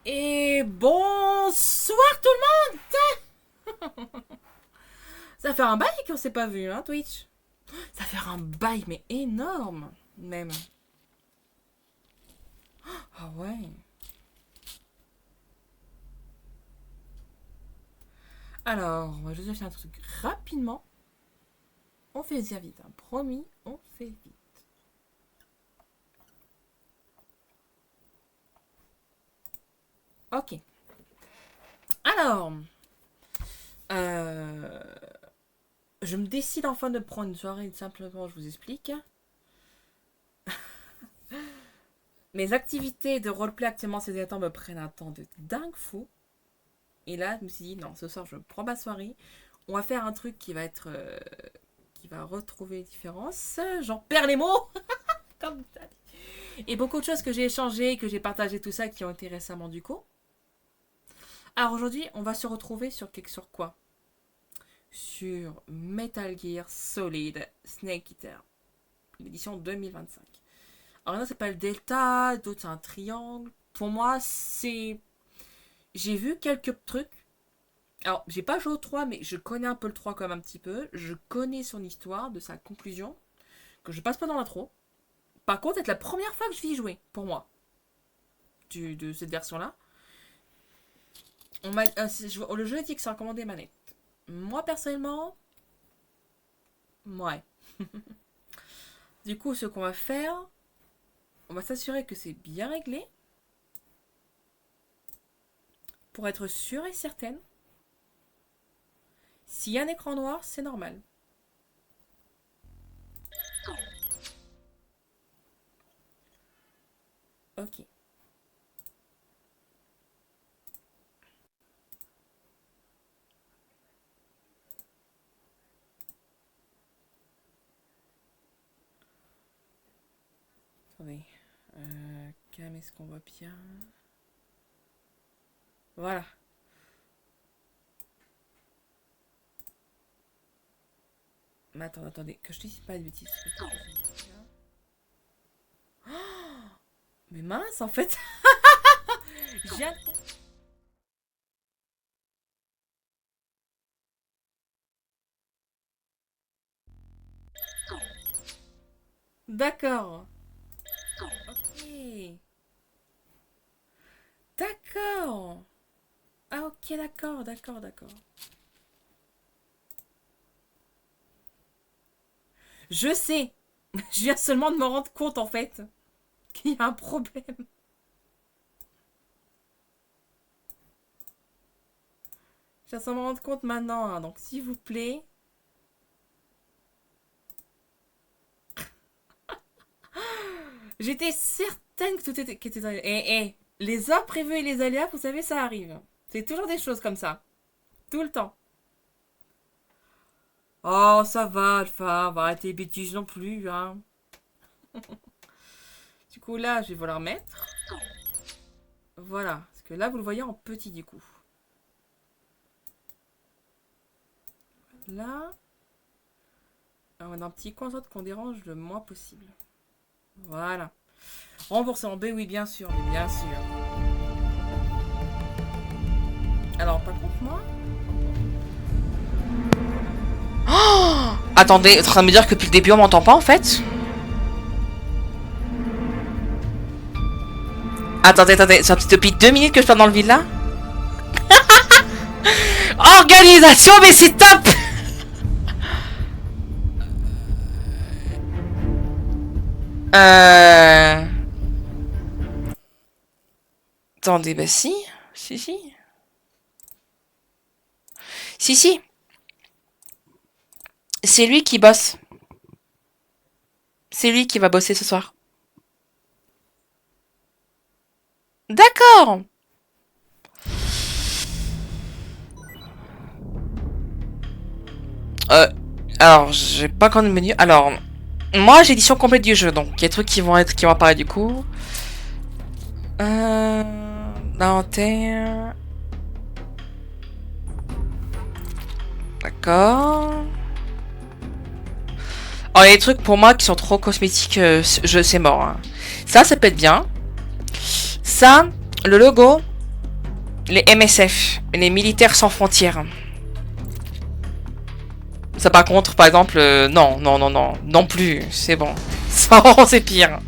Et bonsoir tout le monde. Ça fait un bail qu'on s'est pas vu, hein, Twitch. Ça fait un bail, mais énorme, même. Ah ouais. Alors, je vais faire un truc rapidement. On fait ça vite, hein. Promis, on fait vite. Ok. Alors, je me décide enfin de prendre une soirée, simplement, je vous explique. Mes activités de roleplay actuellement ces derniers temps me prennent un temps de dingue fou. Et là, je me suis dit, non, ce soir, je prends ma soirée. On va faire un truc qui va être... qui va retrouver les différences. J'en perds les mots. Comme ça. Et beaucoup de choses que j'ai échangées, que j'ai partagées, tout ça, qui ont été récemment du coup. Alors aujourd'hui, on va se retrouver sur quoi? Sur Metal Gear Solid Snake Eater. L'édition 2025. Alors là, ça s'appelle Delta, d'autres c'est un triangle. Pour moi, c'est... J'ai vu quelques trucs. Alors, j'ai pas joué au 3, mais je connais un peu le 3 quand même un petit peu. Je connais son histoire, de sa conclusion, que je passe pas dans l'intro. Par contre, c'est la première fois que je vais y jouer, pour moi, de cette version-là. Le jeu dit que c'est recommandé manette. Moi, personnellement, ouais. Du coup, ce qu'on va faire, on va s'assurer que c'est bien réglé. Pour être sûre et certaine. S'il y a un écran noir, c'est normal. Ok. Attendez. Cam, est-ce qu'on voit bien? Voilà. Mais attendez, que je te dise pas de bêtises. Oh, mais mince, en fait. J'ai un... D'accord. Ok. D'accord. Ah ok, d'accord. Je sais. Je viens seulement de me rendre compte, en fait, qu'il y a un problème. Je viens seulement me rendre compte maintenant, hein. Donc s'il vous plaît. J'étais certaine que tout était dans... les imprévus et les aléas, vous savez, ça arrive. C'est toujours des choses comme ça. Tout le temps. Oh, ça va, Alpha, on va arrêter les bêtises non plus, hein. Du coup, là, je vais vouloir mettre. Voilà. Parce que là, vous le voyez en petit, du coup. Là. Alors, on a un petit coin d'autre qu'on dérange le moins possible. Voilà. Remboursé en B, oui, bien sûr, bien sûr. Alors, par contre, moi... Oh, attendez, en train de me dire que depuis le début, on m'entend pas, en fait? Attendez, ça fait depuis 2 minutes que je parle dans le vide, là. Organisation, mais c'est top. Attendez, bah si. Si. C'est lui qui bosse. C'est lui qui va bosser ce soir. D'accord. Alors, j'ai pas quand même menu. Alors, moi j'ai l'édition complète du jeu, donc il y a des trucs qui vont apparaître du coup. L'inventaire. D'accord. Alors, il y a des trucs pour moi qui sont trop cosmétiques, c'est mort. Hein. Ça peut être bien. Ça, le logo, Les MSF, les militaires sans frontières. Ça par contre, par exemple, non, non, non, non, non plus, c'est bon. Ça, c'est pire.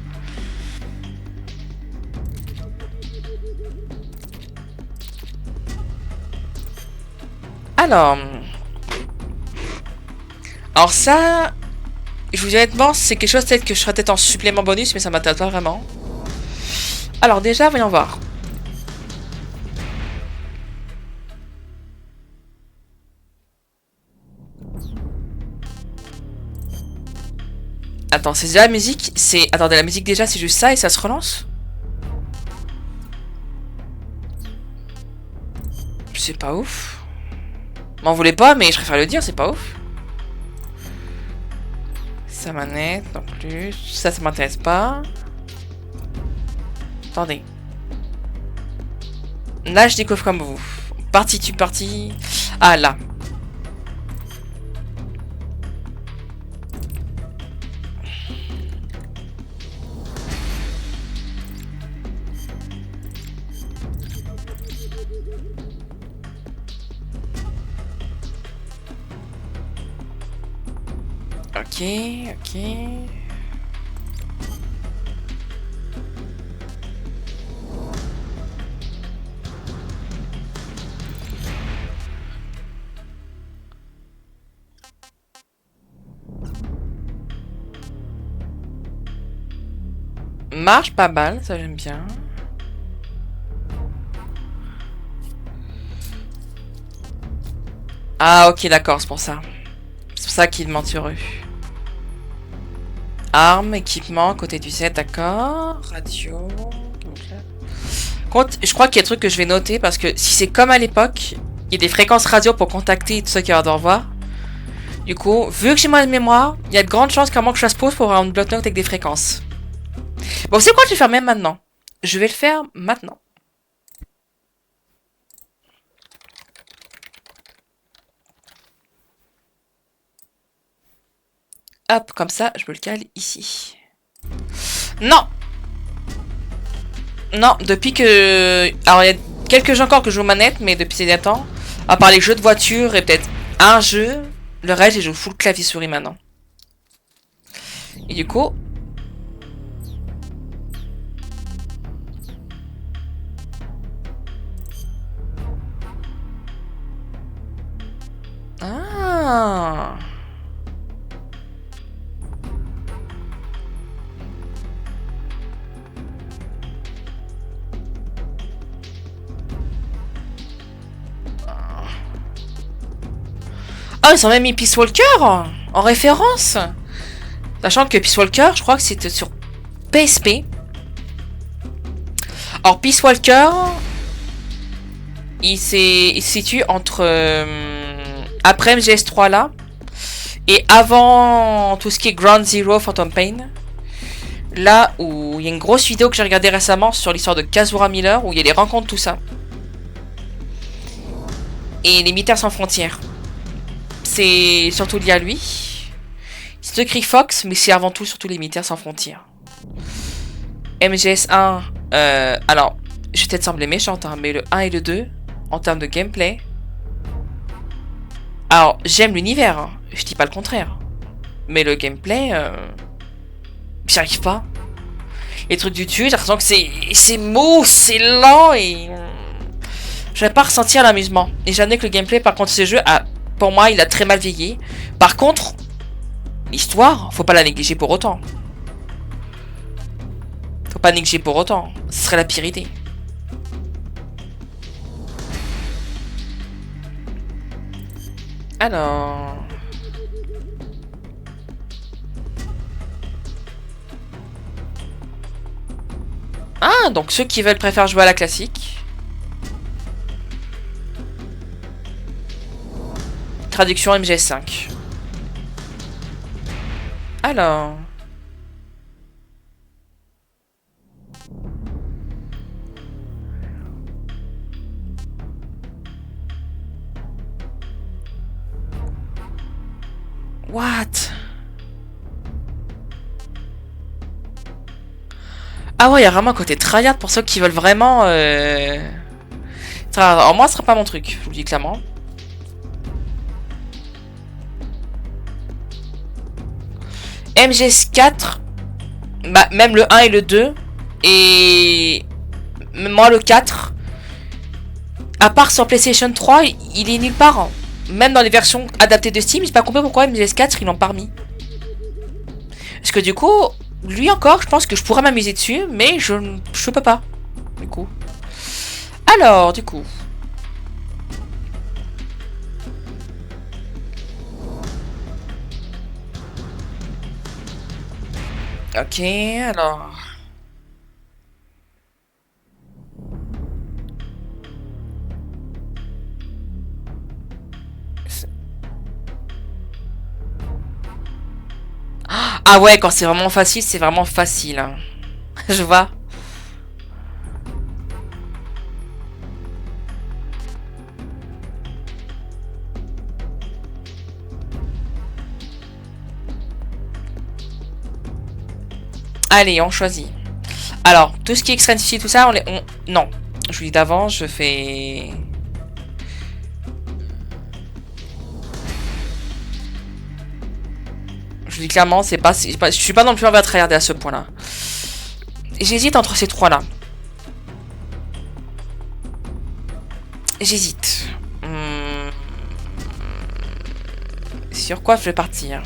Alors... Alors ça... Je vous dis honnêtement, c'est quelque chose peut-être que je serais peut-être en supplément bonus, mais ça m'intéresse pas vraiment. Alors déjà, voyons voir. Attends, c'est déjà la musique? C'est... Attendez, la musique déjà, c'est juste ça et ça se relance? C'est pas ouf. M'en voulez pas, mais je préfère le dire, c'est pas ouf. Ça manette non plus. Ça m'intéresse pas. Attendez. Là, je découvre comme vous. Partie tu partie. Ah, là. Ok, ok. Marche pas mal, ça j'aime bien. Ah ok d'accord, c'est pour ça. C'est pour ça qu'il demande sur eux. Armes, équipement, côté du set, d'accord. Radio. Je crois qu'il y a des trucs que je vais noter parce que si c'est comme à l'époque, il y a des fréquences radio pour contacter tout ce qui va de revoir. Du coup, vu que j'ai moins de mémoire, il y a de grandes chances qu'à moins que je fasse pause pour avoir une bloc-notes avec des fréquences. Bon, c'est quoi, je vais le faire même maintenant. Je vais le faire maintenant. Hop, comme ça, je me le cale ici. Non! Non, depuis que... Alors, il y a quelques jeux encore que je joue manette, mais depuis ces derniers temps, à part les jeux de voiture et peut-être un jeu, le reste, je joue full clavier-souris maintenant. Et du coup... Ah! Ah, ils ont même mis Peace Walker en référence. Sachant que Peace Walker, je crois que c'était sur PSP. Alors, Peace Walker, il se situe entre... après MGS3 là, et avant tout ce qui est Ground Zero, Phantom Pain. Là où il y a une grosse vidéo que j'ai regardée récemment sur l'histoire de Kazura Miller, où il y a les rencontres, tout ça. Et les militaires sans frontières. C'est surtout lié à lui. C'est écrit Fox, mais c'est avant tout surtout les militaires sans frontières. MGS1, alors, je vais peut-être sembler méchante, hein, mais le 1 et le 2, en termes de gameplay. Alors, j'aime l'univers, hein, je dis pas le contraire. Mais le gameplay, j'y arrive pas. Les trucs du dessus, j'ai l'impression que c'est mou, c'est lent et... Je vais pas ressentir l'amusement. Et j'admets que le gameplay, par contre, ce jeu, pour moi, il a très mal vieilli. Par contre, l'histoire, faut pas la négliger pour autant. Faut pas négliger pour autant. Ce serait la pire idée. Alors... Ah, donc ceux qui veulent préfèrent jouer à la classique. Traduction MGS5. Alors... What? Ah ouais, il y a vraiment un côté tryhard pour ceux qui veulent vraiment... Tu Alors moi, ce sera pas mon truc, je vous le dis clairement. MGS4, bah, même le 1 et le 2, et moi le 4, à part sur PlayStation 3, il est nulle part. Même dans les versions adaptées de Steam, j'ai pas compris pourquoi MGS4 ils l'ont pas remis. Parce que du coup, lui encore, je pense que je pourrais m'amuser dessus, mais je peux pas. Du coup. Alors, du coup. Ok, alors. Ah ouais, quand c'est vraiment facile, c'est vraiment facile. Hein. Je vois. Allez, on choisit. Alors, tout ce qui est extensif, tout ça, non. Je vous dis d'avance, je fais... Je vous dis clairement, c'est pas... Je suis pas non plus envers de regarder à ce point-là. J'hésite entre ces trois-là. J'hésite. Sur quoi je vais partir?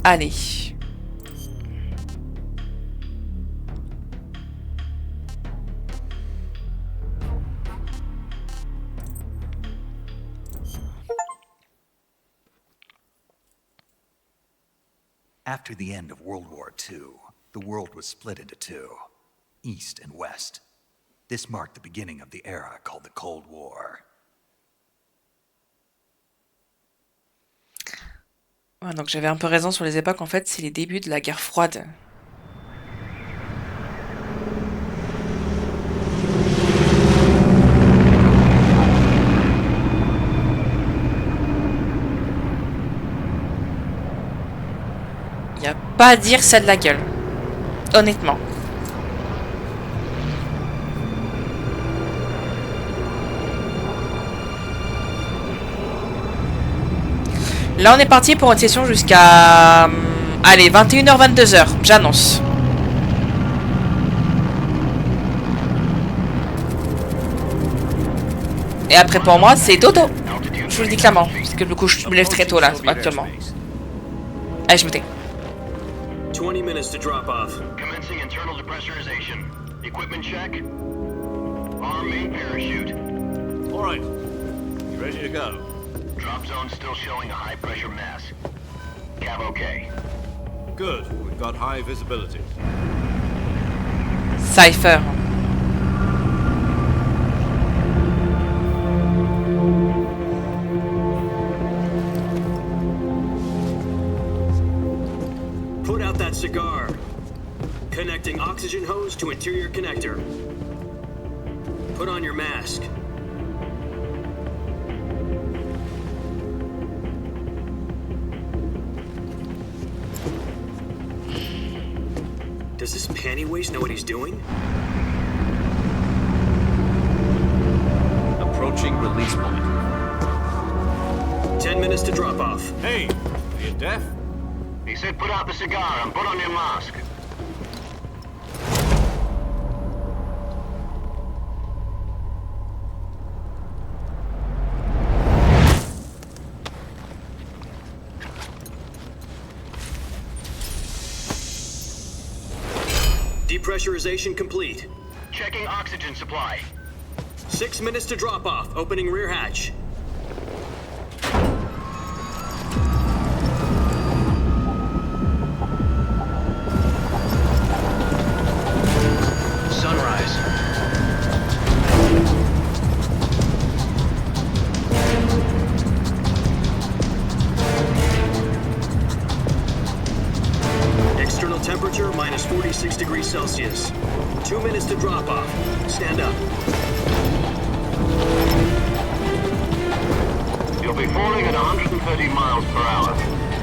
Allez. After the end of World War II, the world was split into two, East and West. This marked the beginning of the era called the Cold War. Ouais, donc j'avais un peu raison sur les époques, en fait, c'est les débuts de la guerre froide. Y a pas à dire, ça de la gueule. Honnêtement. Là, on est parti pour une session jusqu'à... allez, 21h, 22h, j'annonce. Et après, pour moi, c'est dodo. Je vous le dis clairement, parce que du coup, je me lève très tôt, là, actuellement. Allez, je me tais. 20 minutes to drop off. Commencing internal depressurization. Equipment check. Arm main parachute. All right. You ready to go? Drop zone still showing a high pressure mass. Cav okay. Good. We've got high visibility. Cypher. Put out that cigar. Connecting oxygen hose to interior connector. Put on your mask. Does this panty waste know what he's doing? Approaching release point. 10 minutes to drop off. Hey, are you deaf? He said put out the cigar and put on your mask. Depressurization complete. Checking oxygen supply. 6 minutes to drop off. Opening rear hatch. Sunrise. External temperature minus 46 degrees Celsius. 2 minutes to drop off. Stand up. You'll be falling at 130 miles per hour.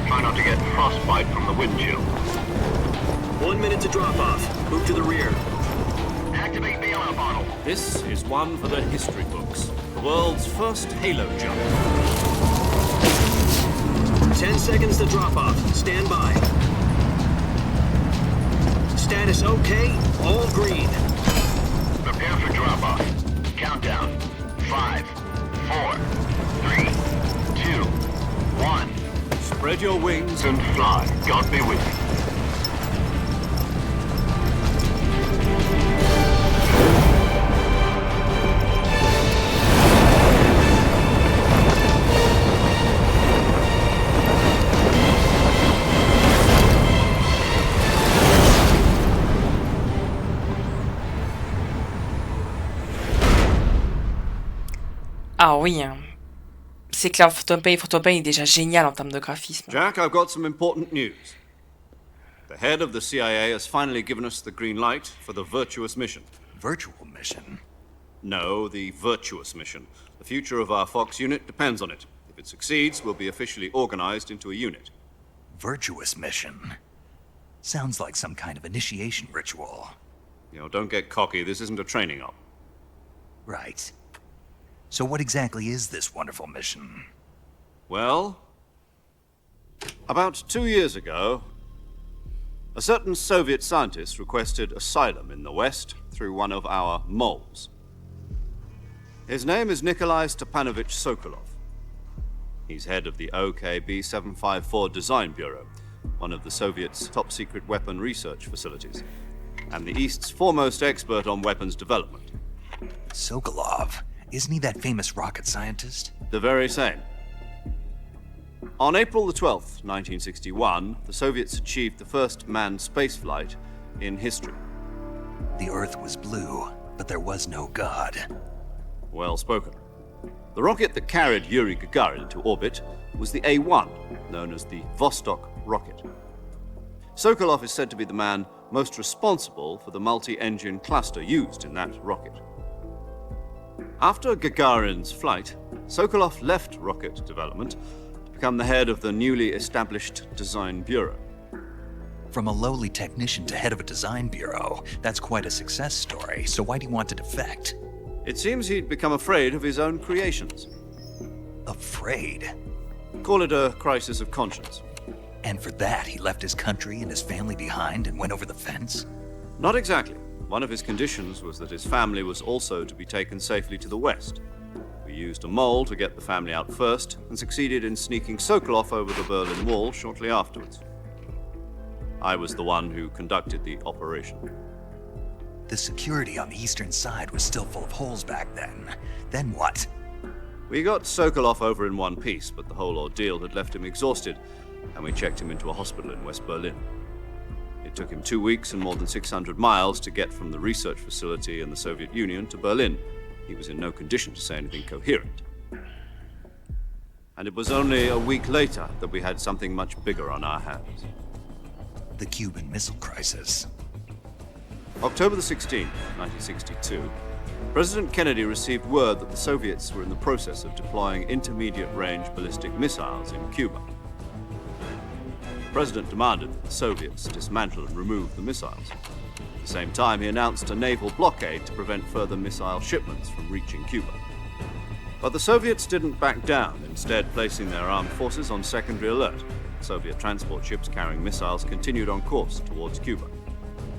Try Try not to get frostbite from the wind chill. 1 minute to drop off. Move to the rear. Activate bailout bottle. This is one for the history books. The world's first halo jump. 10 seconds to drop off. Stand by. Status okay. All green. Prepare for drop off. Countdown. 5, 4, 3, 2, 1. Spread your wings And fly. God be with you. Ah oui, hein. C'est clair, Phantom Pain est déjà génial en termes de graphisme. Jack, I've got some important news. The head of the CIA has finally given us the green light for the virtuous mission. Virtual mission? No, the virtuous mission. The future of our Fox unit depends on it. If it succeeds, we'll be officially organized into a unit. Virtuous mission? Sounds like some kind of initiation ritual. You know, don't get cocky. This isn't a training op. Right. So what exactly is this wonderful mission? Well, about 2 years ago, a certain Soviet scientist requested asylum in the West through one of our moles. His name is Nikolai Stepanovich Sokolov. He's head of the OKB 754 Design Bureau, one of the Soviets' top-secret weapon research facilities, and the East's foremost expert on weapons development. Sokolov? Isn't he that famous rocket scientist? The very same. On April the 12th, 1961, the Soviets achieved the first manned spaceflight in history. The Earth was blue, but there was no God. Well spoken. The rocket that carried Yuri Gagarin into orbit was the A-1, known as the Vostok rocket. Sokolov is said to be the man most responsible for the multi-engine cluster used in that rocket. After Gagarin's flight, Sokolov left rocket development to become the head of the newly established Design Bureau. From a lowly technician to head of a design bureau, that's quite a success story, so why do you want to defect? It seems he'd become afraid of his own creations. Afraid? Call it a crisis of conscience. And for that, he left his country and his family behind and went over the fence? Not exactly. One of his conditions was that his family was also to be taken safely to the West. We used a mole to get the family out first and succeeded in sneaking Sokolov over the Berlin Wall shortly afterwards. I was the one who conducted the operation. The security on the eastern side was still full of holes back then. Then what? We got Sokolov over in one piece, but the whole ordeal had left him exhausted, and we checked him into a hospital in West Berlin. It took him 2 weeks and more than 600 miles to get from the research facility in the Soviet Union to Berlin. He was in no condition to say anything coherent. And it was only a week later that we had something much bigger on our hands. The Cuban Missile Crisis. October the 16th, 1962, President Kennedy received word that the Soviets were in the process of deploying intermediate-range ballistic missiles in Cuba. The President demanded that the Soviets dismantle and remove the missiles. At the same time, he announced a naval blockade to prevent further missile shipments from reaching Cuba. But the Soviets didn't back down, instead placing their armed forces on secondary alert. Soviet transport ships carrying missiles continued on course towards Cuba.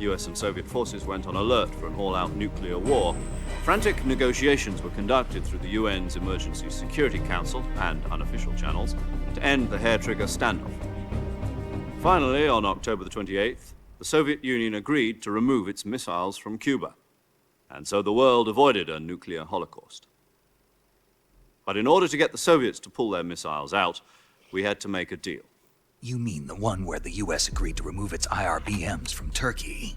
US and Soviet forces went on alert for an all-out nuclear war. Frantic negotiations were conducted through the UN's Emergency Security Council and unofficial channels to end the hair-trigger standoff. Finally, on October the 28th, the Soviet Union agreed to remove its missiles from Cuba, and so the world avoided a nuclear holocaust. But in order to get the Soviets to pull their missiles out, we had to make a deal. You mean the one where the US agreed to remove its IRBMs from Turkey?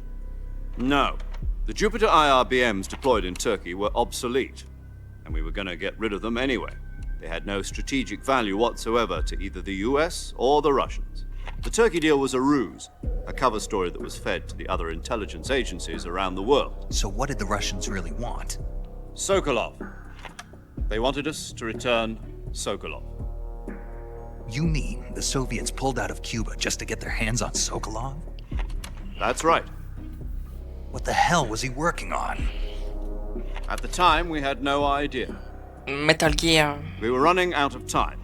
No. The Jupiter IRBMs deployed in Turkey were obsolete, and we were going to get rid of them anyway. They had no strategic value whatsoever to either the US or the Russians. The Turkey deal was a ruse, a cover story that was fed to the other intelligence agencies around the world. So what did the Russians really want? Sokolov. They wanted us to return Sokolov. You mean the Soviets pulled out of Cuba just to get their hands on Sokolov? That's right. What the hell was he working on? At the time, we had no idea. Metal Gear. We were running out of time.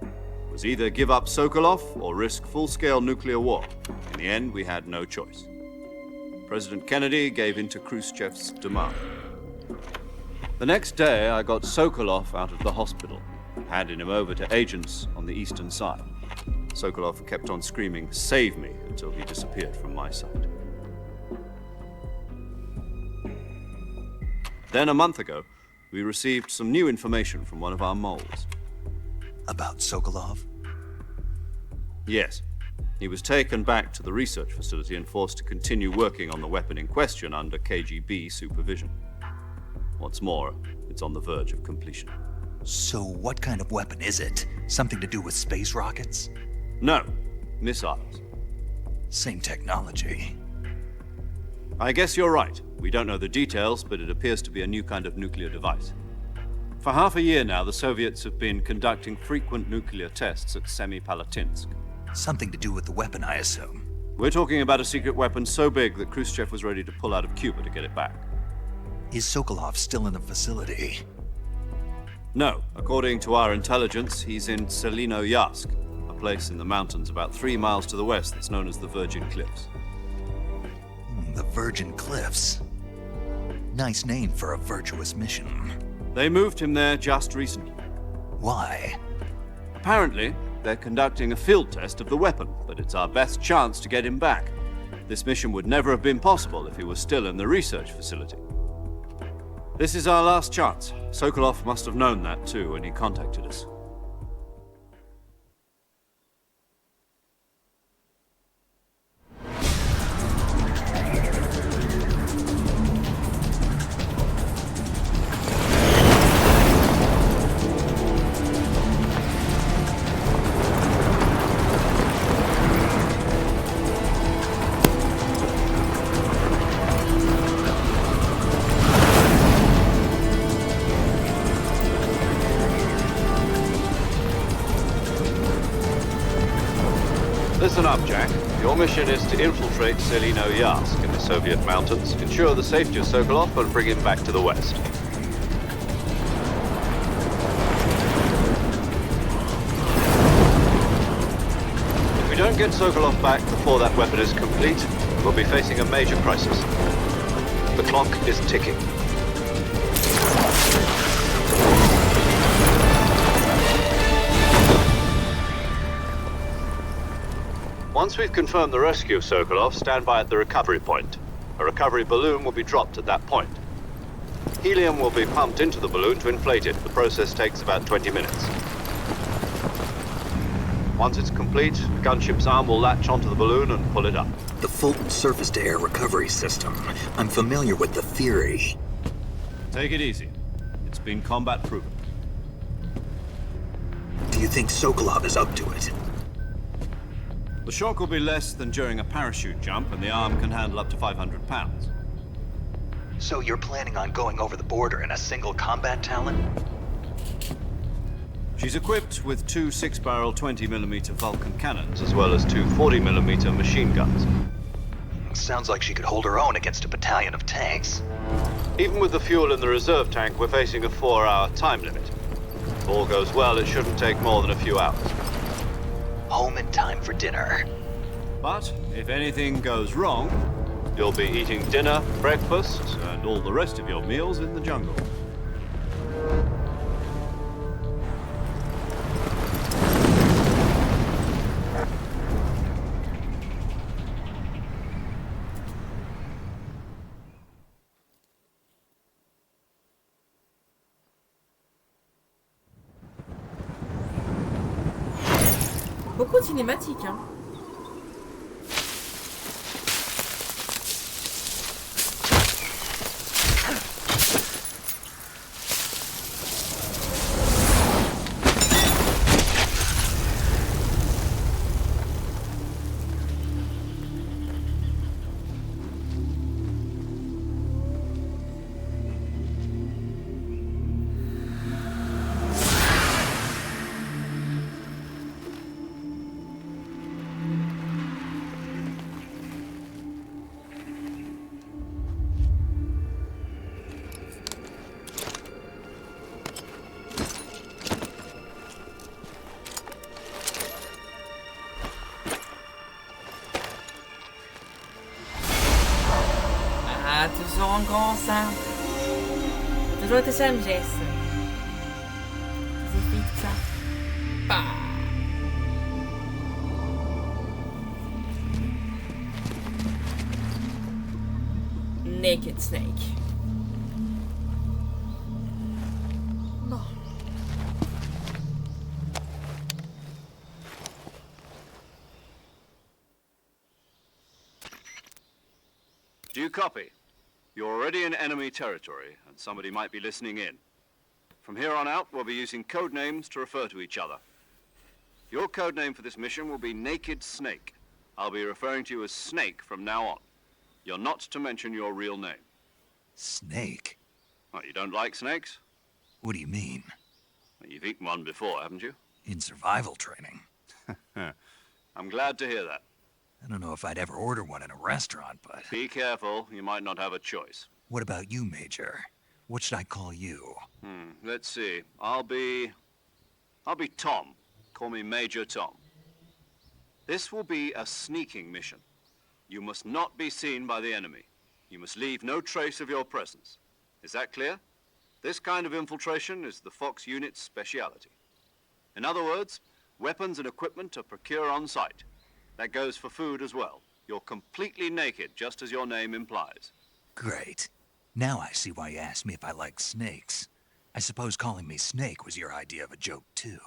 It was either give up Sokolov or risk full-scale nuclear war. In the end, we had no choice. President Kennedy gave in to Khrushchev's demand. The next day, I got Sokolov out of the hospital, handed him over to agents on the eastern side. Sokolov kept on screaming, "Save me," until he disappeared from my sight. Then a month ago, we received some new information from one of our moles. About Sokolov? Yes. He was taken back to the research facility and forced to continue working on the weapon in question under KGB supervision. What's more, it's on the verge of completion. So what kind of weapon is it? Something to do with space rockets? No, missiles. Same technology. I guess you're right. We don't know the details, but it appears to be a new kind of nuclear device. For half a year now, the Soviets have been conducting frequent nuclear tests at Semipalatinsk. Something to do with the weapon, I assume. We're talking about a secret weapon so big that Khrushchev was ready to pull out of Cuba to get it back. Is Sokolov still in the facility? No, according to our intelligence, he's in Selinoyarsk, a place in the mountains about 3 miles to the west that's known as the Virgin Cliffs. The Virgin Cliffs. Nice name for a virtuous mission. They moved him there just recently. Why? Apparently, they're conducting a field test of the weapon, but it's our best chance to get him back. This mission would never have been possible if he was still in the research facility. This is our last chance. Sokolov must have known that too when he contacted us. Listen up, Jack. Your mission is to infiltrate Selinoyarsk in the Soviet mountains, ensure the safety of Sokolov, and bring him back to the West. If we don't get Sokolov back before that weapon is complete, we'll be facing a major crisis. The clock is ticking. Once we've confirmed the rescue of Sokolov, stand by at the recovery point. A recovery balloon will be dropped at that point. Helium will be pumped into the balloon to inflate it. The process takes about 20 minutes. Once it's complete, the gunship's arm will latch onto the balloon and pull it up. The Fulton surface-to-air recovery system. I'm familiar with the theory. Take it easy. It's been combat-proven. Do you think Sokolov is up to it? The shock will be less than during a parachute jump, and the arm can handle up to 500 pounds. So you're planning on going over the border in a single combat Talon? She's equipped with 2 6-barrel 20mm Vulcan cannons, as well as 2 40mm machine guns. Sounds like she could hold her own against a battalion of tanks. Even with the fuel in the reserve tank, we're facing a 4-hour time limit. If all goes well, it shouldn't take more than a few hours. Home in time for dinner. But if anything goes wrong, you'll be eating dinner, breakfast, and all the rest of your meals in the jungle. Beaucoup de cinématiques, hein. Toujours en grand, ça. Toujours été ça, Jess. J'ai fait tout ça. Bah. Naked Snake. Bon. Do you copy? You're already in enemy territory, and somebody might be listening in. From here on out, we'll be using code names to refer to each other. Your code name for this mission will be Naked Snake. I'll be referring to you as Snake from now on. You're not to mention your real name. Snake? What, you don't like snakes? What do you mean? Well, you've eaten one before, haven't you? In survival training? I'm glad to hear that. I don't know if I'd ever order one in a restaurant, but... Be careful, you might not have a choice. What about you, Major? What should I call you? Let's see. I'll be Tom. Call me Major Tom. This will be a sneaking mission. You must not be seen by the enemy. You must leave no trace of your presence. Is that clear? This kind of infiltration is the Fox unit's speciality. In other words, weapons and equipment are procured on site. That goes for food as well. You're completely naked, just as your name implies. Great. Now I see why you asked me if I like snakes. I suppose calling me Snake was your idea of a joke, too.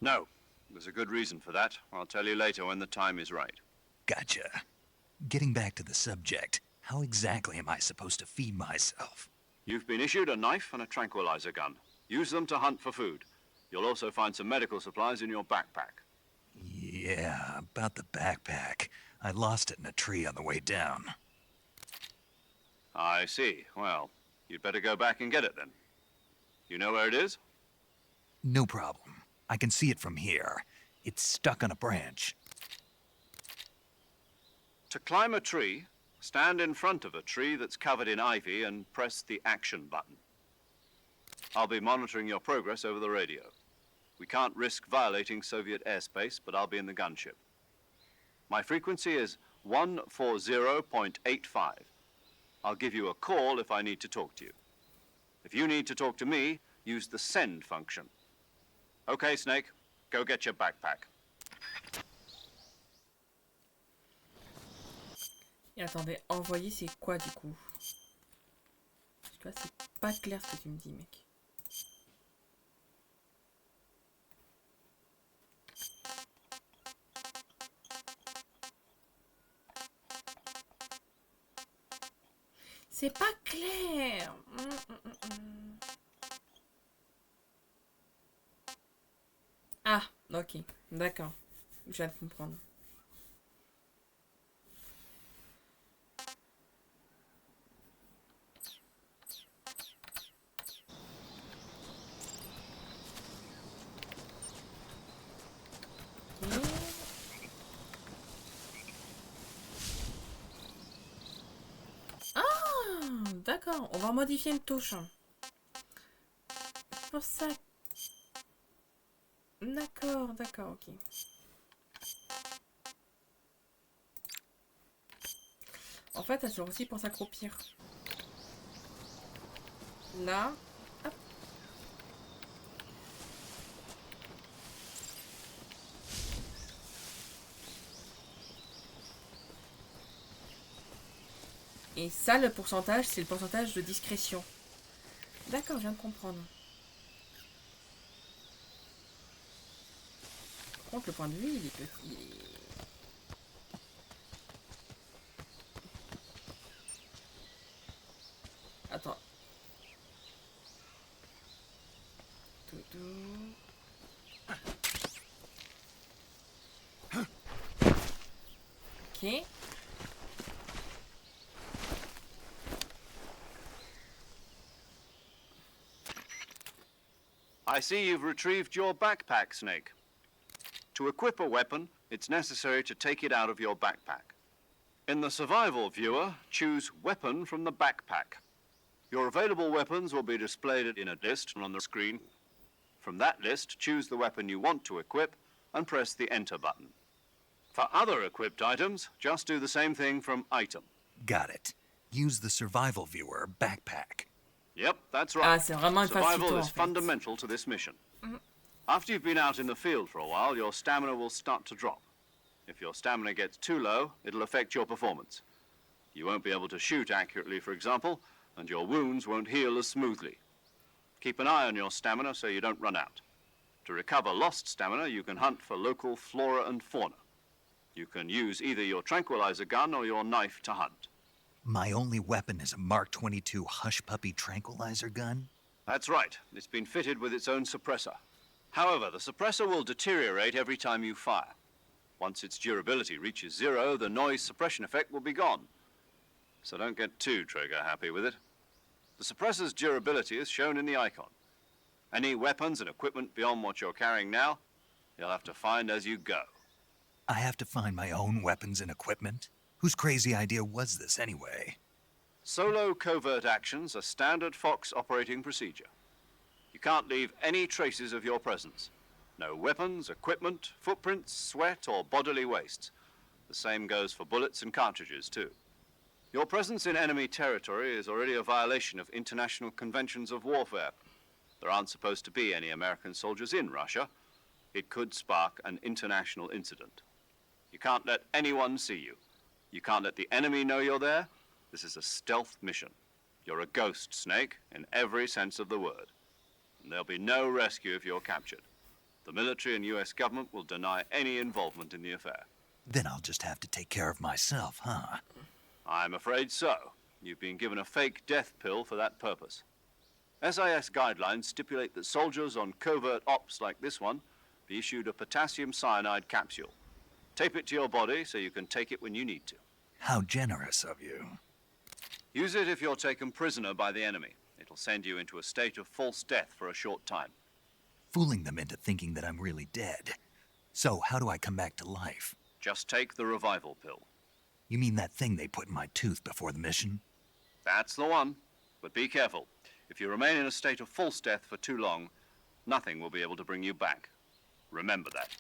No, there's a good reason for that. I'll tell you later when the time is right. Gotcha. Getting back to the subject, how exactly am I supposed to feed myself? You've been issued a knife and a tranquilizer gun. Use them to hunt for food. You'll also find some medical supplies in your backpack. Yeah, about the backpack. I lost it in a tree on the way down. I see. Well, you'd better go back and get it then. You know where it is? No problem. I can see it from here. It's stuck on a branch. To climb a tree, stand in front of a tree that's covered in ivy and press the action button. I'll be monitoring your progress over the radio. We can't risk violating Soviet airspace, but I'll be in the gunship. My frequency is 140.85. I'll give you a call if I need to talk to you. If you need to talk to me, use the send function. Okay, Snake, go get your backpack. Et attendez, envoyer c'est quoi du coup? Parce que là c'est pas clair ce que tu me dis, mec. C'est pas clair. Ah, ok, d'accord. Je viens de comprendre. D'accord, on va modifier une touche. C'est pour ça. D'accord, d'accord, ok. En fait, elle sert aussi pour s'accroupir. Là. Hop. Et ça, le pourcentage, c'est le pourcentage de discrétion. D'accord, je viens de comprendre. Par contre, le point de vue, il est petit. Attends. Ok. I see you've retrieved your backpack, Snake. To equip a weapon, it's necessary to take it out of your backpack. In the survival viewer, choose Weapon from the backpack. Your available weapons will be displayed in a list on the screen. From that list, choose the weapon you want to equip and press the Enter button. For other equipped items, just do the same thing from Item. Got it. Use the survival viewer backpack. Yep, that's Ah, right. c'est vraiment une phase Survival tuto, en is fait. fundamental to this mission. After you've been out in the field for a while, your stamina will start to drop. If your stamina gets too low, it'll affect your performance. You won't be able to shoot accurately, for example, and your wounds won't heal as smoothly. Keep an eye on your stamina so you don't run out. To recover lost stamina, you can hunt for local flora and fauna. You can use either your tranquilizer gun or your knife to hunt. My only weapon is a Mark 22 Hush Puppy tranquilizer gun? That's right. It's been fitted with its own suppressor. However, the suppressor will deteriorate every time you fire. Once its durability reaches 0, the noise suppression effect will be gone. So don't get too trigger happy with it. The suppressor's durability is shown in the icon. Any weapons and equipment beyond what you're carrying now, you'll have to find as you go. I have to find my own weapons and equipment? Whose crazy idea was this anyway? Solo covert actions are standard Fox operating procedure. You can't leave any traces of your presence. No weapons, equipment, footprints, sweat, or bodily wastes. The same goes for bullets and cartridges, too. Your presence in enemy territory is already a violation of international conventions of warfare. There aren't supposed to be any American soldiers in Russia. It could spark an international incident. You can't let anyone see you. You can't let the enemy know you're there. This is a stealth mission. You're a ghost, Snake, in every sense of the word. And there'll be no rescue if you're captured. The military and US government will deny any involvement in the affair. Then I'll just have to take care of myself, huh? I'm afraid so. You've been given a fake death pill for that purpose. SIS guidelines stipulate that soldiers on covert ops like this one be issued a potassium cyanide capsule. Tape it to your body so you can take it when you need to. How generous of you. Use it if you're taken prisoner by the enemy. It'll send you into a state of false death for a short time. Fooling them into thinking that I'm really dead. So, how do I come back to life? Just take the revival pill. You mean that thing they put in my tooth before the mission? That's the one. But be careful. If you remain in a state of false death for too long, nothing will be able to bring you back. Remember that.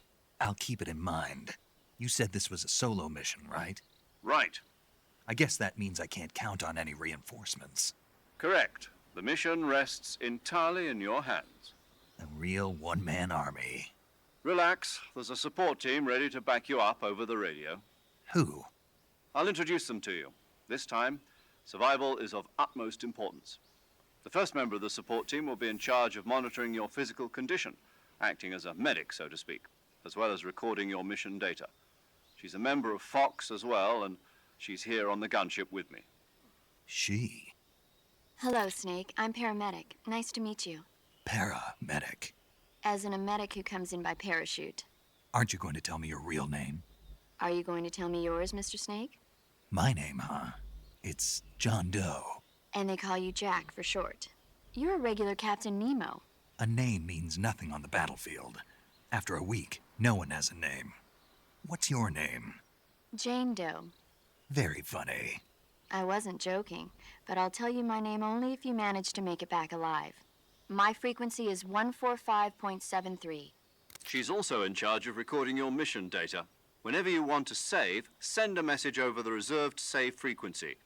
I'll keep it in mind. You said this was a solo mission, right? Right. I guess that means I can't count on any reinforcements. Correct. The mission rests entirely in your hands. A real one-man army. Relax. There's a support team ready to back you up over the radio. Who? I'll introduce them to you. This time, survival is of utmost importance. The first member of the support team will be in charge of monitoring your physical condition, acting as a medic, so to speak, as well as recording your mission data. She's a member of Fox as well, and she's here on the gunship with me. She? Hello, Snake. I'm paramedic. Nice to meet you. Paramedic. As in a medic who comes in by parachute. Aren't you going to tell me your real name? Are you going to tell me yours, Mr. Snake? My name, huh? It's John Doe. And they call you Jack for short. You're a regular Captain Nemo. A name means nothing on the battlefield. After a week, no one has a name. What's your name? Jane Doe. Very funny. I wasn't joking, but I'll tell you my name only if you manage to make it back alive. My frequency is 145.73. She's also in charge of recording your mission data. Whenever you want to save, send a message over the reserved save frequency,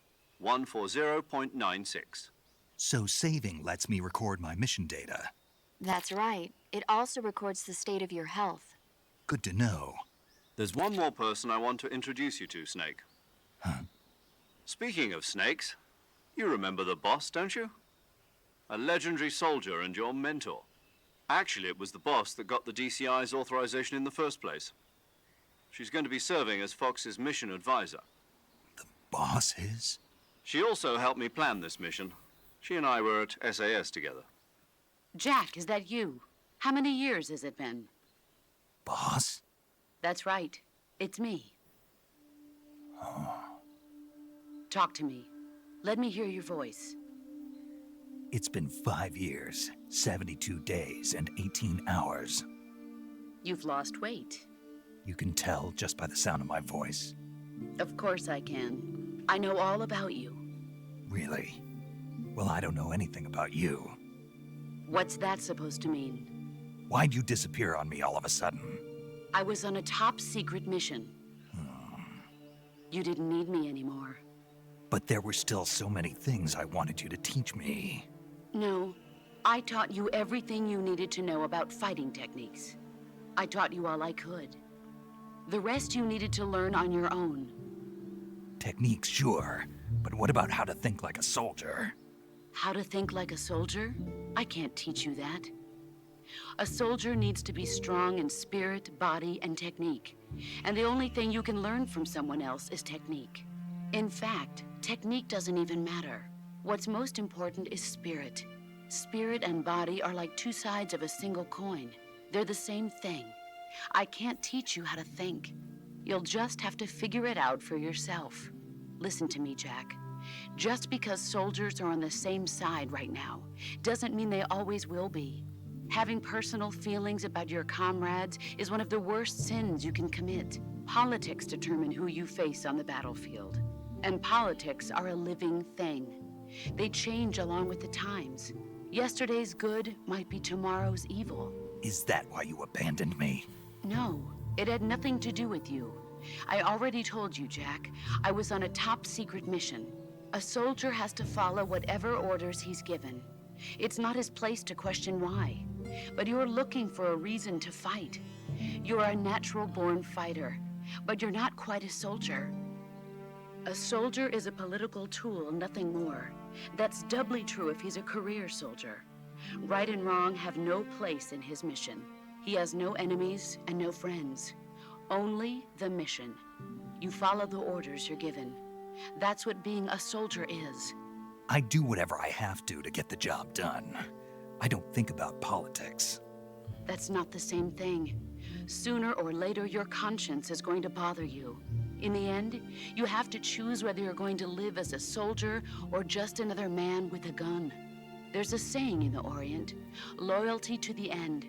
140.96. So saving lets me record my mission data. That's right. It also records the state of your health. Good to know. There's one more person I want to introduce you to, Snake. Huh? Speaking of snakes, you remember the boss, don't you? A legendary soldier and your mentor. Actually, it was the boss that got the DCI's authorization in the first place. She's going to be serving as Fox's mission advisor. The boss is? She also helped me plan this mission. She and I were at SAS together. Jack, is that you? How many years has it been? Boss? That's right. It's me. Oh. Talk to me. Let me hear your voice. It's been 5 years, 72 days, and 18 hours. You've lost weight. You can tell just by the sound of my voice. Of course I can. I know all about you. Really? Well, I don't know anything about you. What's that supposed to mean? Why'd you disappear on me all of a sudden? I was on a top secret mission. You didn't need me anymore. But there were still so many things I wanted you to teach me. No, I taught you everything you needed to know about fighting techniques. I taught you all I could. The rest you needed to learn on your own. Techniques, sure. But what about how to think like a soldier? How to think like a soldier? I can't teach you that. A soldier needs to be strong in spirit, body, and technique. And the only thing you can learn from someone else is technique. In fact, technique doesn't even matter. What's most important is spirit. Spirit and body are like two sides of a single coin. They're the same thing. I can't teach you how to think. You'll just have to figure it out for yourself. Listen to me, Jack. Just because soldiers are on the same side right now doesn't mean they always will be. Having personal feelings about your comrades is one of the worst sins you can commit. Politics determine who you face on the battlefield. And politics are a living thing. They change along with the times. Yesterday's good might be tomorrow's evil. Is that why you abandoned me? No, it had nothing to do with you. I already told you, Jack. I was on a top-secret mission. A soldier has to follow whatever orders he's given. It's not his place to question why. But you're looking for a reason to fight. You're a natural-born fighter, but you're not quite a soldier. A soldier is a political tool, nothing more. That's doubly true if he's a career soldier. Right and wrong have no place in his mission. He has no enemies and no friends. Only the mission. You follow the orders you're given. That's what being a soldier is. I do whatever I have to get the job done. I don't think about politics. That's not the same thing. Sooner or later, your conscience is going to bother you. In the end, you have to choose whether you're going to live as a soldier or just another man with a gun. There's a saying in the Orient, loyalty to the end.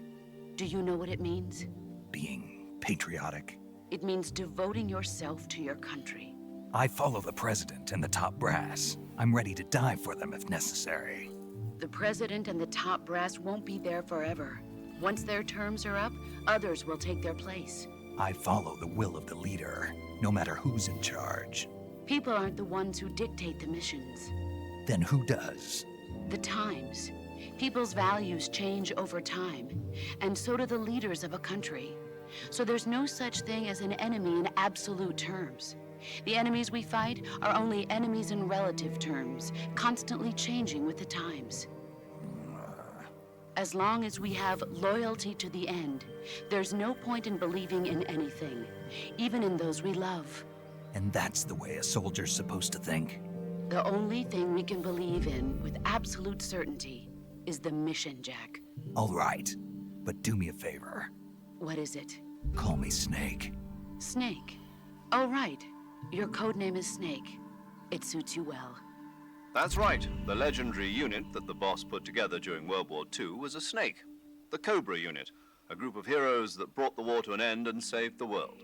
Do you know what it means? Being patriotic. It means devoting yourself to your country. I follow the president and the top brass. I'm ready to die for them if necessary. The president and the top brass won't be there forever. Once their terms are up, others will take their place. I follow the will of the leader, no matter who's in charge. People aren't the ones who dictate the missions. Then who does? The times. People's values change over time, and so do the leaders of a country. So there's no such thing as an enemy in absolute terms. The enemies we fight are only enemies in relative terms, constantly changing with the times. As long as we have loyalty to the end, there's no point in believing in anything, even in those we love. And that's the way a soldier's supposed to think? The only thing we can believe in with absolute certainty is the mission, Jack. All right, but do me a favor. What is it? Call me Snake. Snake? Oh, right. Your codename is Snake. It suits you well. That's right. The legendary unit that the boss put together during World War II was a snake. The Cobra unit, a group of heroes that brought the war to an end and saved the world.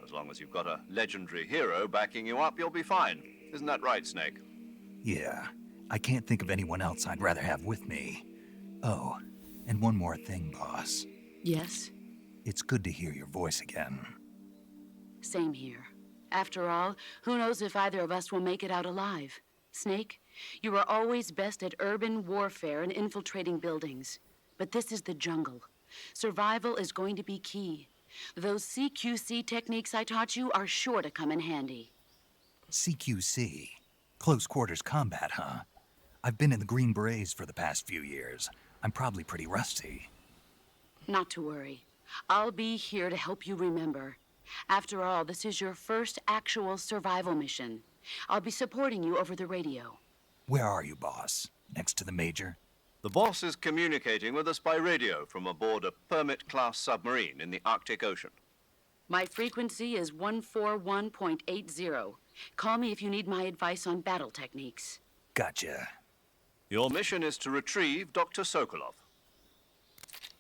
As long as you've got a legendary hero backing you up, you'll be fine. Isn't that right, Snake? Yeah. I can't think of anyone else I'd rather have with me. Oh, and one more thing, boss. Yes? It's good to hear your voice again. Same here. After all, who knows if either of us will make it out alive? Snake, you are always best at urban warfare and infiltrating buildings. But this is the jungle. Survival is going to be key. Those CQC techniques I taught you are sure to come in handy. CQC? Close quarters combat, huh? I've been in the Green Berets for the past few years. I'm probably pretty rusty. Not to worry. I'll be here to help you remember. After all, this is your first actual survival mission. I'll be supporting you over the radio. Where are you, boss? Next to the Major? The boss is communicating with us by radio from aboard a Permit-class submarine in the Arctic Ocean. My frequency is 141.80. Call me if you need my advice on battle techniques. Gotcha. Your mission is to retrieve Dr. Sokolov.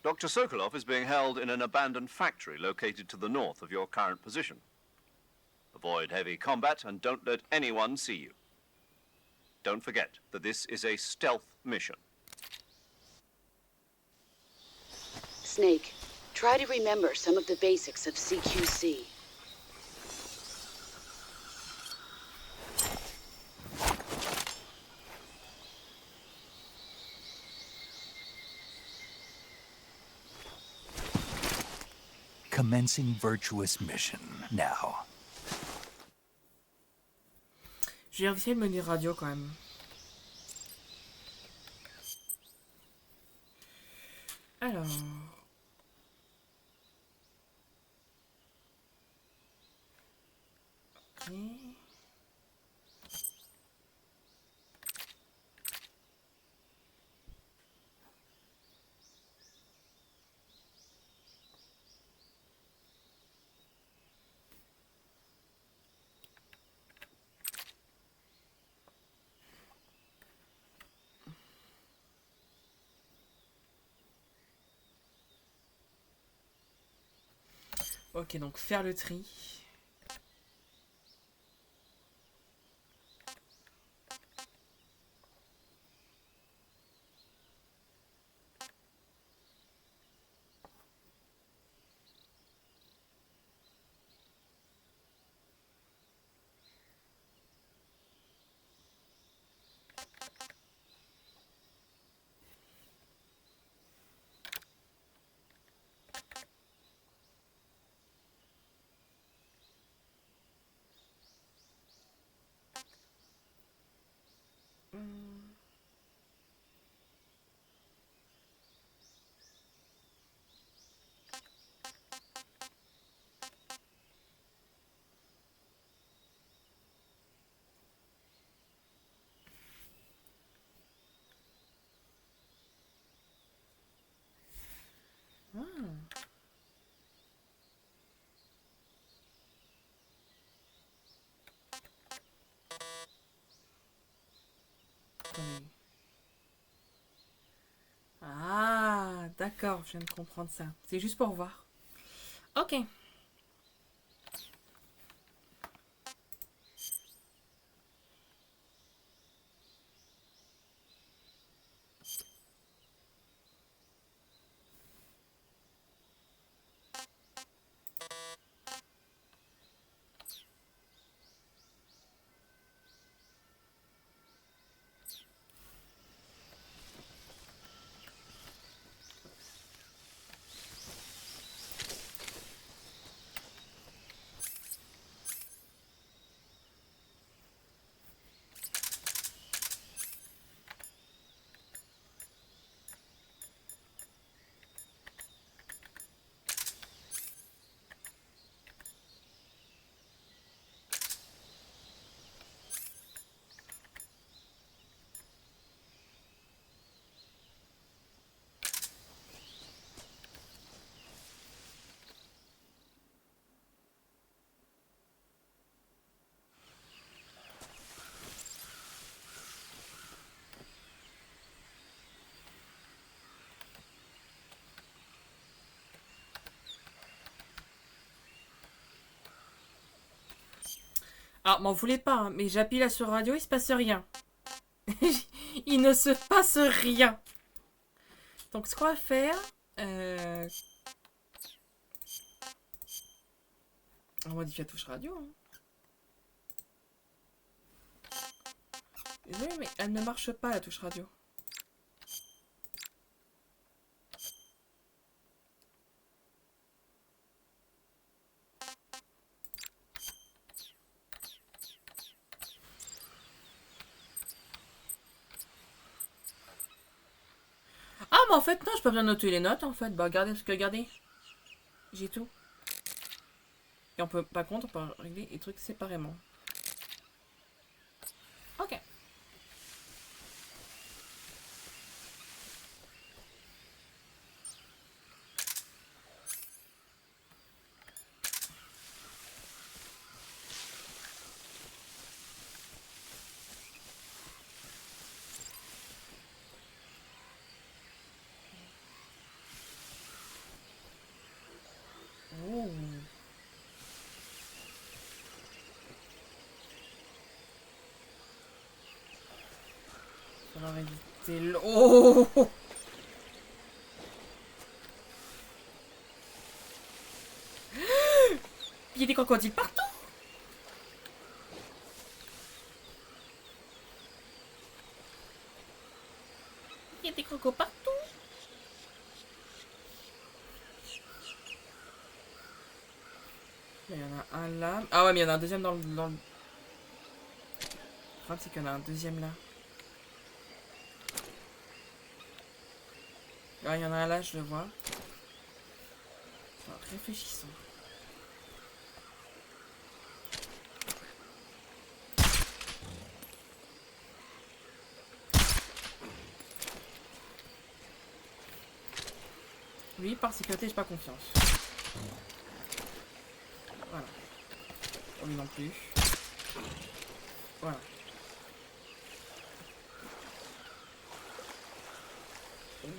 Dr. Sokolov is being held in an abandoned factory located to the north of your current position. Avoid heavy combat and don't let anyone see you. Don't forget that this is a stealth mission. Snake, try to remember some of the basics of CQC. Commencing virtuous mission now. Je vais vérifier le menu radio quand même. Alors. Ok. Ok, donc faire le tri. Ah, d'accord, je viens de comprendre ça. C'est juste pour voir. Ok. Alors, m'en voulez pas, hein, mais j'appuie là sur radio, il se passe rien. Il ne se passe rien. Donc, ce qu'on va faire... On modifie la touche radio. Hein. Désolée, mais elle ne marche pas, la touche radio. Ah, mais en fait, non, je peux bien noter les notes, en fait. Bah, regardez, parce que regardez. J'ai tout. Et on peut, par contre, on peut régler les trucs séparément. Ok. Oh. Ça va éviter le... Oh. Il y a des crocodiles partout. Il y a des crocos partout. Là, il y en a un là. Ah ouais, mais il y en a un deuxième dans le... Le problème, c'est qu'il y en a un deuxième là. Ah, il y en a un là, je le vois. Alors, réfléchissons. Lui, par sécurité, j'ai pas confiance. Voilà. Oh, lui non plus. Voilà. Oh.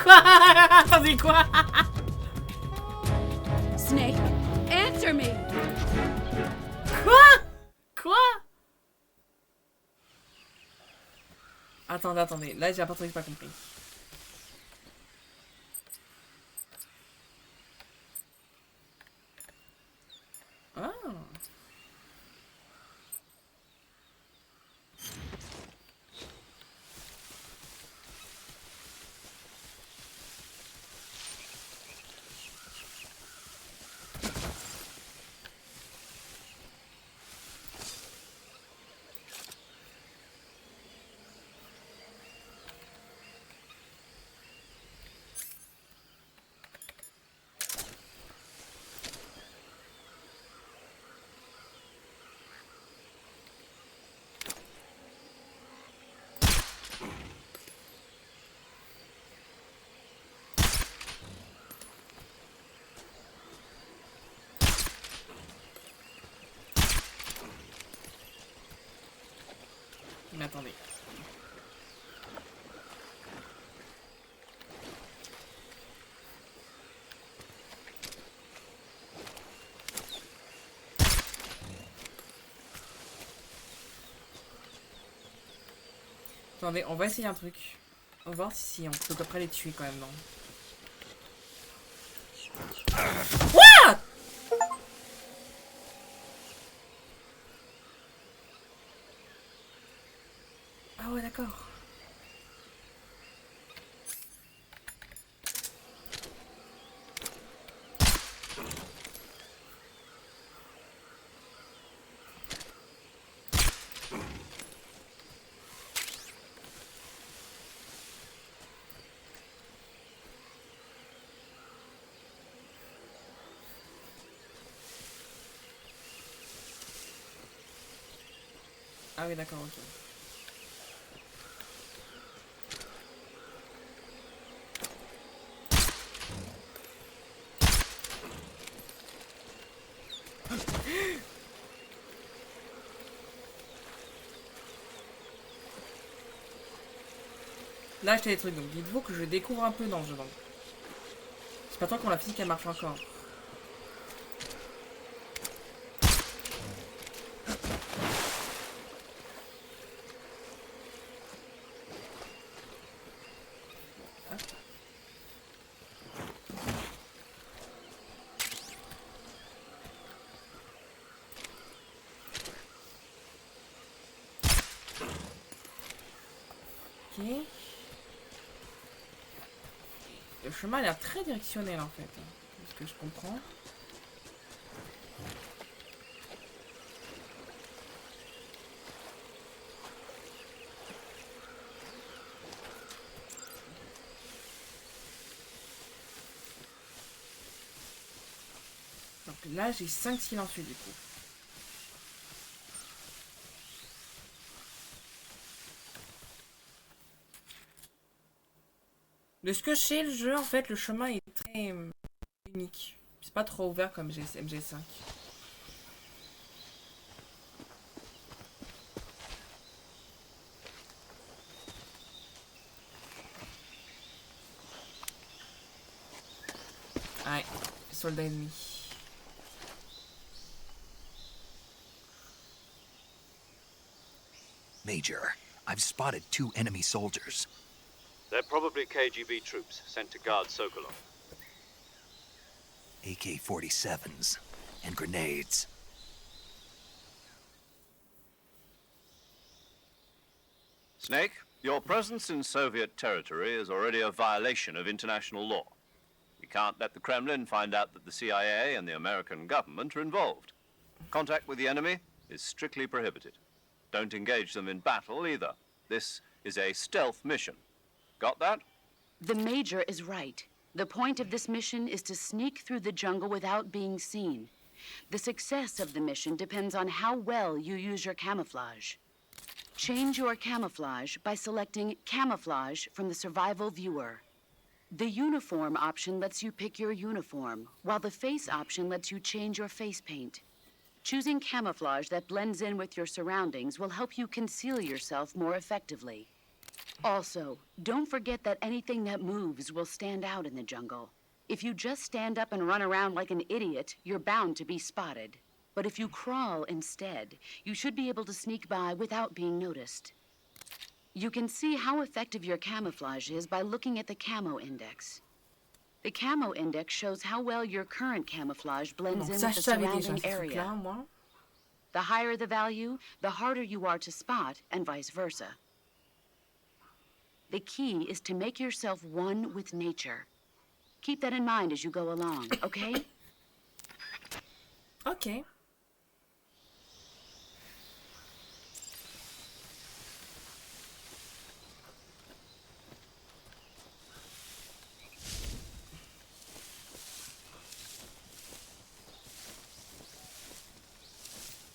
Quoi? Attendez, quoi? Snake, answer me! Quoi? Attendez. Là, j'ai pas compris. Ah. Mais attendez. Attendez, on va essayer un truc. On va voir si on peut à peu près les tuer quand même, non? What? Ah ouais, d'accord. Ah oui, d'accord, ok. Là, acheté des trucs, donc dites-vous que je découvre un peu dans le jeu. C'est pas tant quand la physique elle marche encore. Ok. Le chemin a l'air très directionnel en fait, de ce que je comprends. Donc là j'ai 5 silencieux du coup. De ce que je sais, le jeu, en fait, le chemin est très unique. C'est pas trop ouvert comme MG5. Ouais, soldat ennemi. Major, I've spotted 2 enemy soldiers. They're probably KGB troops sent to guard Sokolov. AK-47s and grenades. Snake, your presence in Soviet territory is already a violation of international law. We can't let the Kremlin find out that the CIA and the American government are involved. Contact with the enemy is strictly prohibited. Don't engage them in battle either. This is a stealth mission. Got that? The Major is right. The point of this mission is to sneak through the jungle without being seen. The success of the mission depends on how well you use your camouflage. Change your camouflage by selecting Camouflage from the Survival Viewer. The Uniform option lets you pick your uniform, while the Face option lets you change your face paint. Choosing camouflage that blends in with your surroundings will help you conceal yourself more effectively. Also, don't forget that anything that moves will stand out in the jungle. If you just stand up and run around like an idiot, you're bound to be spotted. But if you crawl instead, you should be able to sneak by without being noticed. You can see how effective your camouflage is by looking at the Camo Index. The Camo Index shows how well your current camouflage blends in with the surrounding area. The higher the value, the harder you are to spot, and vice versa. The key is to make yourself one with nature. Keep that in mind as you go along, okay? Ok.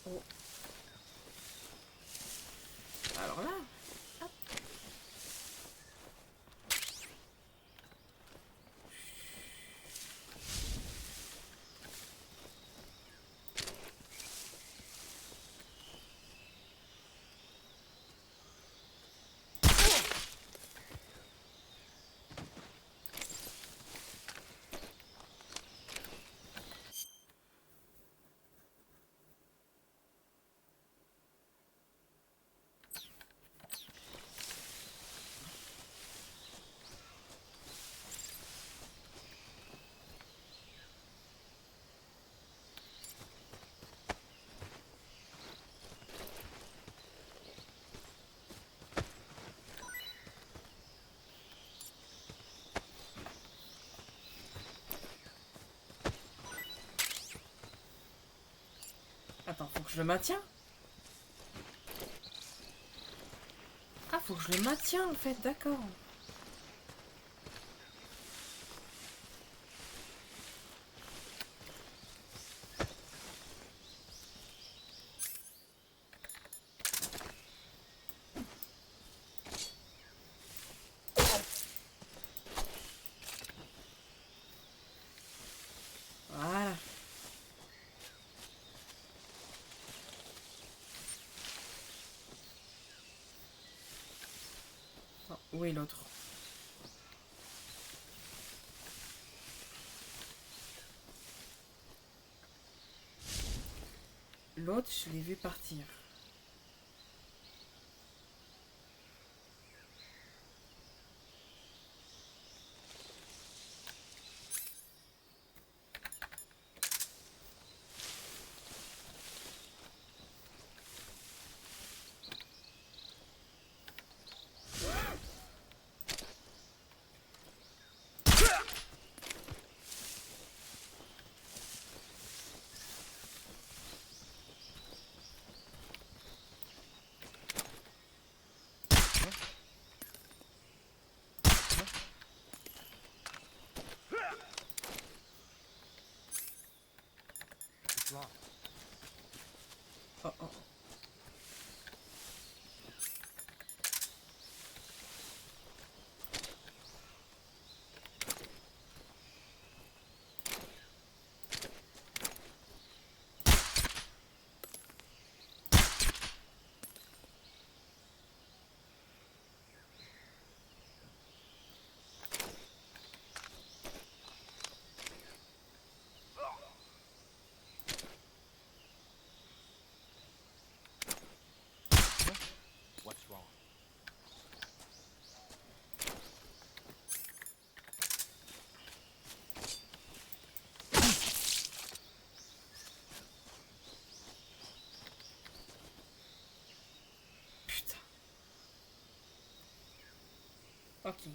Oh. Alors là, hop. Attends, faut que je le maintiens. Ah, faut que je le maintiens en fait, d'accord. Voilà. Oh, où est l'autre? L'autre, je l'ai vu partir. Oh, oh. Ok.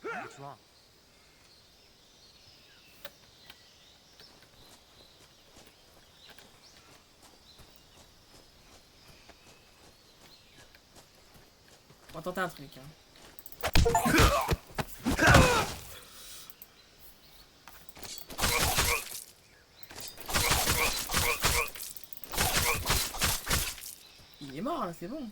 What's wrong? On va tenter un truc. Hein. Il est mort là, c'est bon.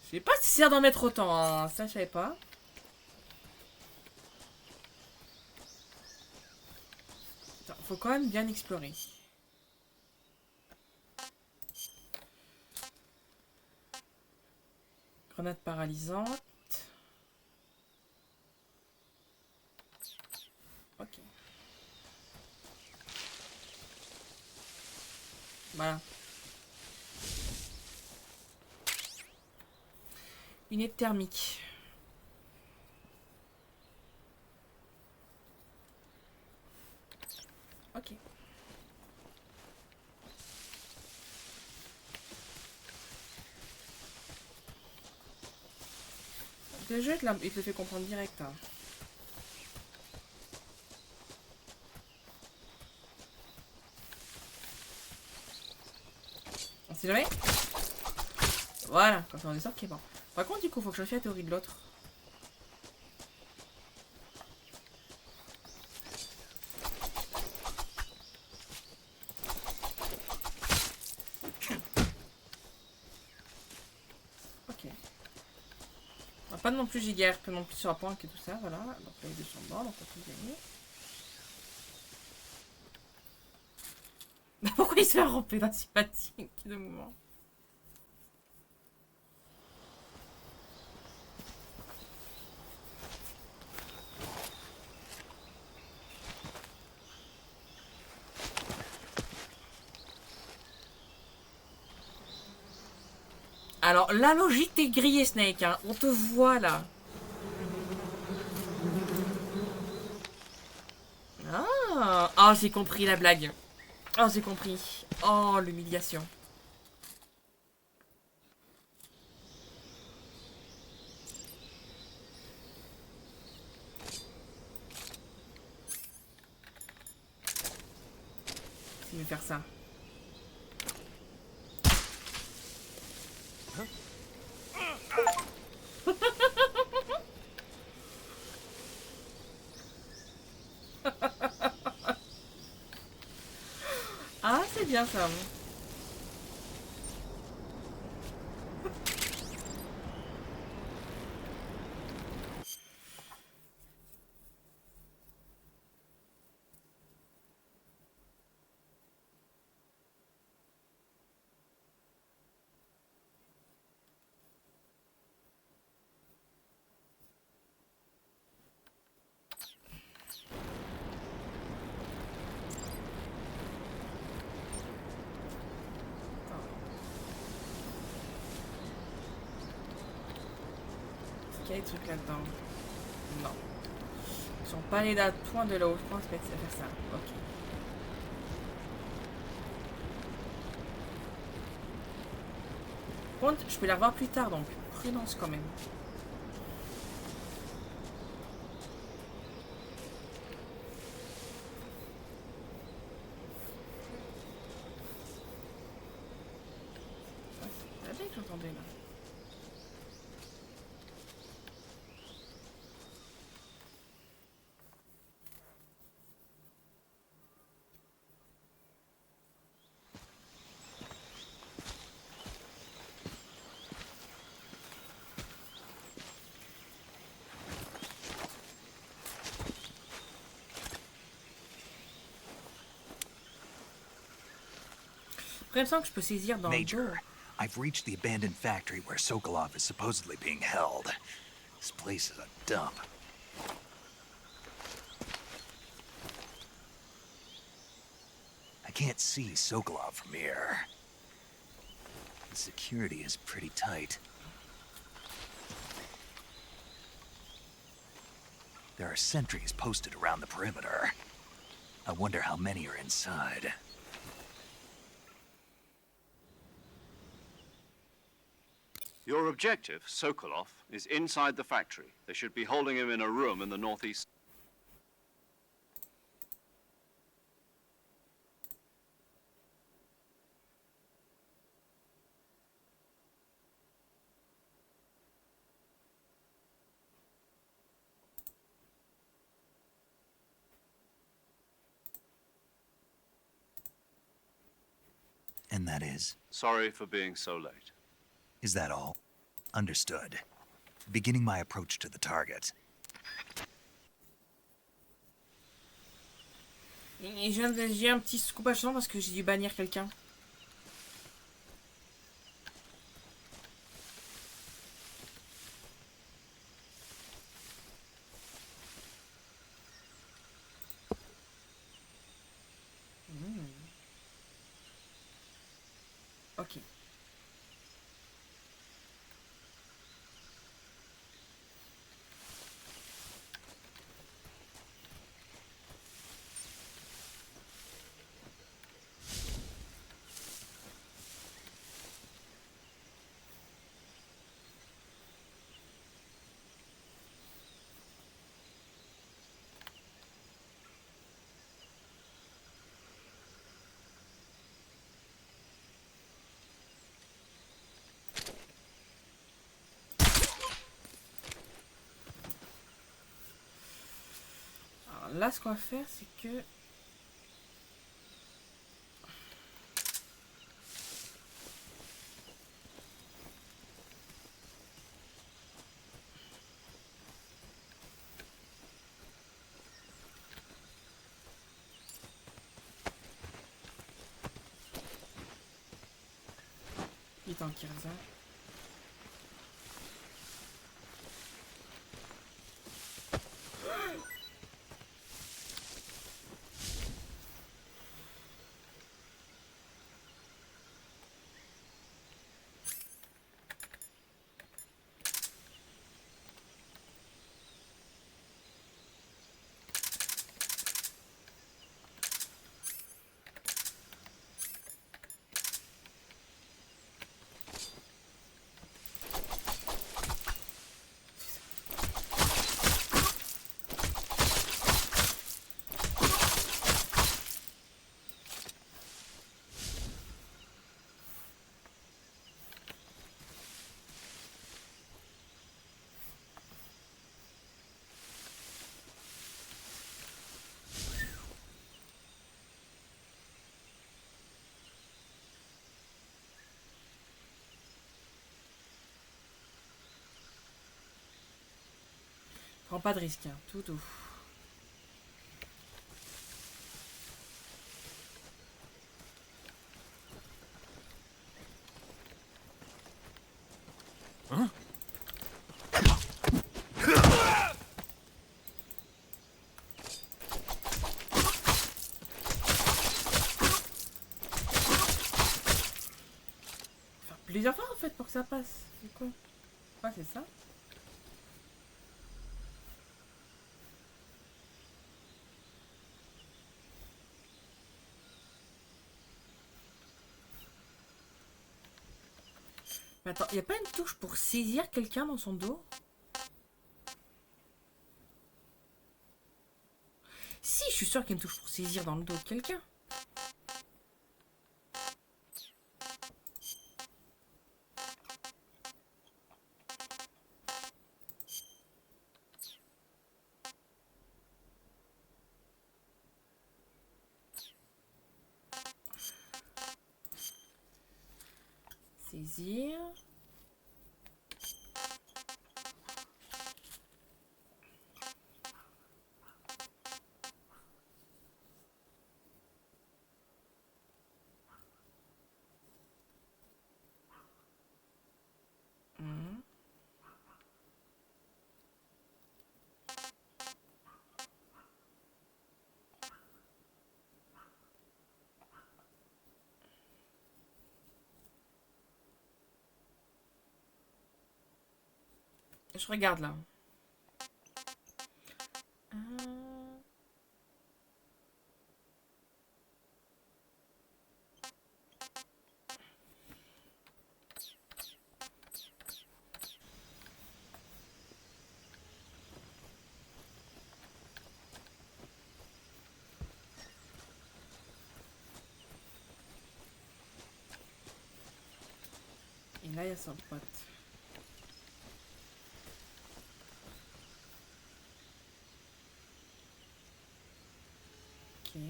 Je sais pas si c'est d'en mettre autant, hein. Ça je savais pas. Attends, faut quand même bien explorer. Grenade paralysante. Ok. Voilà. Lunette thermique. Ok. Le jeu, il te le fait comprendre direct. Hein. On sait jamais. Voilà, comme ça on est sûr qu'il est bon. Par contre, du coup, faut que je fasse la théorie de l'autre. Ok. On va pas non plus giga RP non plus sur la pointe et tout ça, voilà. Donc là, les deux sont morts, donc on peut gagner. Pourquoi il se fait ramper d'un sympathique de moment? Alors, la logique t'es grillé, Snake, hein. On te voit, là. Ah, oh, j'ai compris la blague. Oh, j'ai compris. Oh, l'humiliation. Je vais faire ça. Ah, c'est bien ça. Est-ce qu'il y a des trucs là-dedans? Non. Ils sont pas allés d'un point de là où je pense que c'est faire ça. Ok. Par contre, je peux la revoir plus tard, donc prudence quand même. C'est la blague que j'entendais là. Après, il me semble que je peux saisir dans le dos. Major, I've reached the abandoned factory where Sokolov is supposedly being held. This place is a dump. I can't see Sokolov from here. security is pretty tight. There are sentries posted around the perimeter. I wonder how many are inside. Your objective, Sokolov, is inside the factory. They should be holding him in a room in the northeast. And that is? Sorry for being so late. Is that all? Understood. Beginning my approach to the target. Et j'ai un petit scoop à champ parce que j'ai dû bannir quelqu'un. Ok. Là, ce qu'on va faire, c'est que... Il est en Kirza. Prends pas de risque, hein. Tout doux. Hein? Faire plusieurs fois en fait pour que ça passe. C'est quoi? Ouais, c'est ça. Mais attends, y a pas une touche pour saisir quelqu'un dans son dos? Si, je suis sûre qu'il y a une touche pour saisir dans le dos de quelqu'un. Saisir. Je regarde là. Et là, il y a son pote. Ok.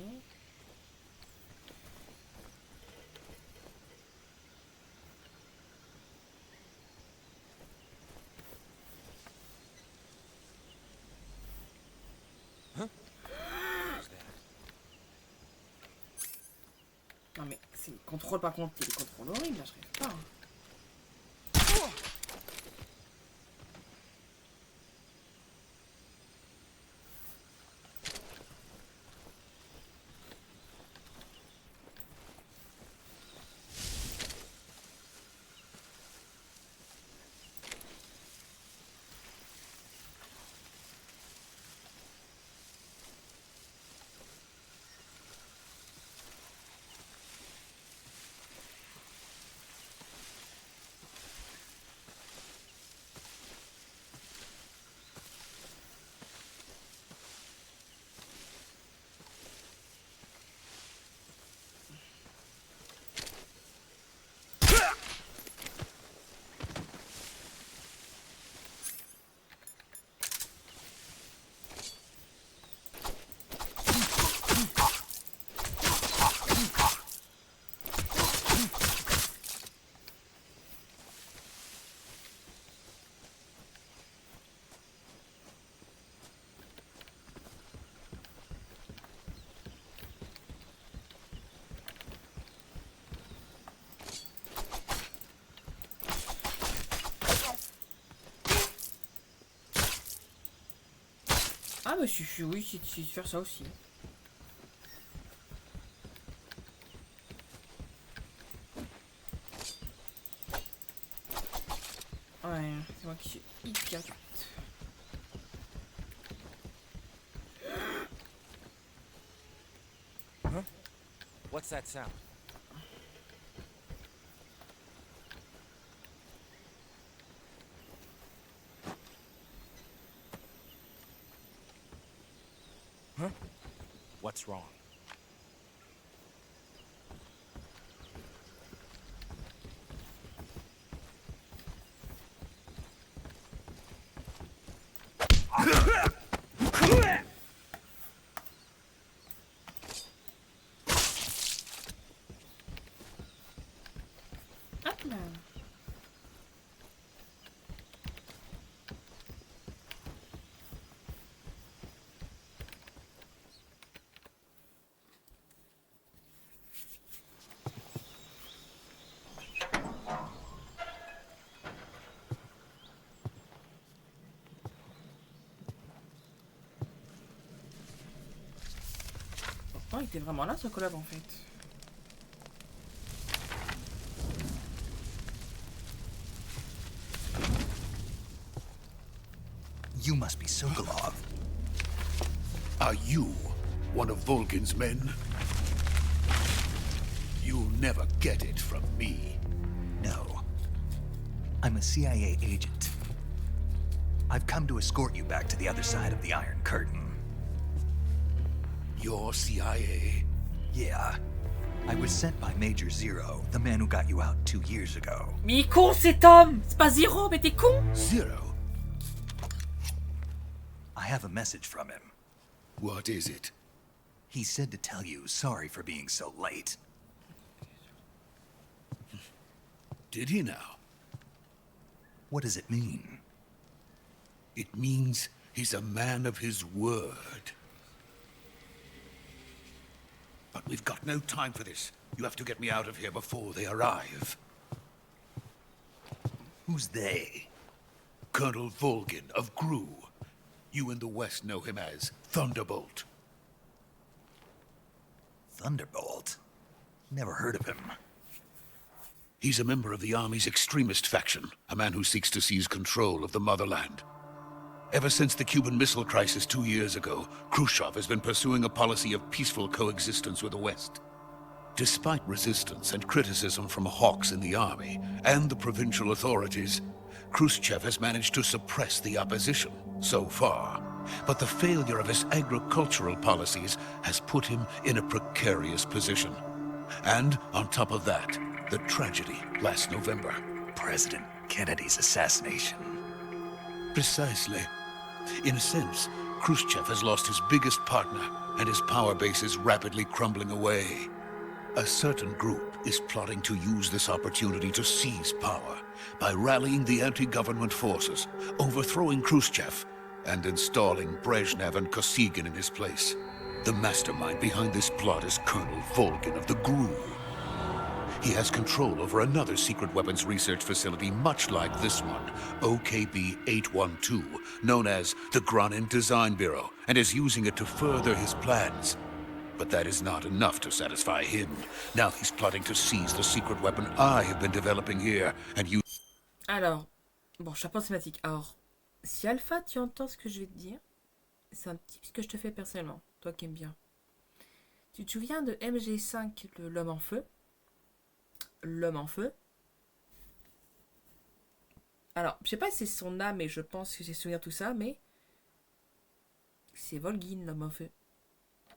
Non mais c'est le contrôle par contre, c'est le contrôle horrible là, je rêve pas. Ah bah suffit, oui, c'est de faire ça aussi. Ouais, c'est moi qui suis hyper vite. Huh? What's that sound? Huh? What's wrong? Hop là. Pourtant, il était vraiment là ce collab en fait. You must be Sokolov. Are you one of Volgin's men? You'll never get it from me. No. I'm a CIA agent. I've come to escort you back to the other side of the Iron Curtain. You're CIA? Yeah. I was sent by Major Zero, the man who got you out 2 years ago. Mais il est con cet homme! C'est pas Zero, mais t'es con! Zero? I have a message from him. What is it? He said to tell you sorry for being so late. Did he now? What does it mean? It means he's a man of his word. But we've got no time for this. You have to get me out of here before they arrive. Who's they? Colonel Volgin of Gru. You in the West know him as Thunderbolt. Thunderbolt? Never heard of him. He's a member of the Army's extremist faction, a man who seeks to seize control of the motherland. Ever since the Cuban Missile Crisis 2 years ago, Khrushchev has been pursuing a policy of peaceful coexistence with the West. Despite resistance and criticism from hawks in the army and the provincial authorities, Khrushchev has managed to suppress the opposition so far. But the failure of his agricultural policies has put him in a precarious position. And on top of that, the tragedy last November. President Kennedy's assassination. Precisely. In a sense, Khrushchev has lost his biggest partner, and his power base is rapidly crumbling away. A certain group is plotting to use this opportunity to seize power by rallying the anti-government forces, overthrowing Khrushchev, and installing Brezhnev and Kosygin in his place. The mastermind behind this plot is Colonel Volgin of the GRU. He has control over another secret weapons research facility much like this one, OKB-812, known as the Granin Design Bureau, and is using it to further his plans. But that is not enough to satisfy him. Now he's plotting to seize the secret weapon I have been developing here and use... Alors, bon, chapeau thématique. Alors, si Alpha, tu entends ce que je vais te dire, c'est un petit ce que je te fais personnellement, toi qui aimes bien. Tu te souviens de MG5, l'homme en feu? L'homme en feu. Alors, je sais pas si c'est son âme, mais je pense que c'est souvenir tout ça, mais c'est Volgin, l'homme en feu.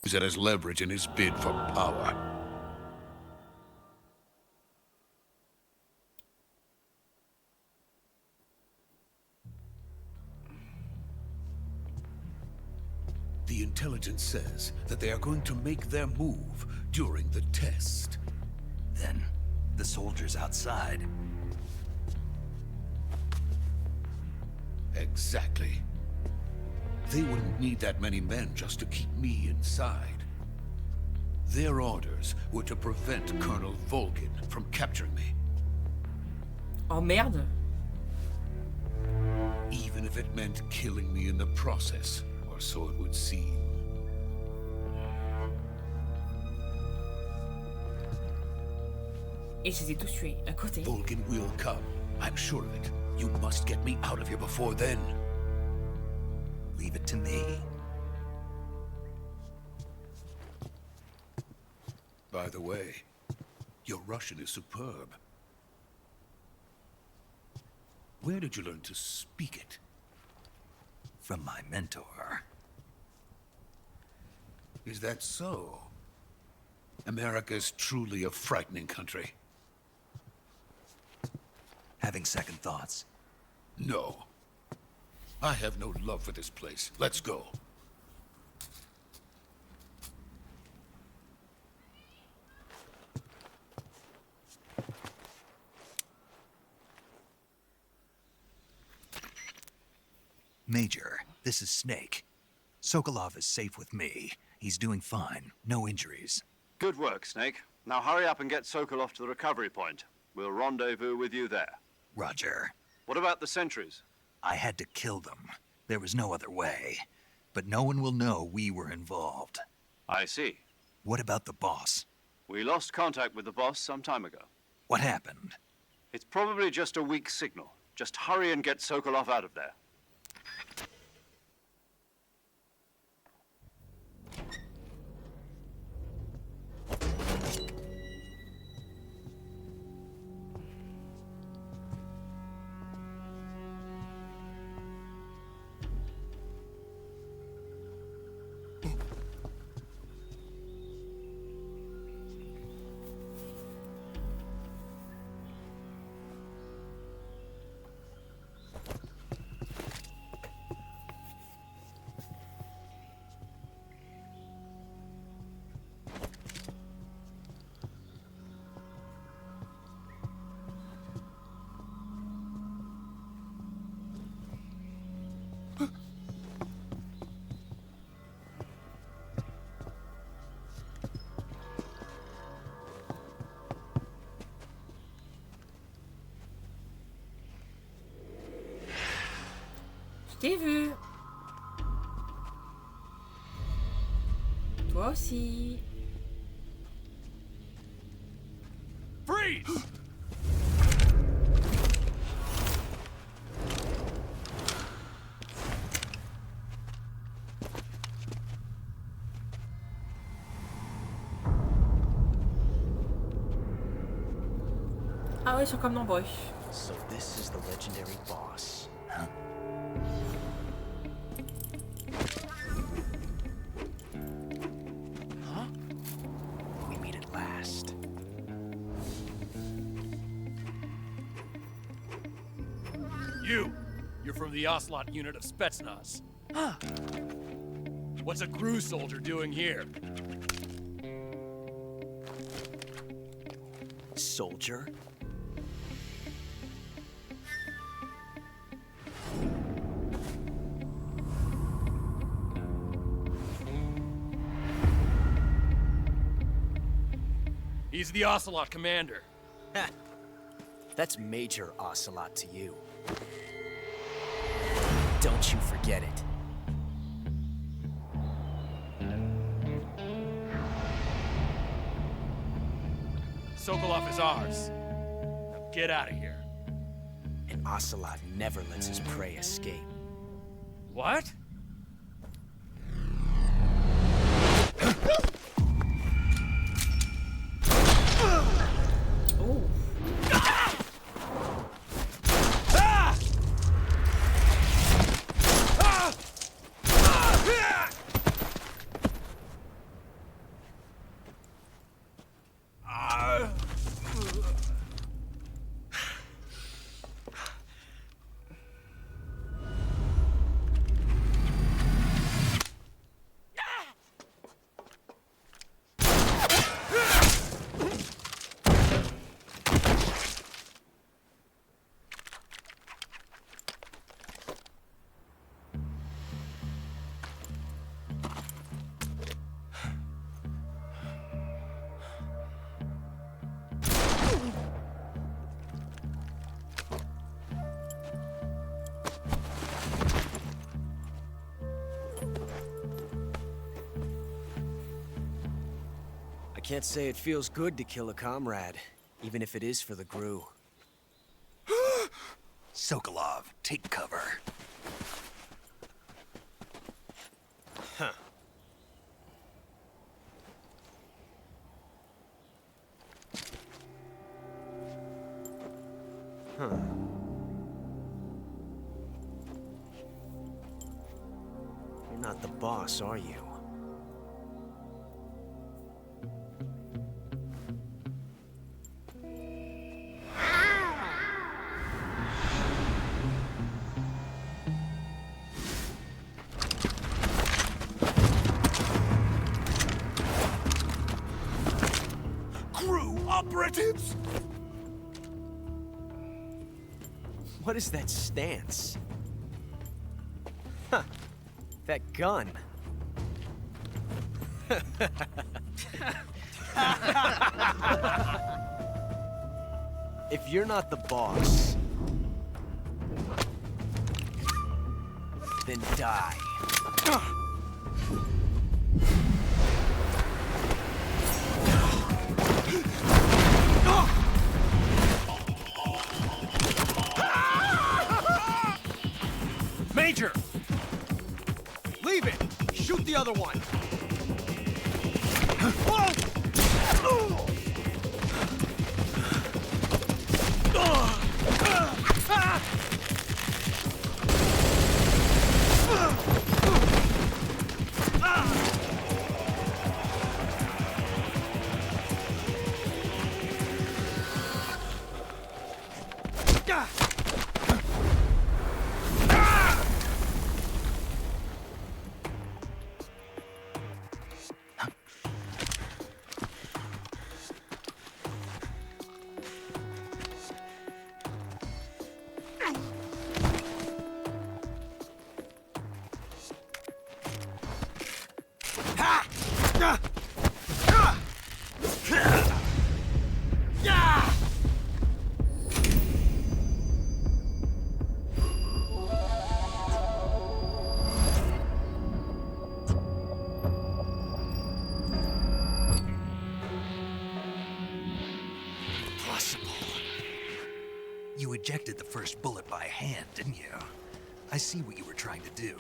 Use it as leverage in his bid for power. The intelligence says that they are going to make their move during the test. Then, the soldiers outside. Exactly. They wouldn't need that many men just to keep me inside. Their orders were to prevent Colonel Volgin from capturing me. Oh merde! Even if it meant killing me in the process, or so it would seem. Et je les ai tous tués, à côté. Volgin will come, I'm sure of it. You must get me out of here before then. Leave it to me. By the way, your Russian is superb. Where did you learn to speak it? From my mentor. Is that so? America's truly a frightening country. Having second thoughts? No. I have no love for this place. Let's go. Major, this is Snake. Sokolov is safe with me. He's doing fine. No injuries. Good work, Snake. Now hurry up and get Sokolov to the recovery point. We'll rendezvous with you there. Roger. What about the sentries? I had to kill them. There was no other way. But no one will know we were involved. I see. What about the boss? We lost contact with the boss some time ago. What happened? It's probably just a weak signal. Just hurry and get Sokolov out of there. T'ai vu. Toi aussi. Freeze! Ah ouais, ils sont comme nombreux. So this is the legendary boss. Huh? Huh? We meet at last. You're from the Ocelot unit of Spetsnaz. Huh. What's a crew soldier doing here? Soldier? He's the Ocelot commander. Ha! That's Major Ocelot to you. Don't you forget it. Sokolov is ours. Now get out of here. And Ocelot never lets his prey escape. What? I can't say it feels good to kill a comrade, even if it is for the GRU. Sokolov, take cover. Huh. Huh. You're not the boss, are you? Operatives? What is that stance? Huh. That gun. If you're not the boss, then die. Major! Leave it! Shoot the other one! You ejected the first bullet by hand, didn't you? I see what you were trying to do.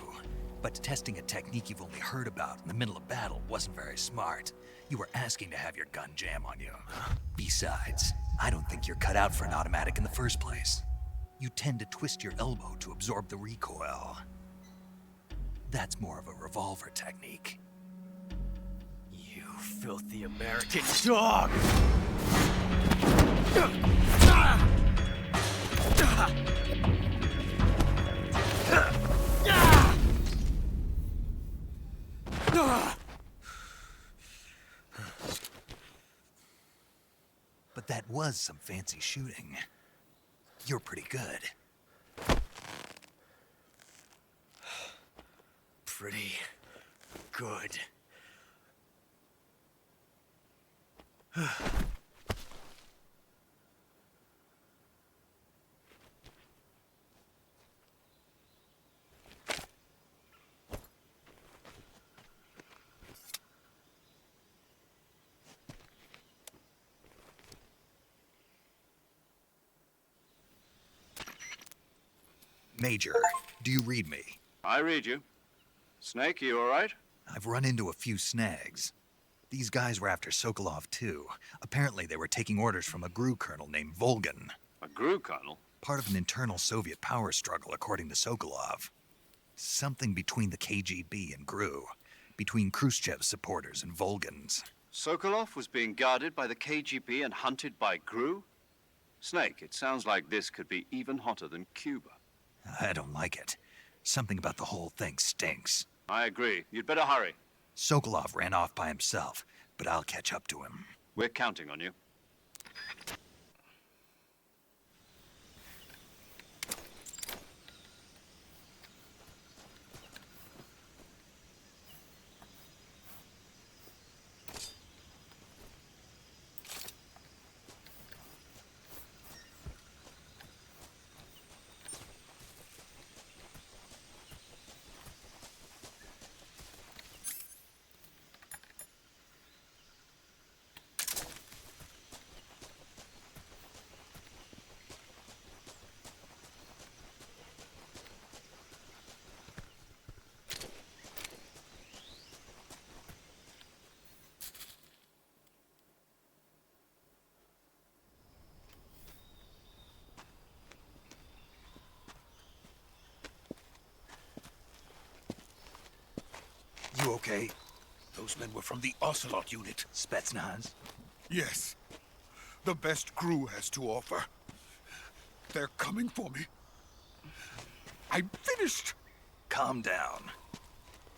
But testing a technique you've only heard about in the middle of battle wasn't very smart. You were asking to have your gun jam on you. Besides, I don't think you're cut out for an automatic in the first place. You tend to twist your elbow to absorb the recoil. That's more of a revolver technique. You filthy American dog! But that was some fancy shooting. You're pretty good. Pretty good. Major, do you read me? I read you. Snake, you all right? I've run into a few snags. These guys were after Sokolov too. Apparently they were taking orders from a GRU colonel named Volgan. A GRU colonel? Part of an internal Soviet power struggle, according to Sokolov. Something between the KGB and GRU. Between Khrushchev's supporters and Volgan's. Sokolov was being guarded by the KGB and hunted by GRU? Snake, it sounds like this could be even hotter than Cuba. I don't like it. Something about the whole thing stinks. I agree. You'd better hurry. Sokolov ran off by himself, but I'll catch up to him. We're counting on you. You okay? Those men were from the Ocelot unit. Spetsnaz? Yes. The best GRU has to offer. They're coming for me. I'm finished. Calm down.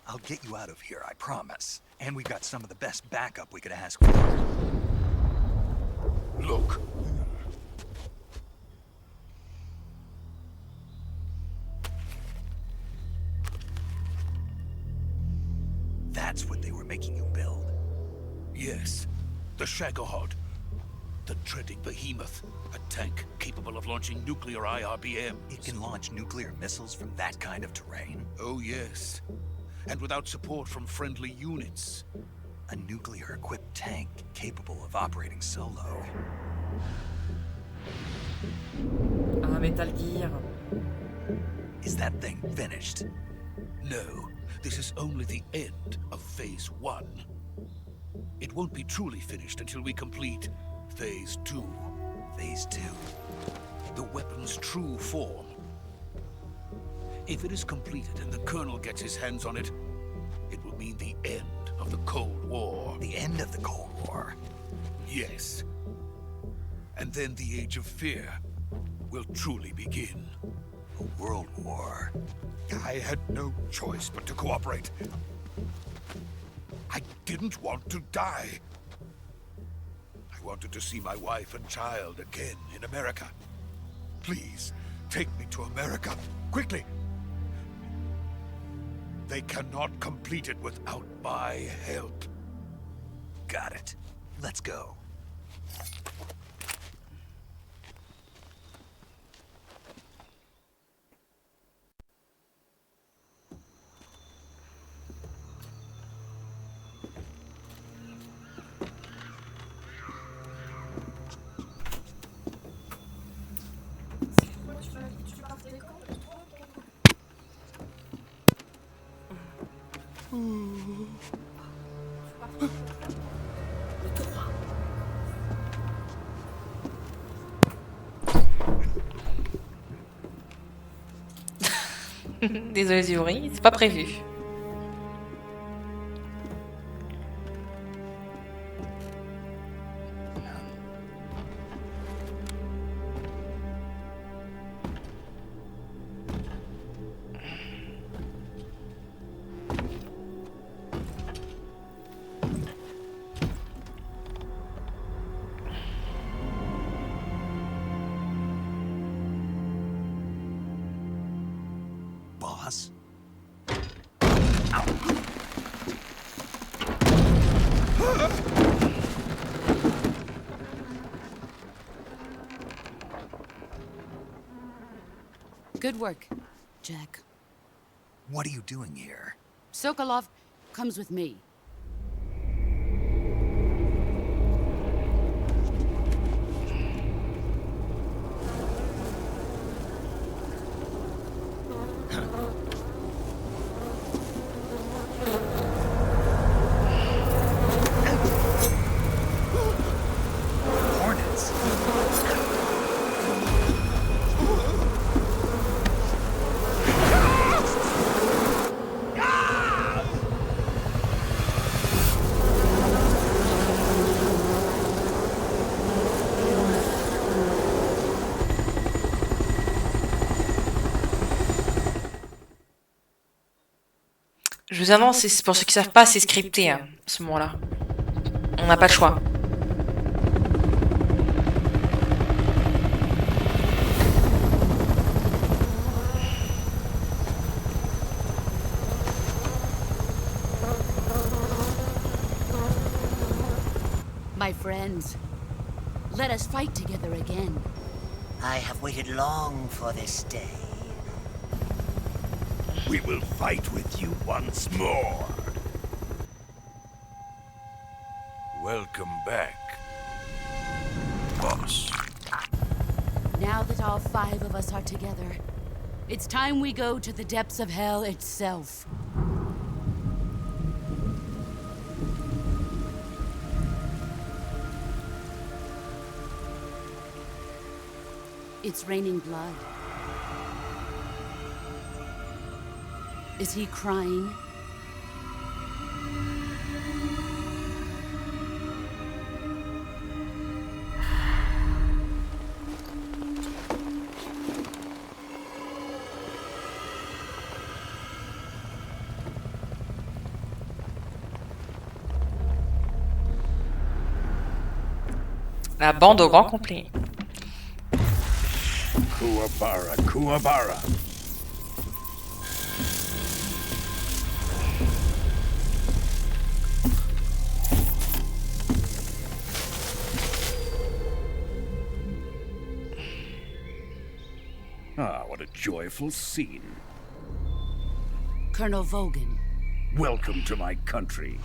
I'll get you out of here, I promise. And we've got some of the best backup we could ask for. Look. That's what they were making you build? Yes. The Shagohod. The dreaded behemoth. A tank capable of launching nuclear IRBMs. It can launch nuclear missiles from that kind of terrain? Oh, yes. And without support from friendly units. A nuclear-equipped tank capable of operating solo. Ah, Metal Gear. Is that thing finished? No. This is only the end of Phase 1. It won't be truly finished until we complete Phase 2. Phase 2? The weapon's true form. If it is completed and the Colonel gets his hands on it, it will mean the end of the Cold War. The end of the Cold War? Yes. And then the Age of Fear will truly begin. A world war? I had no choice but to cooperate. I didn't want to die. I wanted to see my wife and child again in America. Please, take me to America, quickly. They cannot complete it without my help. Got it. Let's go. Désolé Yuri, c'est pas prévu. Boss? Good work, Jack. What are you doing here? Sokolov comes with me. Hornets? Je vous annonce, c'est pour ceux qui savent pas, c'est scripté à ce moment-là. On n'a pas le choix. My friends, let us fight together again. I have waited long for this day. We will fight with you once more. Welcome back, boss. Now that all 5 of us are together, it's time we go to the depths of hell itself. It's raining blood. Is he crying? La bande au grand complet. Kuwabara, Kuwabara. Ah, what a joyful scene. Colonel Vogan. Welcome to my country.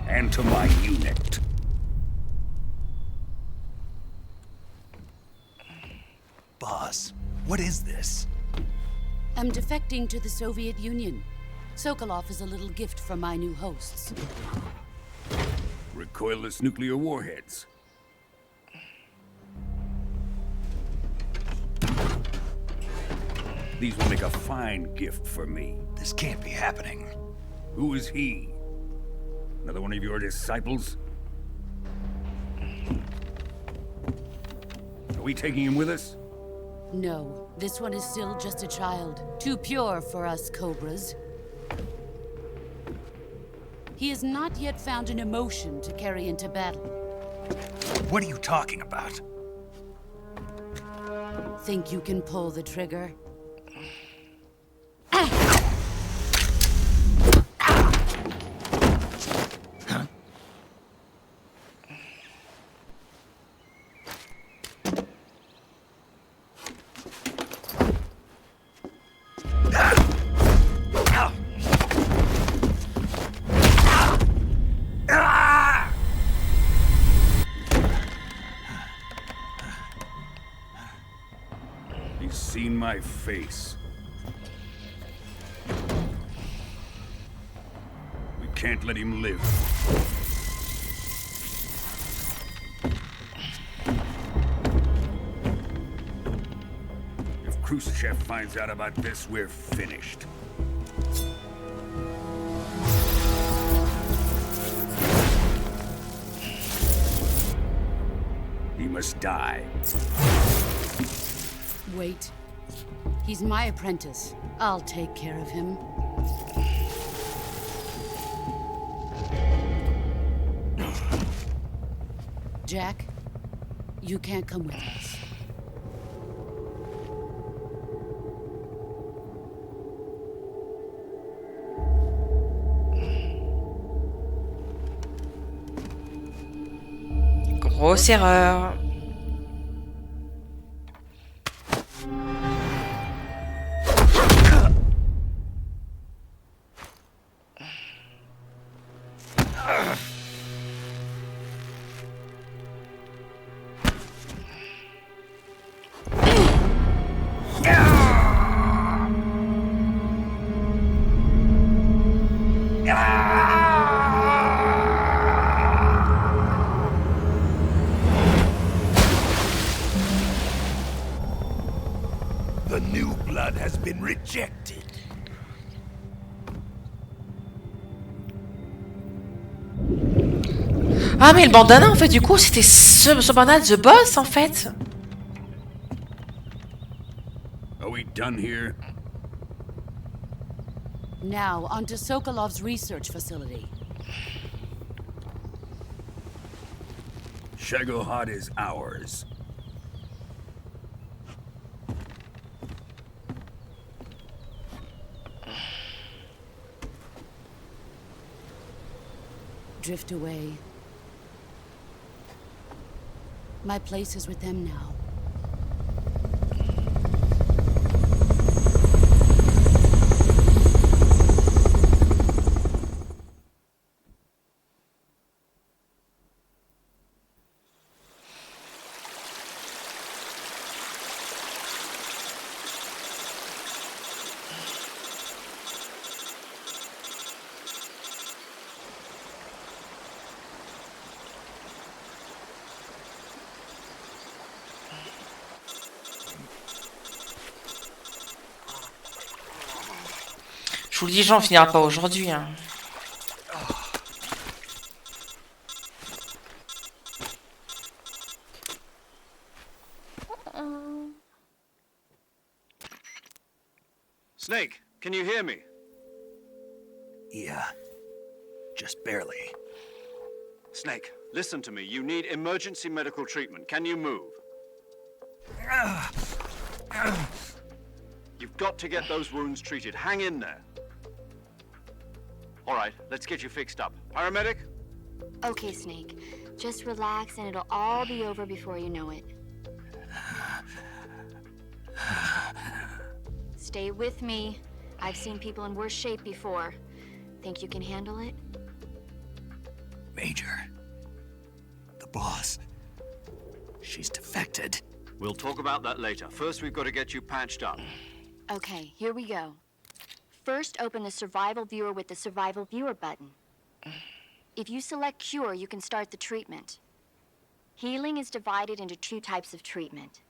And to my unit. Boss, what is this? I'm defecting to the Soviet Union. Sokolov is a little gift from my new hosts. Recoilless nuclear warheads. These will make a fine gift for me. This can't be happening. Who is he? Another one of your disciples? Are we taking him with us? No, this one is still just a child. Too pure for us Cobras. He has not yet found an emotion to carry into battle. What are you talking about? Think you can pull the trigger? He's seen my face. We can't let him live. Khrushchev finds out about this, we're finished. He must die. Wait. He's my apprentice. I'll take care of him. Jack, you can't come with us. Grosse erreur. The new blood has been rejected. Ah mais le bandana en fait du coup c'était ce bandana de The Boss en fait. Are we done here? Now, onto Sokolov's research facility. Shagohod is ours. Drift away. My place is with them now. Je vous le dis, j'en finira pas aujourd'hui. Hein. Snake, can you hear me? Yeah. Just barely. Snake, listen to me. You need emergency medical treatment. Can you move? You've got to get those wounds treated. Hang in there. All right, let's get you fixed up. Paramedic? Okay, Snake. Just relax and it'll all be over before you know it. Stay with me. I've seen people in worse shape before. Think you can handle it? Major. The boss. She's defected. We'll talk about that later. First, we've got to get you patched up. Okay, here we go. First, open the Survival Viewer with the Survival Viewer button. If you select Cure, you can start the treatment. Healing is divided into two types of treatment: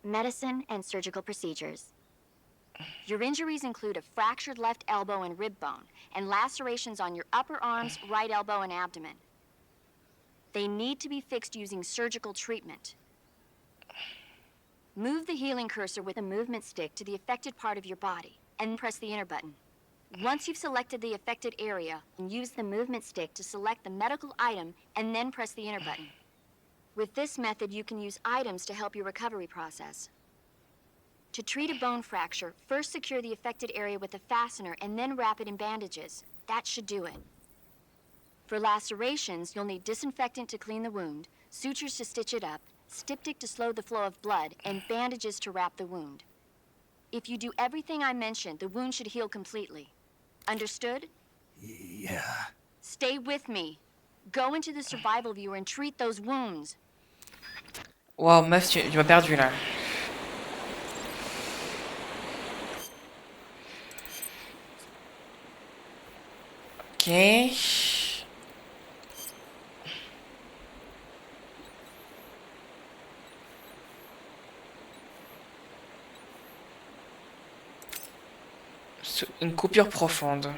medicine and surgical procedures. Your injuries include a fractured left elbow and rib bone, and lacerations on your upper arms, right elbow, and abdomen. They need to be fixed using surgical treatment. Move the healing cursor with a movement stick to the affected part of your body, and press the enter button. Once you've selected the affected area, use the movement stick to select the medical item, and then press the enter button. With this method, you can use items to help your recovery process. To treat a bone fracture, first secure the affected area with a fastener and then wrap it in bandages. That should do it. For lacerations, you'll need disinfectant to clean the wound, sutures to stitch it up, styptic to slow the flow of blood, and bandages to wrap the wound. If you do everything I mentioned, the wound should heal completely. Understood? Yeah. Stay with me. Go into the survival viewer and treat those wounds. Wow, meuf, tu m'as perdu là. Ok. Une coupure profonde.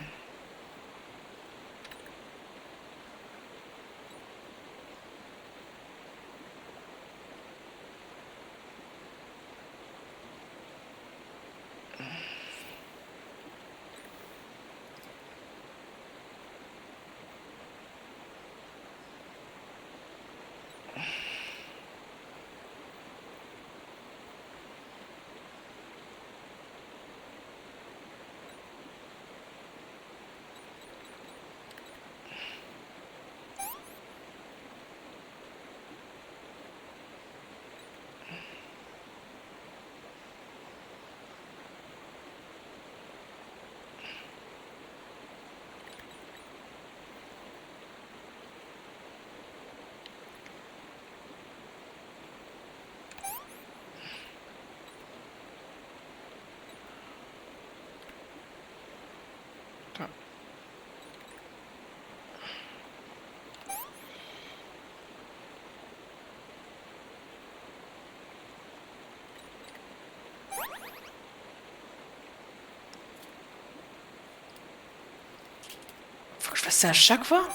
Faut que je fasse ça à chaque fois?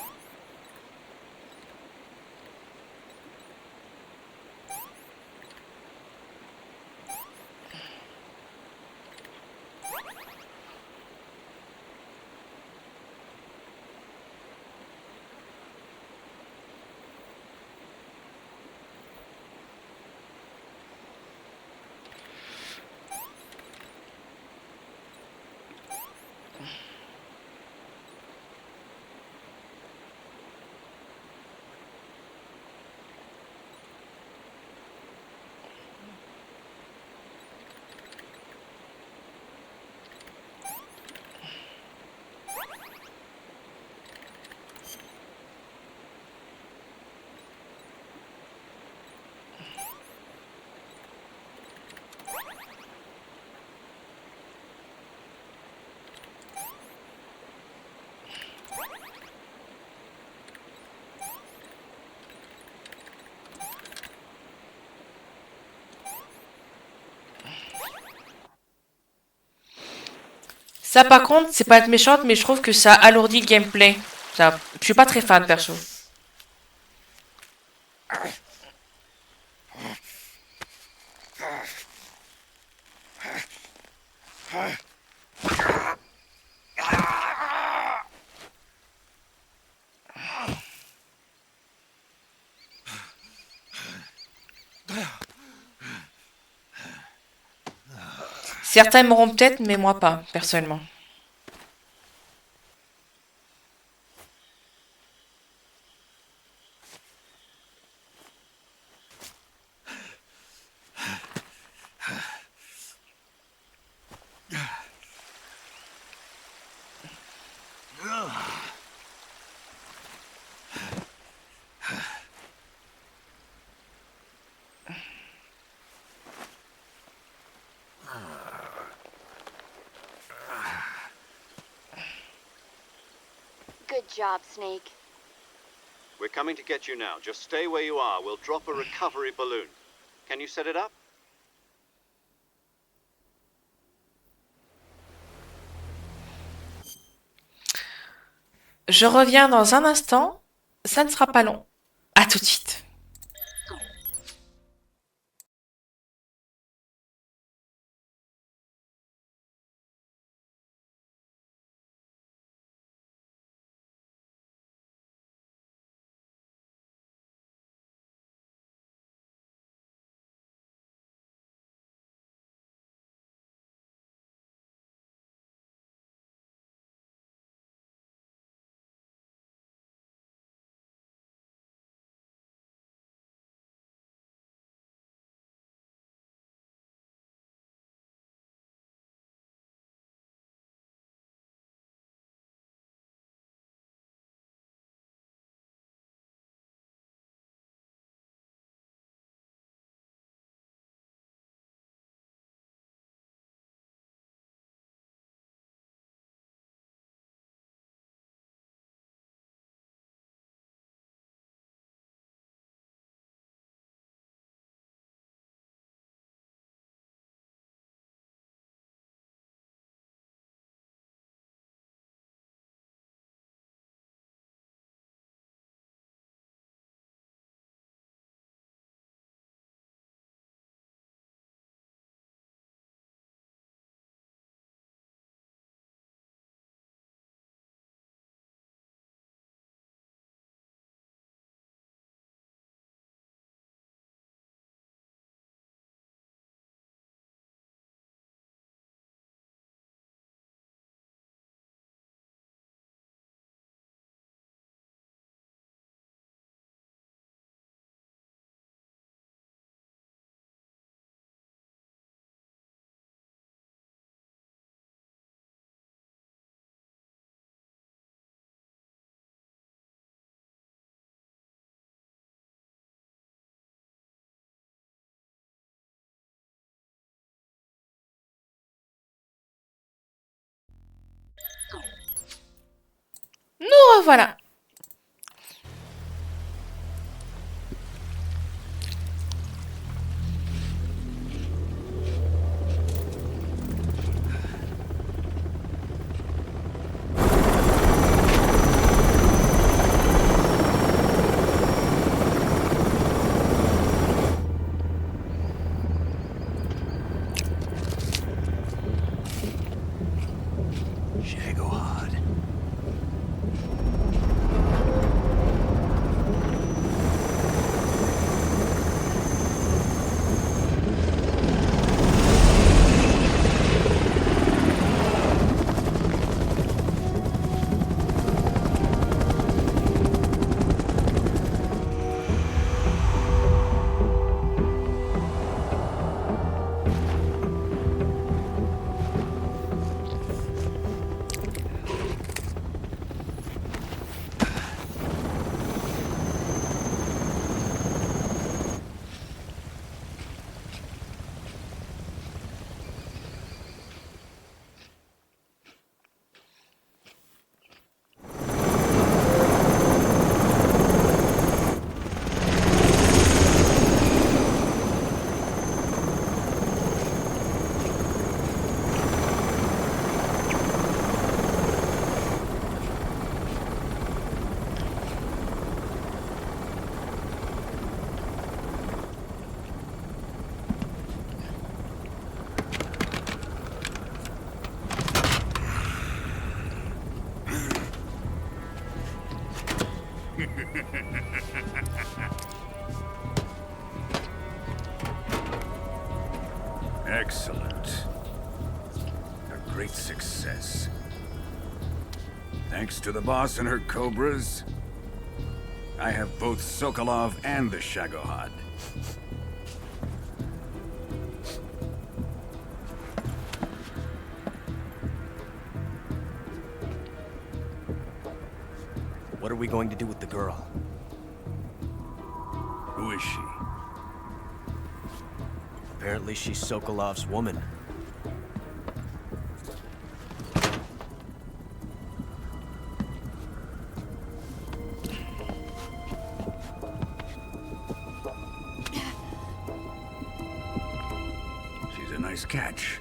Ça, par contre, c'est pas être méchante, mais je trouve que ça alourdit le gameplay. Ça, je suis pas très fan, perso. Certains m'auront peut-être, mais moi pas, personnellement. Good job, Snake. We're coming to get you now. Just stay where you are. We'll drop a recovery balloon. Can you set it up? Je reviens dans un instant. Ça ne sera pas long. À tout de suite. revoilà. Excellent. A great success. Thanks to the boss and her cobras, I have both Sokolov and the Shagohod. What are we going to do with the girl? Who is she? Apparently she's Sokolov's woman. She's a nice catch.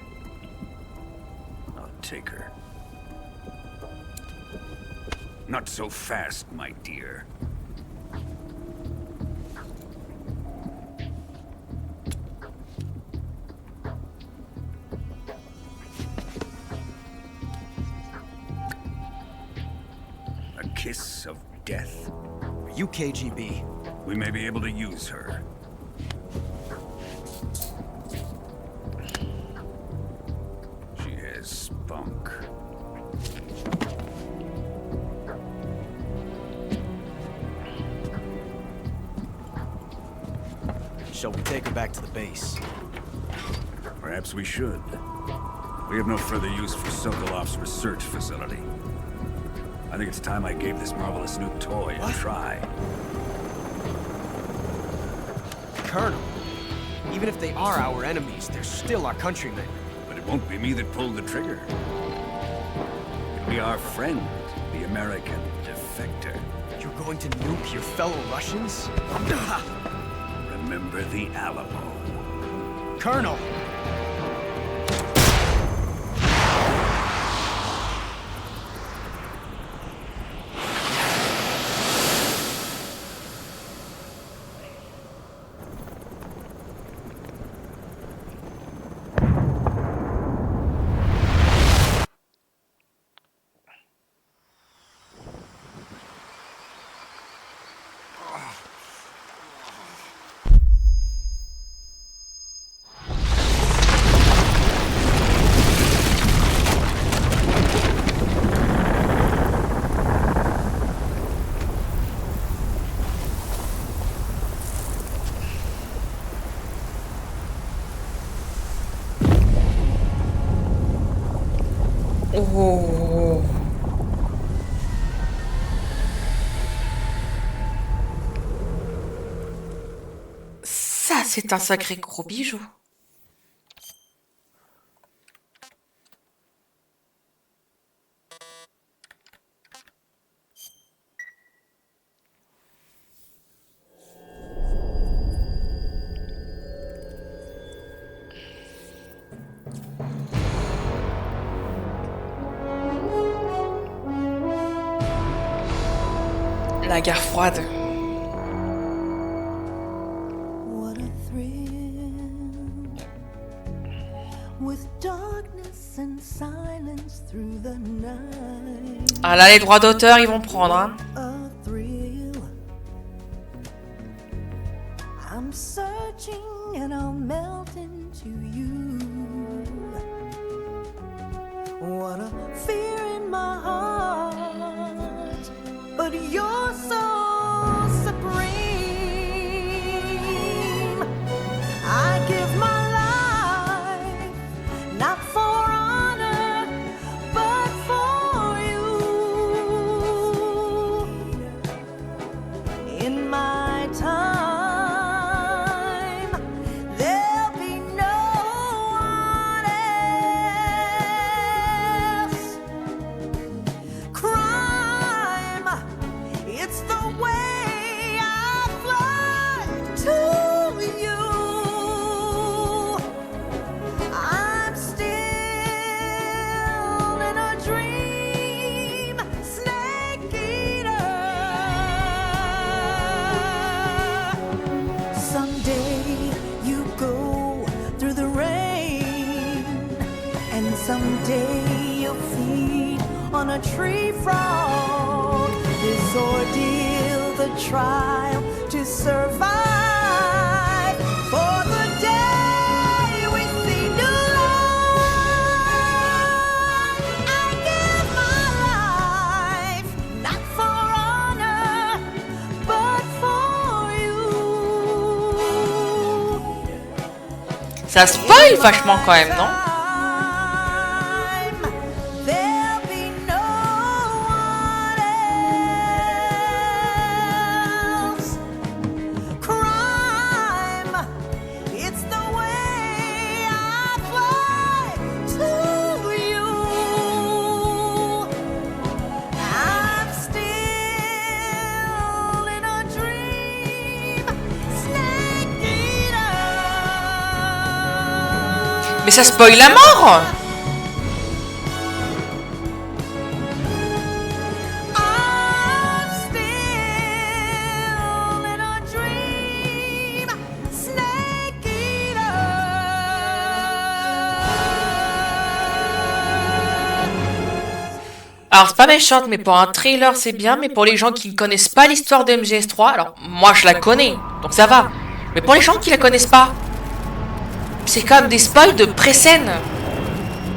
I'll take her. Not so fast, my dear. A kiss of death? Are you KGB? We may be able to use her. She has spunk. Shall we take her back to the base? Perhaps we should. We have no further use for Sokolov's research facility. I think it's time I gave this marvelous new toy a try. Colonel, even if they are our enemies, they're still our countrymen. But it won't be me that pulled the trigger. It'll be our friend, the American defector. You're going to nuke your fellow Russians? Remember the Alamo. Colonel! Oh. Ça, c'est un sacré gros bijou. La guerre froide. Ah là, les droits d'auteur, ils vont prendre, hein. I'm searching and I'll melt into you. What a fear in my heart, but you're so supreme. I give my life, not for honor, but for you. In my time, someday you'll feed on a tree frog. This ordeal, the trial to survive. For the day we see new life, I give my life, not for honor, but for you. Ça spoil vachement quand même, non? Mais ça spoil la mort! Alors c'est pas méchante, mais pour un trailer c'est bien, mais pour les gens qui ne connaissent pas l'histoire de MGS3, alors moi je la connais, donc ça va. Mais pour les gens qui la connaissent pas, c'est comme des spoils de pré-scène.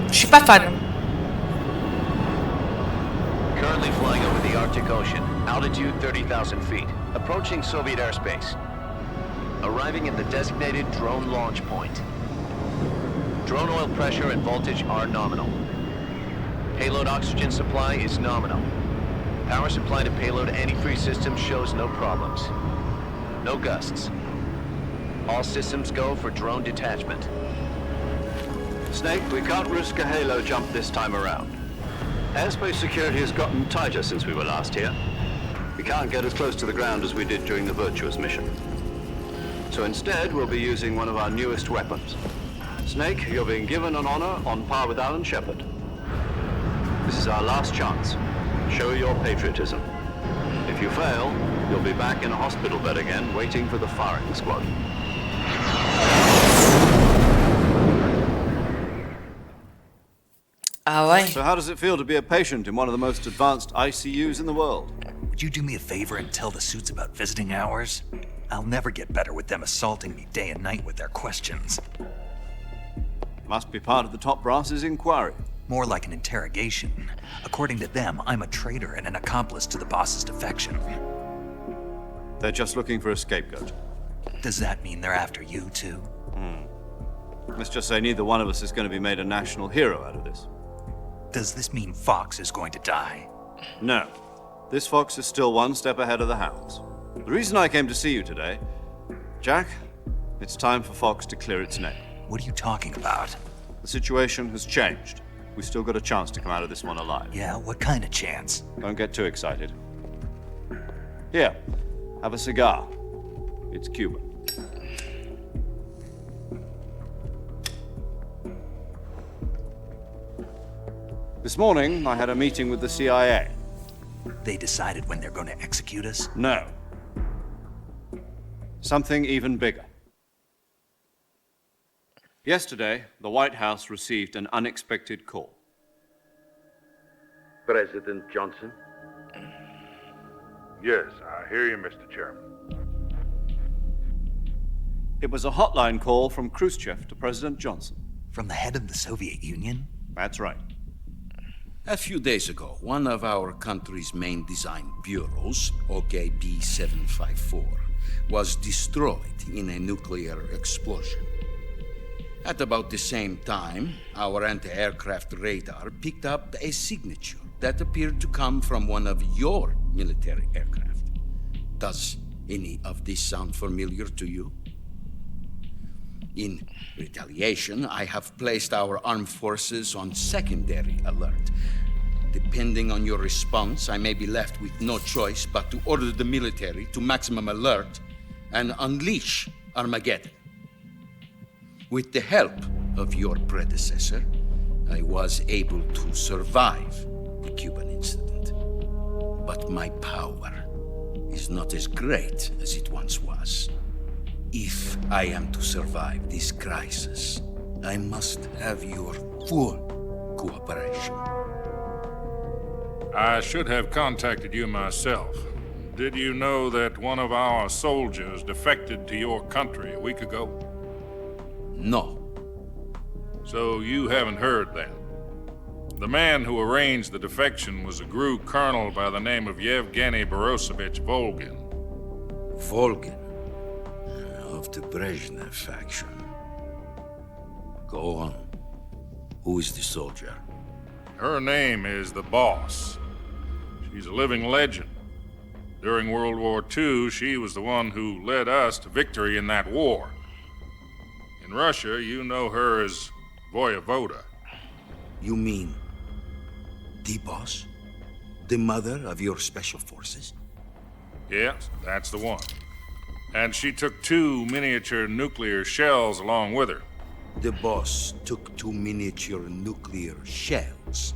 Je suis pas fan. Currently flying over the Arctic Ocean, altitude 30,000 feet, approaching Soviet airspace. Arriving at the designated drone launch point. Drone oil pressure and voltage are nominal. Payload oxygen supply is nominal. Power supply to payload antifreeze system shows no problems. No gusts. All systems go for drone detachment. Snake, we can't risk a halo jump this time around. Airspace security has gotten tighter since we were last here. We can't get as close to the ground as we did during the Virtuous mission. So instead, we'll be using one of our newest weapons. Snake, you're being given an honor on par with Alan Shepard. This is our last chance. Show your patriotism. If you fail, you'll be back in a hospital bed again, waiting for the firing squad. Ah ouais. So how does it feel to be a patient in one of the most advanced ICUs in the world? Would you do me a favor and tell the suits about visiting hours? I'll never get better with them assaulting me day and night with their questions. Must be part of the top brass's inquiry. More like an interrogation. According to them, I'm a traitor and an accomplice to the boss's defection. They're just looking for a scapegoat. Does that mean they're after you, too? Let's just say neither one of us is going to be made a national hero out of this. Does this mean Fox is going to die? No. This fox is still one step ahead of the hounds. The reason I came to see you today, Jack, it's time for Fox to clear its name. What are you talking about? The situation has changed. We've still got a chance to come out of this one alive. Yeah, what kind of chance? Don't get too excited. Here, have a cigar. It's Cuba. This morning, I had a meeting with the CIA. They decided when they're going to execute us? No. Something even bigger. Yesterday, the White House received an unexpected call. President Johnson? Yes, I hear you, Mr. Chairman. It was a hotline call from Khrushchev to President Johnson. From the head of the Soviet Union? That's right. A few days ago, one of our country's main design bureaus, OKB 754, was destroyed in a nuclear explosion. At about the same time, our anti-aircraft radar picked up a signature that appeared to come from one of your military aircraft. Does any of this sound familiar to you? In retaliation, I have placed our armed forces on secondary alert. Depending on your response, I may be left with no choice but to order the military to maximum alert and unleash Armageddon. With the help of your predecessor, I was able to survive the Cuban incident. But my power is not as great as it once was. If I am to survive this crisis, I must have your full cooperation. I should have contacted you myself. Did you know that one of our soldiers defected to your country a week ago? No. So you haven't heard then? The man who arranged the defection was a GRU colonel by the name of Yevgeny Borosovich Volgin. Volgin? Of the Brezhnev faction. Go on. Who is the soldier? Her name is the Boss. She's a living legend. During World War II, she was the one who led us to victory in that war. In Russia, you know her as Voyevoda. You mean the Boss? The mother of your special forces? Yes, that's the one. And she took 2 miniature nuclear shells along with her. The Boss took 2 miniature nuclear shells?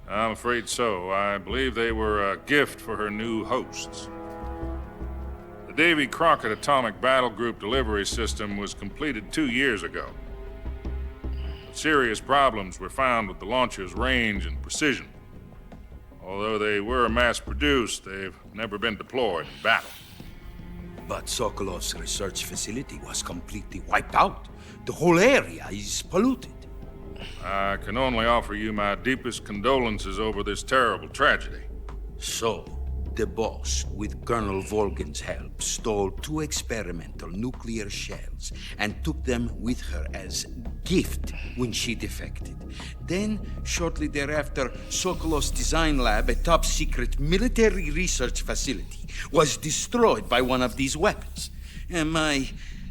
I'm afraid so. I believe they were a gift for her new hosts. The Davy Crockett Atomic Battle Group delivery system was completed 2 years ago. But serious problems were found with the launcher's range and precision. Although they were mass-produced, they've never been deployed in battle. But Sokolov's research facility was completely wiped out. The whole area is polluted. I can only offer you my deepest condolences over this terrible tragedy. So, the Boss, with Colonel Volgin's help, stole 2 experimental nuclear shells and took them with her as gift when she defected. Then, shortly thereafter, Sokolov's design lab, a top-secret military research facility, was destroyed by one of these weapons. Am I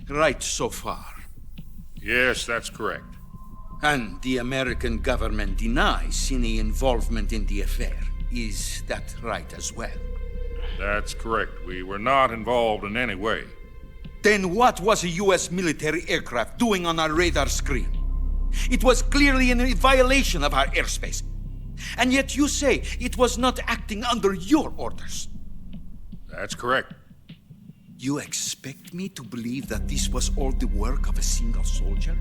right so far? Yes, that's correct. And the American government denies any involvement in the affair. Is that right as well? That's correct. We were not involved in any way. Then what was a U.S. military aircraft doing on our radar screen? It was clearly in violation of our airspace. And yet you say it was not acting under your orders. That's correct. You expect me to believe that this was all the work of a single soldier?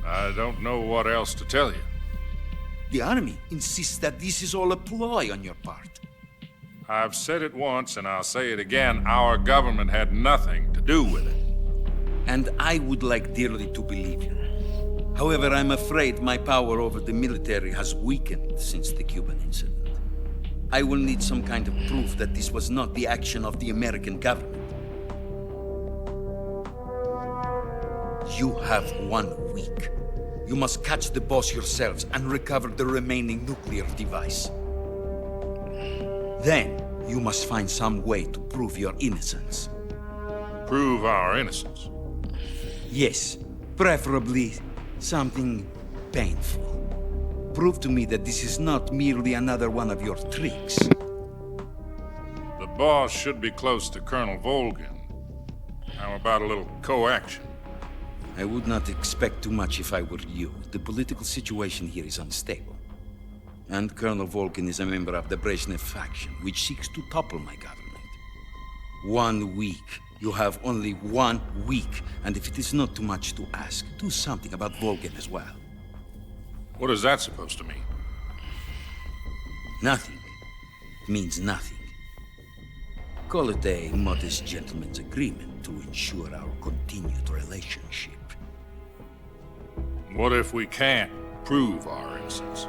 I don't know what else to tell you. The army insists that this is all a ploy on your part. I've said it once, and I'll say it again. Our government had nothing to do with it. And I would like dearly to believe you. However, I'm afraid my power over the military has weakened since the Cuban incident. I will need some kind of proof that this was not the action of the American government. You have 1 week. You must catch the Boss yourselves and recover the remaining nuclear device. Then, you must find some way to prove your innocence. Prove our innocence? Yes, preferably something painful. Prove to me that this is not merely another one of your tricks. The Boss should be close to Colonel Volgin. How about a little coaction? I would not expect too much if I were you. The political situation here is unstable. And Colonel Volkin is a member of the Brezhnev faction, which seeks to topple my government. 1 week. You have only 1 week. And if it is not too much to ask, do something about Volkin as well. What is that supposed to mean? Nothing. It means nothing. Call it a modest gentleman's agreement to ensure our continued relationship. What if we can't prove our innocence?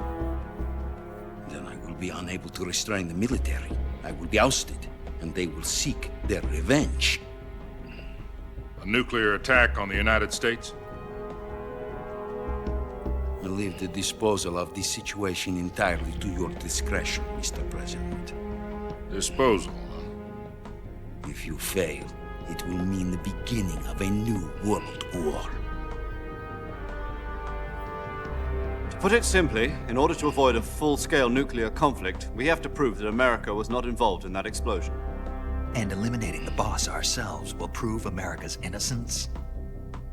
Then I will be unable to restrain the military. I will be ousted, and they will seek their revenge. A nuclear attack on the United States? I leave the disposal of this situation entirely to your discretion, Mr. President. Disposal? If you fail, it will mean the beginning of a new world war. To put it simply, in order to avoid a full-scale nuclear conflict, we have to prove that America was not involved in that explosion. And eliminating the boss ourselves will prove America's innocence?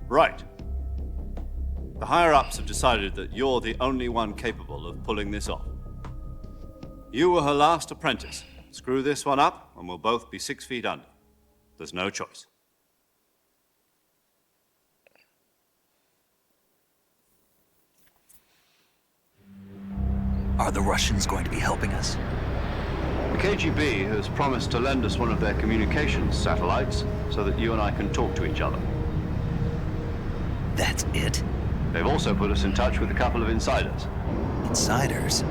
Right. The higher-ups have decided that you're the only one capable of pulling this off. You were her last apprentice. Screw this one up, and we'll both be 6 feet under. There's no choice. Are the Russians going to be helping us? The KGB has promised to lend us one of their communications satellites so that you and I can talk to each other. That's it? They've also put us in touch with a couple of insiders. Insiders?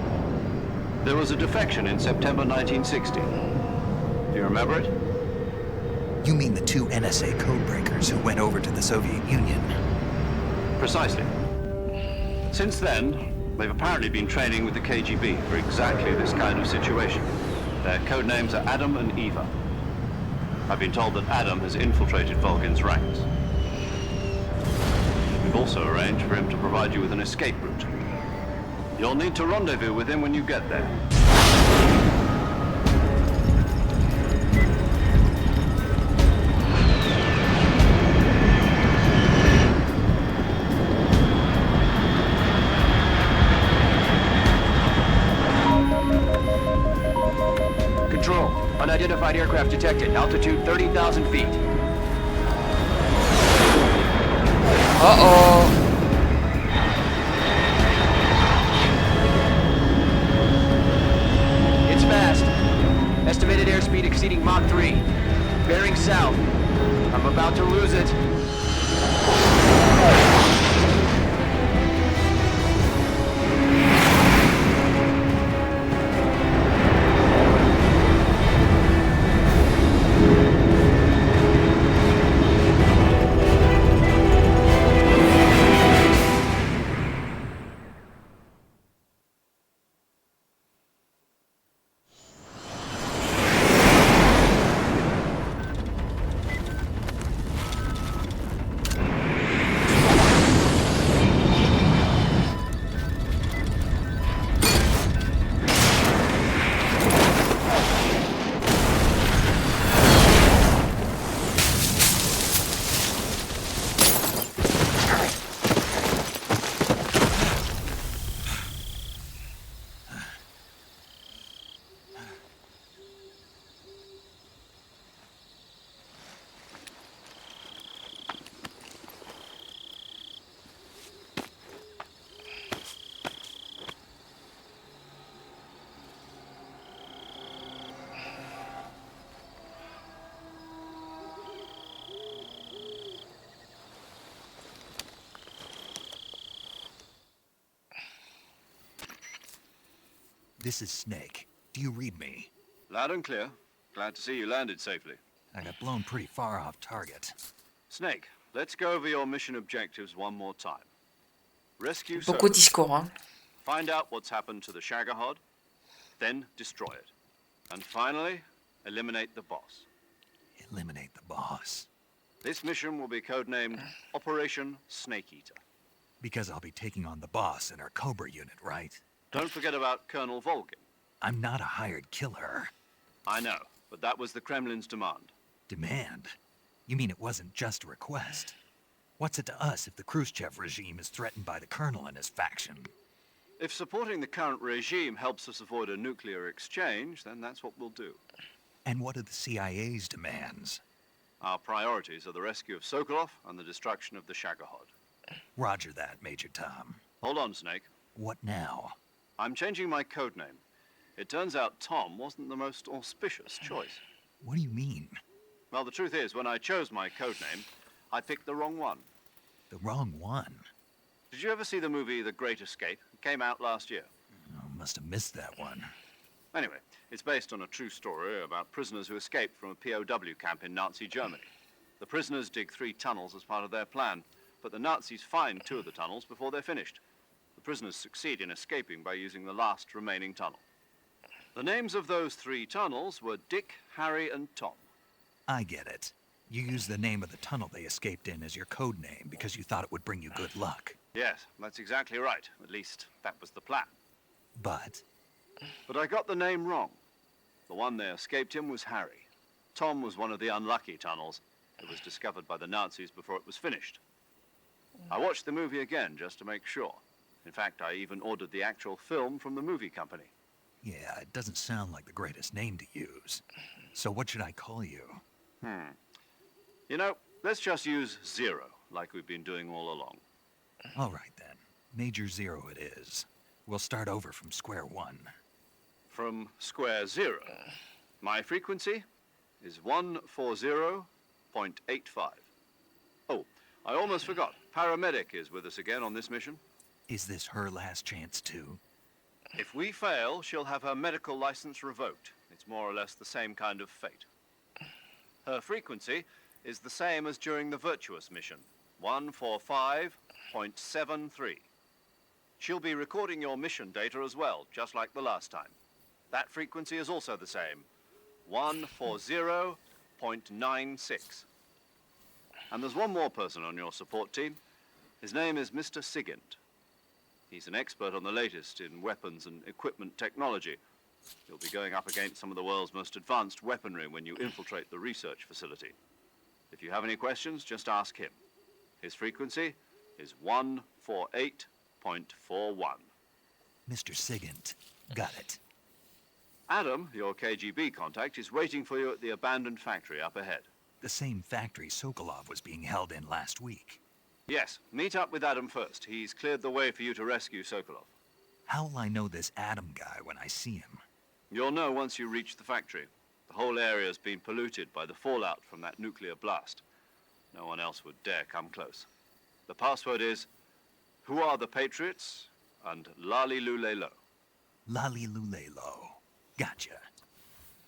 There was a defection in September 1960. Do you remember it? You mean the 2 NSA codebreakers who went over to the Soviet Union? Precisely. Since then, they've apparently been training with the KGB for exactly this kind of situation. Their code names are Adam and Eva. I've been told that Adam has infiltrated Volkin's ranks. We've also arranged for him to provide you with an escape route. You'll need to rendezvous with him when you get there. Control, unidentified aircraft detected. Altitude 30,000 feet. Uh-oh. It's fast. Estimated airspeed exceeding Mach 3. Bearing south. I'm about to lose it. This is Snake. Do you read me? Loud and clear. Glad to see you landed safely. I got blown pretty far off target. Snake, let's go over your mission objectives one more time. Rescue Beaucoup de Serge. discours, hein. Find out what's happened to the Shagohod, then destroy it. And finally, eliminate the boss. Eliminate the boss. This mission will be codenamed Operation Snake Eater. Because I'll be taking on the boss in our Cobra unit, right? Don't forget about Colonel Volkin. I'm not a hired killer. I know, but that was the Kremlin's demand. Demand? You mean it wasn't just a request? What's it to us if the Khrushchev regime is threatened by the Colonel and his faction? If supporting the current regime helps us avoid a nuclear exchange, then that's what we'll do. And what are the CIA's demands? Our priorities are the rescue of Sokolov and the destruction of the Shagohod. Roger that, Major Tom. Hold on, Snake. What now? I'm changing my codename. It turns out Tom wasn't the most auspicious choice. What do you mean? Well, the truth is, when I chose my codename, I picked the wrong one. The wrong one? Did you ever see the movie The Great Escape? It came out last year. Oh, must have missed that one. Anyway, it's based on a true story about prisoners who escaped from a POW camp in Nazi Germany. The prisoners dig 3 tunnels as part of their plan, but the Nazis find 2 of the tunnels before they're finished. The prisoners succeed in escaping by using the last remaining tunnel. The names of those 3 tunnels were Dick, Harry, and Tom. I get it. You used the name of the tunnel they escaped in as your code name because you thought it would bring you good luck. Yes, that's exactly right. At least, that was the plan. But I got the name wrong. The one they escaped in was Harry. Tom was one of the unlucky tunnels. It was discovered by the Nazis before it was finished. I watched the movie again just to make sure. In fact, I even ordered the actual film from the movie company. yeah, it doesn't sound like the greatest name to use. So what should I call you? You know, let's just use Zero, like we've been doing all along. All right, then. Major Zero it is. We'll start over from square one. From square zero. My frequency is 140.85. Oh, I almost forgot. Paramedic is with us again on this mission. Is this her last chance, too? If we fail, she'll have her medical license revoked. It's more or less the same kind of fate. Her frequency is the same as during the Virtuous mission, 145.73. She'll be recording your mission data as well, just like the last time. That frequency is also the same, 140.96. And there's one more person on your support team. His name is Mr. Sigint. He's an expert on the latest in weapons and equipment technology. You'll be going up against some of the world's most advanced weaponry when you infiltrate the research facility. If you have any questions, just ask him. His frequency is 148.41. Mr. Sigint. Got it. Adam, your KGB contact, is waiting for you at the abandoned factory up ahead. The same factory Sokolov was being held in last week. Yes, meet up with Adam first. He's cleared the way for you to rescue Sokolov. How will I know this Adam guy when I see him? You'll know once you reach the factory. The whole area's been polluted by the fallout from that nuclear blast. No one else would dare come close. The password is, "Who are the Patriots?" and "Lali Lule Lo." Lali Lule Lo. Gotcha.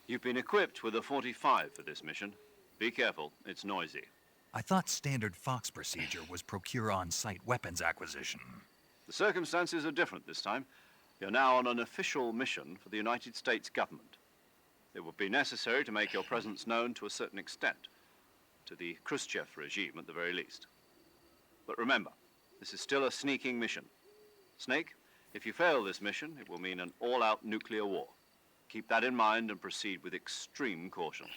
You've been equipped with a 45 for this mission. Be careful, it's noisy. I thought standard Fox procedure was procure on-site weapons acquisition. The circumstances are different this time. You're now on an official mission for the United States government. It would be necessary to make your presence known to a certain extent, to the Khrushchev regime at the very least. But remember, this is still a sneaking mission. Snake, if you fail this mission, it will mean an all-out nuclear war. Keep that in mind and proceed with extreme caution.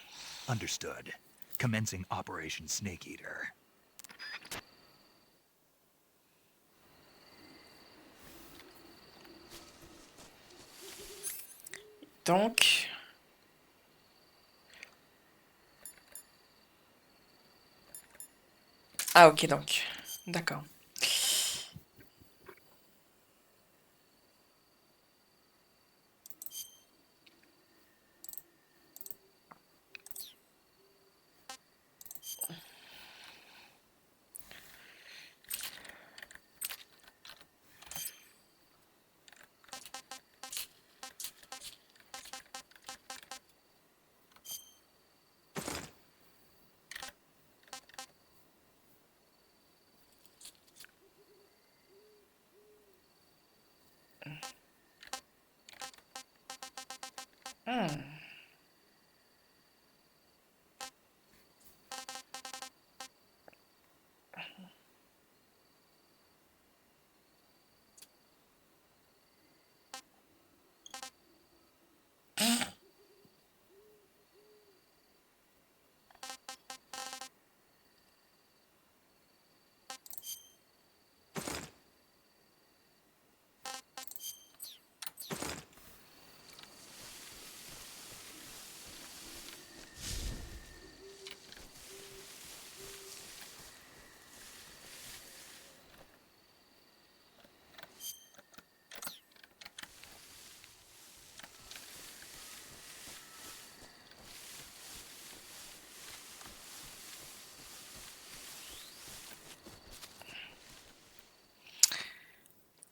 Understood. Commencing Operation Snake Eater. Donc... Ah ok donc. D'accord.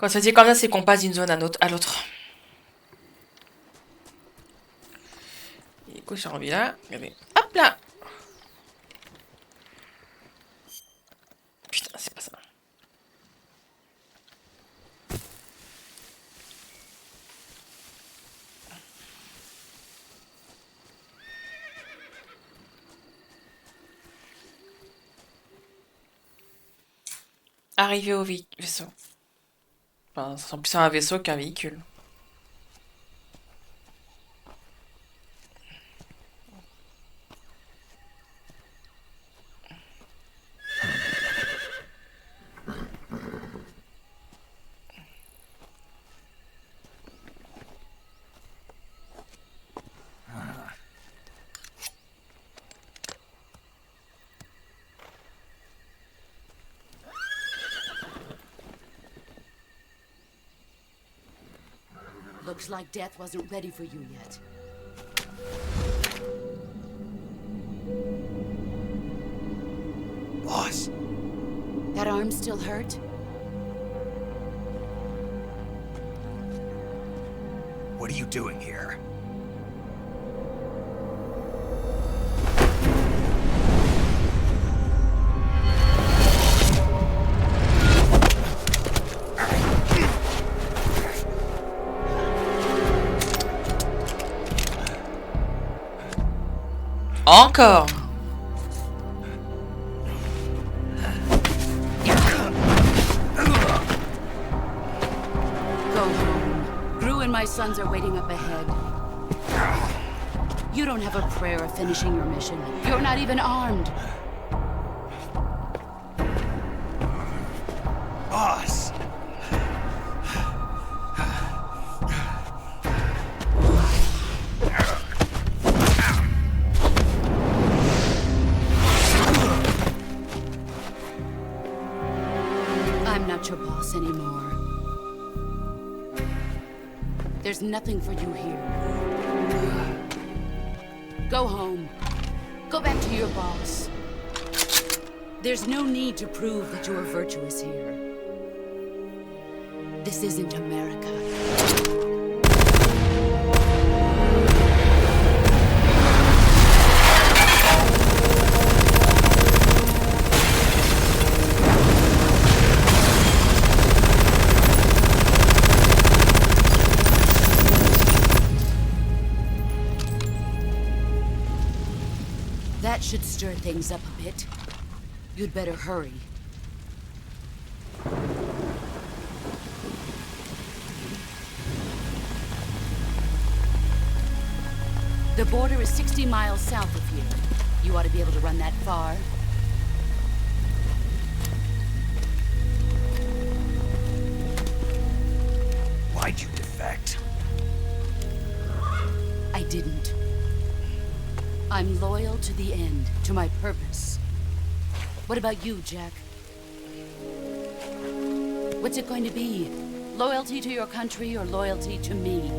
Quand ça dit comme ça, c'est qu'on passe d'une zone à l'autre. Et du coup, j'ai envie là. Regardez. Hop là. Putain, c'est pas ça. Arriver au vaisseau. Enfin, c'est plus un vaisseau qu'un véhicule. Looks like death wasn't ready for you yet. Boss. That arm still hurt? What are you doing here? Encore. Go home. Gru and my sons are waiting up ahead. You don't have a prayer of finishing your mission. You're not even armed. Boss. I'm not your boss anymore. There's nothing for you here. Go home. Go back to your boss. There's no need to prove that you are virtuous here. This isn't America. That should stir things up a bit. You'd better hurry. The border is 60 miles south of here. You ought to be able to run that far. Why'd you defect? I didn't. I'm loyal to the end, to my purpose. What about you, Jack? What's it going to be? Loyalty to your country or loyalty to me?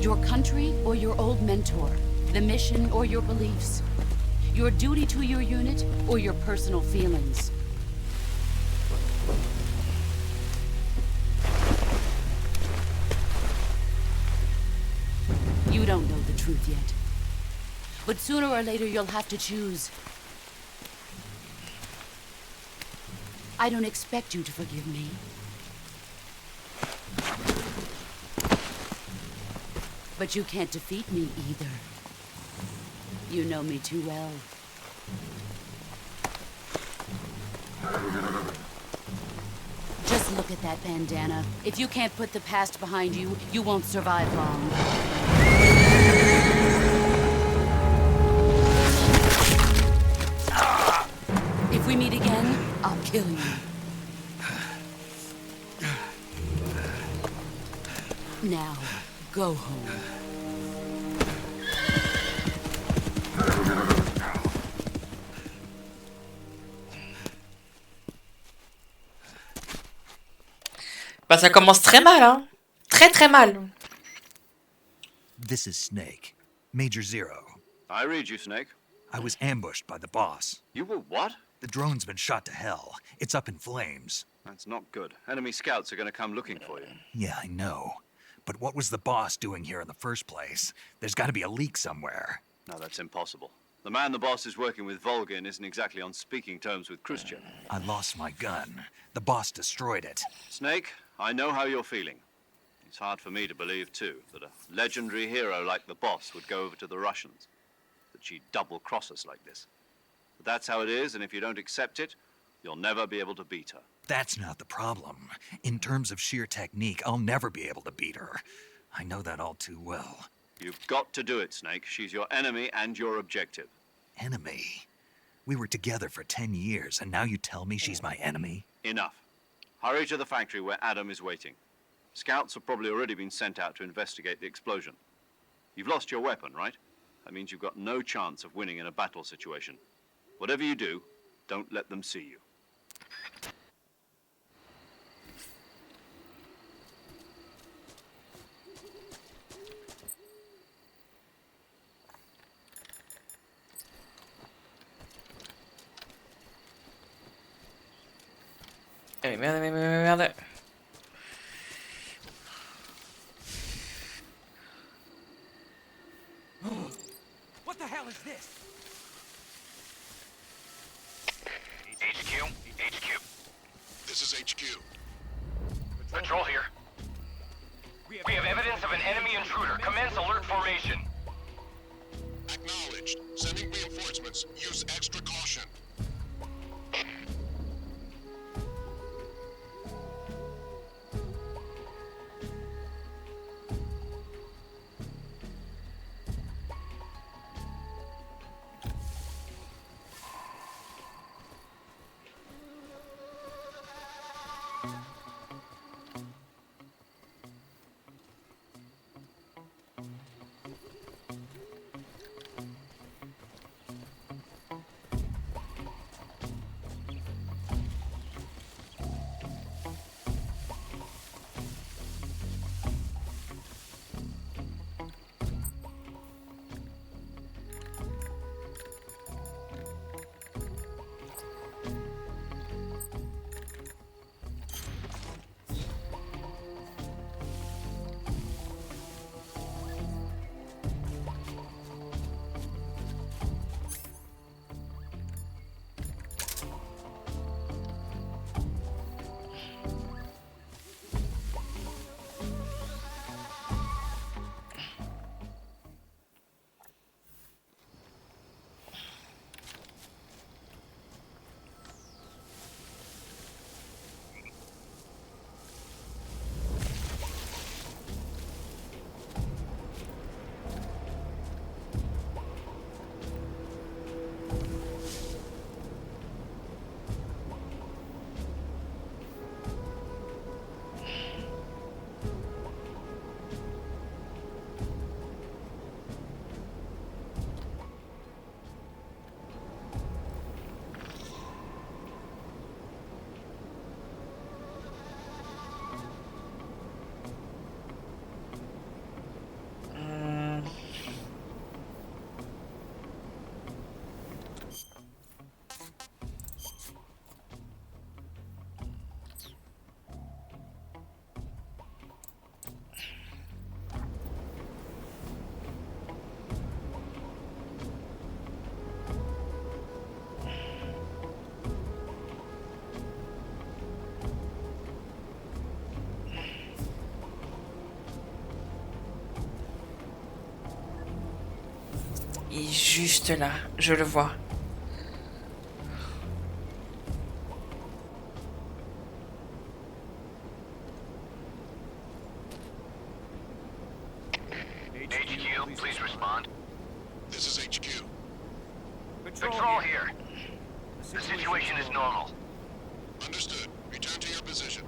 Your country or your old mentor? The mission or your beliefs? Your duty to your unit or your personal feelings? You don't know the truth yet. But sooner or later you'll have to choose. I don't expect you to forgive me. But you can't defeat me either. You know me too well. Just look at that bandana. If you can't put the past behind you, you won't survive long. If we meet again, I'll kill you. Now, go home. Bah ça commence très mal, hein. Très très mal. This is Snake. Major Zero. I read you, Snake. I was ambushed by the boss. You were what? The drone's been shot to hell. It's up in flames. That's not good. Enemy scouts are going to come looking for you. Yeah, I know. But what was the boss doing here in the first place? There's got to be a leak somewhere. No, that's impossible. The man the boss is working with, Volgin, isn't exactly on speaking terms with Khrushchev. I lost my gun. The boss destroyed it. Snake, I know how you're feeling. It's hard for me to believe, too, that a legendary hero like the boss would go over to the Russians. That she'd double-cross us like this. But that's how it is, and if you don't accept it, you'll never be able to beat her. That's not the problem. In terms of sheer technique, I'll never be able to beat her. I know that all too well. You've got to do it, Snake. She's your enemy and your objective. Enemy? We were together for 10 years, and now you tell me she's my enemy? Enough. Hurry to the factory where Adam is waiting. Scouts have probably already been sent out to investigate the explosion. You've lost your weapon, right? That means you've got no chance of winning in a battle situation. Whatever you do, don't let them see you. Eh merde, merde. What the hell is this? HQ? HQ. This is HQ. Patrol here. We have evidence of an enemy intruder. Commence alert formation. Acknowledged. Sending reinforcements. Use extra caution. Il est juste là, je le vois. HQ, please respond. This is HQ. Patrol here. The situation is normal. Understood. Return to your position.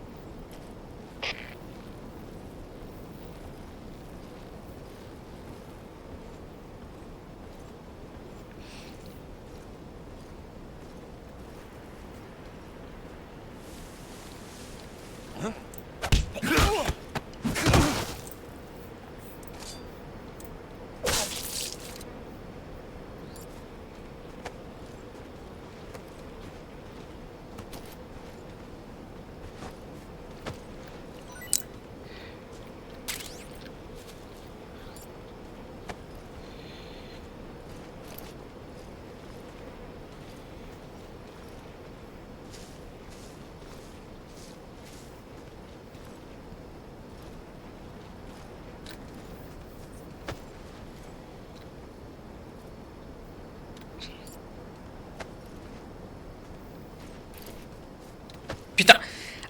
Putain.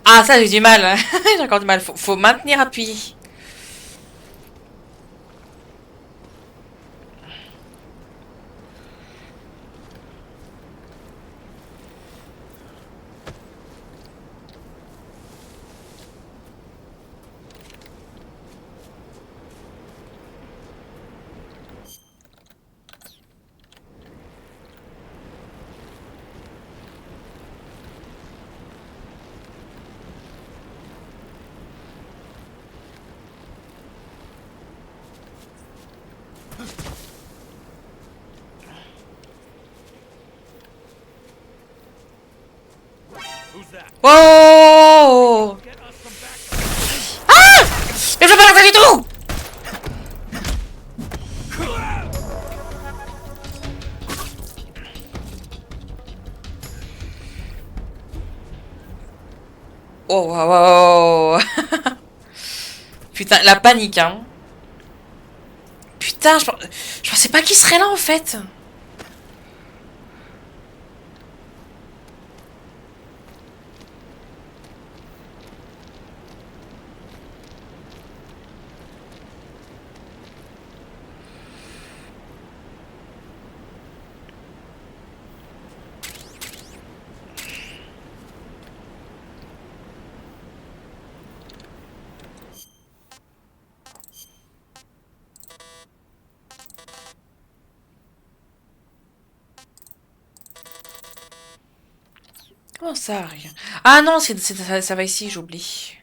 Ah, ça, j'ai du mal. J'ai encore du mal. Faut maintenir appuyé. Oh! Ah! Mais je veux pas la du tout! Oh, wow, wow. Putain, la panique, hein. Putain, je pensais pas qu'il serait là, en fait. Comment ça, rien? Ah non, ça va ici, j'oublie.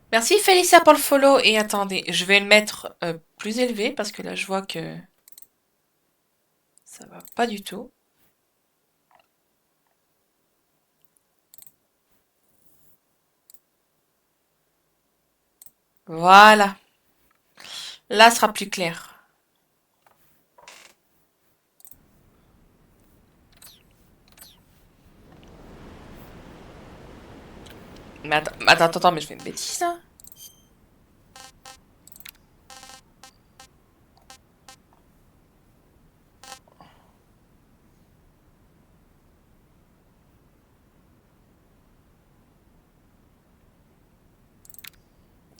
Merci Félicia pour le follow. Et attendez, je vais le mettre plus élevé parce que là je vois que ça va pas du tout. Voilà. Là, ce sera plus clair. Mais attends, mais je fais une bêtise là.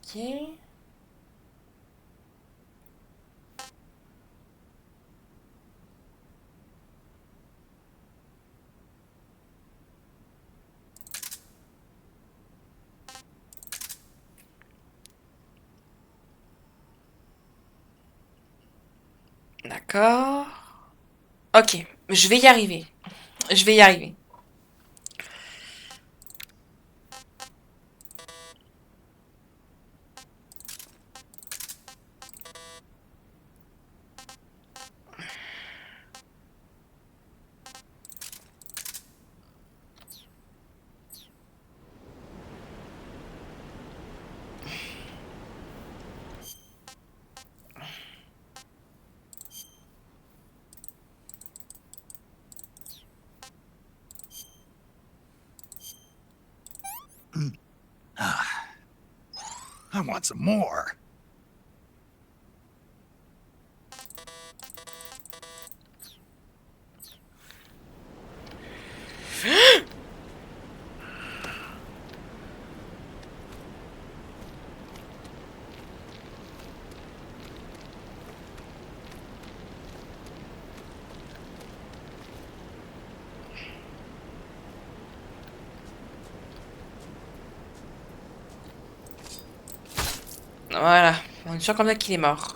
Ok. D'accord. Ok, je vais y arriver. Je vais y arriver. I want some more. Voilà, on est sûr comme ça qu'il est mort.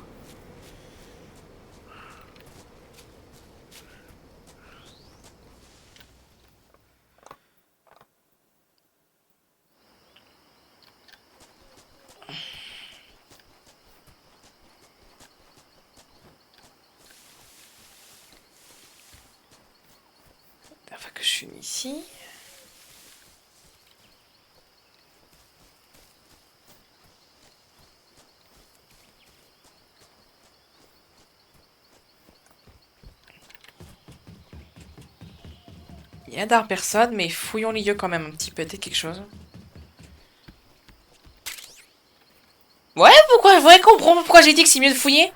La fois que je suis ici. Il y a d'art personne, mais fouillons les lieux quand même un petit peu, peut-être quelque chose. Ouais, pourquoi? Vous comprendre pourquoi j'ai dit que c'est mieux de fouiller?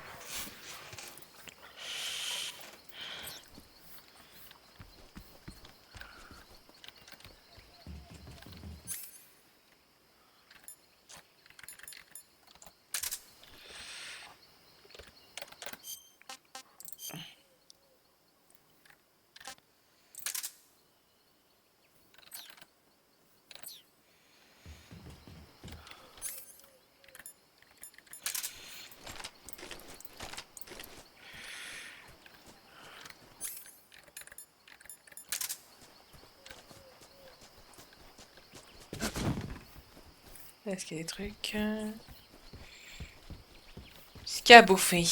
Est-ce qu'il y a des trucs... Ce qu'il y a à bouffer?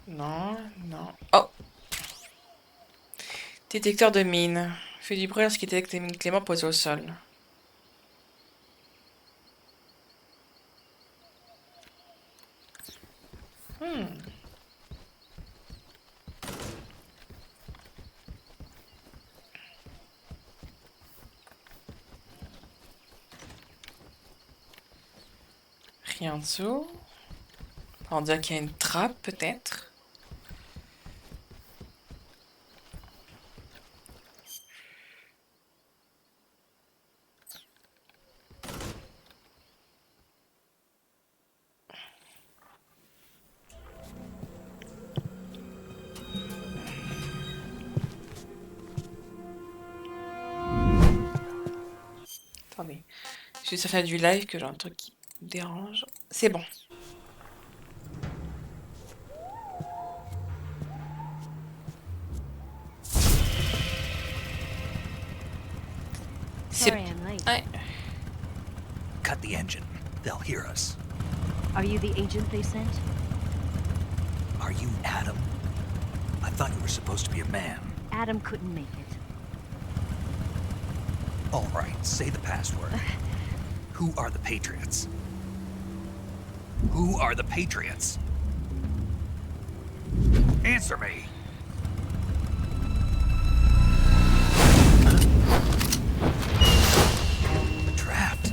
Non, non. Oh! Détecteur de mine. Fait du bruit lorsqu'il détecte les mines Clément posées au sol. Rien en dessous. On dirait qu'il y a une trappe, peut-être. Attendez. Je vais juste faire du live que j'ai un truc qui me dérange. C'est bon. Sorry I'm late. Ouais. Cut the engine. They'll hear us. Are you the agent they sent? Are you Adam? I thought you were supposed to be a man. Adam couldn't make it. All right, say the password. Who are the Patriots? Who are the Patriots? Answer me. Trapped.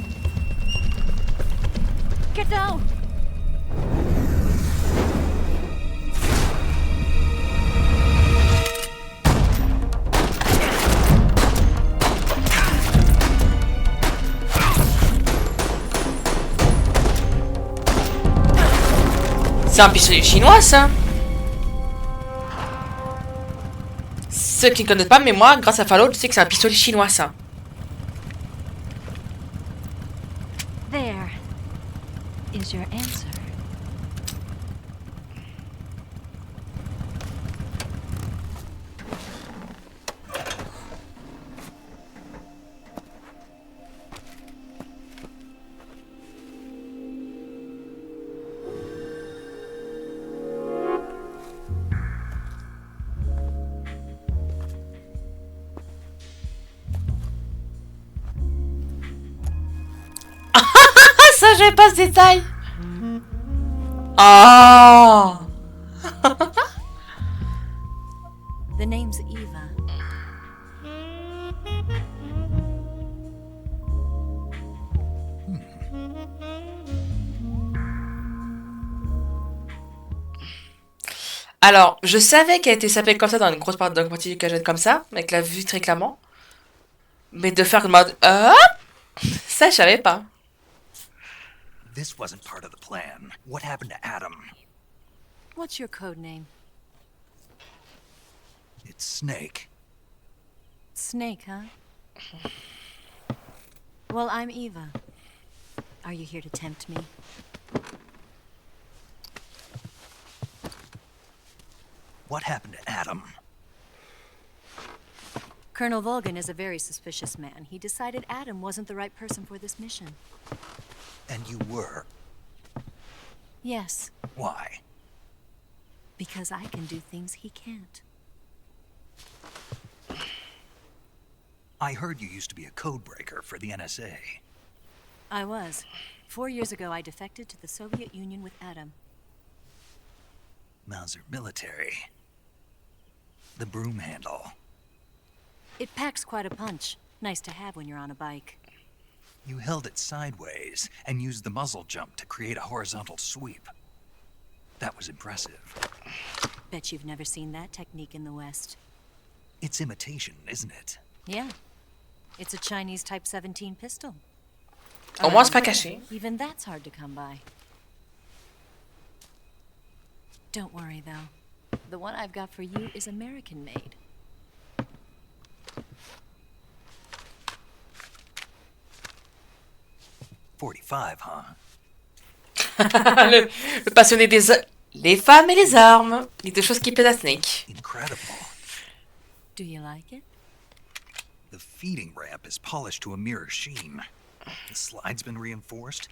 Get down! C'est un pistolet chinois, ça. Ceux qui ne connaissent pas, mais moi, grâce à Fallout, je sais que c'est un pistolet chinois, ça. There is your answer. Ça, j'avais pas ce détail. Ah. The name's Eva. Alors, je savais qu'elle était s'appelait comme ça dans une grosse partie du cagette comme ça, avec la vue très clairement. Mais de faire le mode ça, je savais pas. This wasn't part of the plan. What happened to Adam? What's your code name? It's Snake. Snake, huh? Well, I'm Eva. Are you here to tempt me? What happened to Adam? Colonel Volgan is a very suspicious man. He decided Adam wasn't the right person for this mission. And you were? Yes, Why? because I can do things he can't. I heard you used to be a codebreaker for the NSA. I was. 4 years ago, I defected to the Soviet Union with Adam. Mauser military. The broom handle. It packs quite a punch. Nice to have when you're on a bike. You held it sideways and used the muzzle jump to create a horizontal sweep. That was impressive. Bet you've never seen that technique in the West. It's imitation, isn't it? Yeah. It's a Chinese Type 17 pistol. Au moins, c'est pas caché. Even that's hard to come by. Don't worry, though. The one I've got for you is American-made. .45, huh? le passionné des... Les femmes et les armes. Les deux choses qui plaisent à Snake. Incredible. Do you like it? The feeding ramp is polished to a mirror sheen. The slide's been reinforced.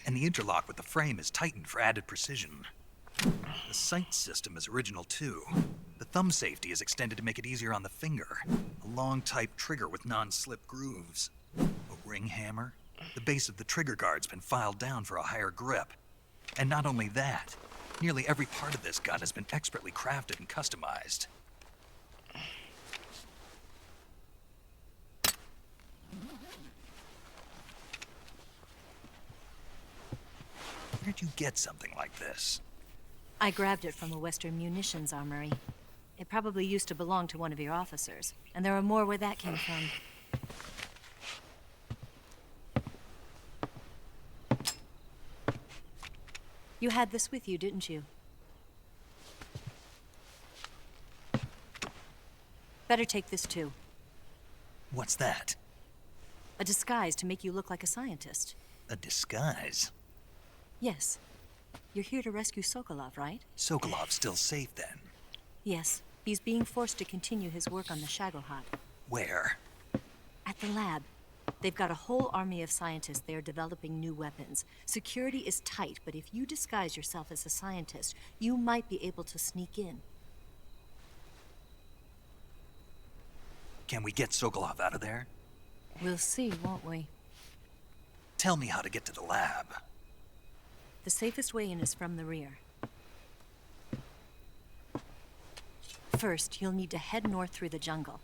And the interlock with the frame is tightened for added precision. The sight system is original too. The thumb safety is extended to make it easier on the finger. A long type trigger with non-slip grooves. A ring hammer. The base of the trigger guard's been filed down for a higher grip. And not only that, nearly every part of this gun has been expertly crafted and customized. Where'd you get something like this? I grabbed it from a Western munitions armory. It probably used to belong to one of your officers, and there are more where that came from. You had this with you, didn't you? Better take this too. What's that? A disguise to make you look like a scientist. A disguise? Yes. You're here to rescue Sokolov, right? Sokolov's still safe then? Yes. He's being forced to continue his work on the Shagohod. Where? At the lab. They've got a whole army of scientists there developing new weapons. Security is tight, but if you disguise yourself as a scientist, you might be able to sneak in. Can we get Sokolov out of there? We'll see, won't we? Tell me how to get to the lab. The safest way in is from the rear. First, you'll need to head north through the jungle.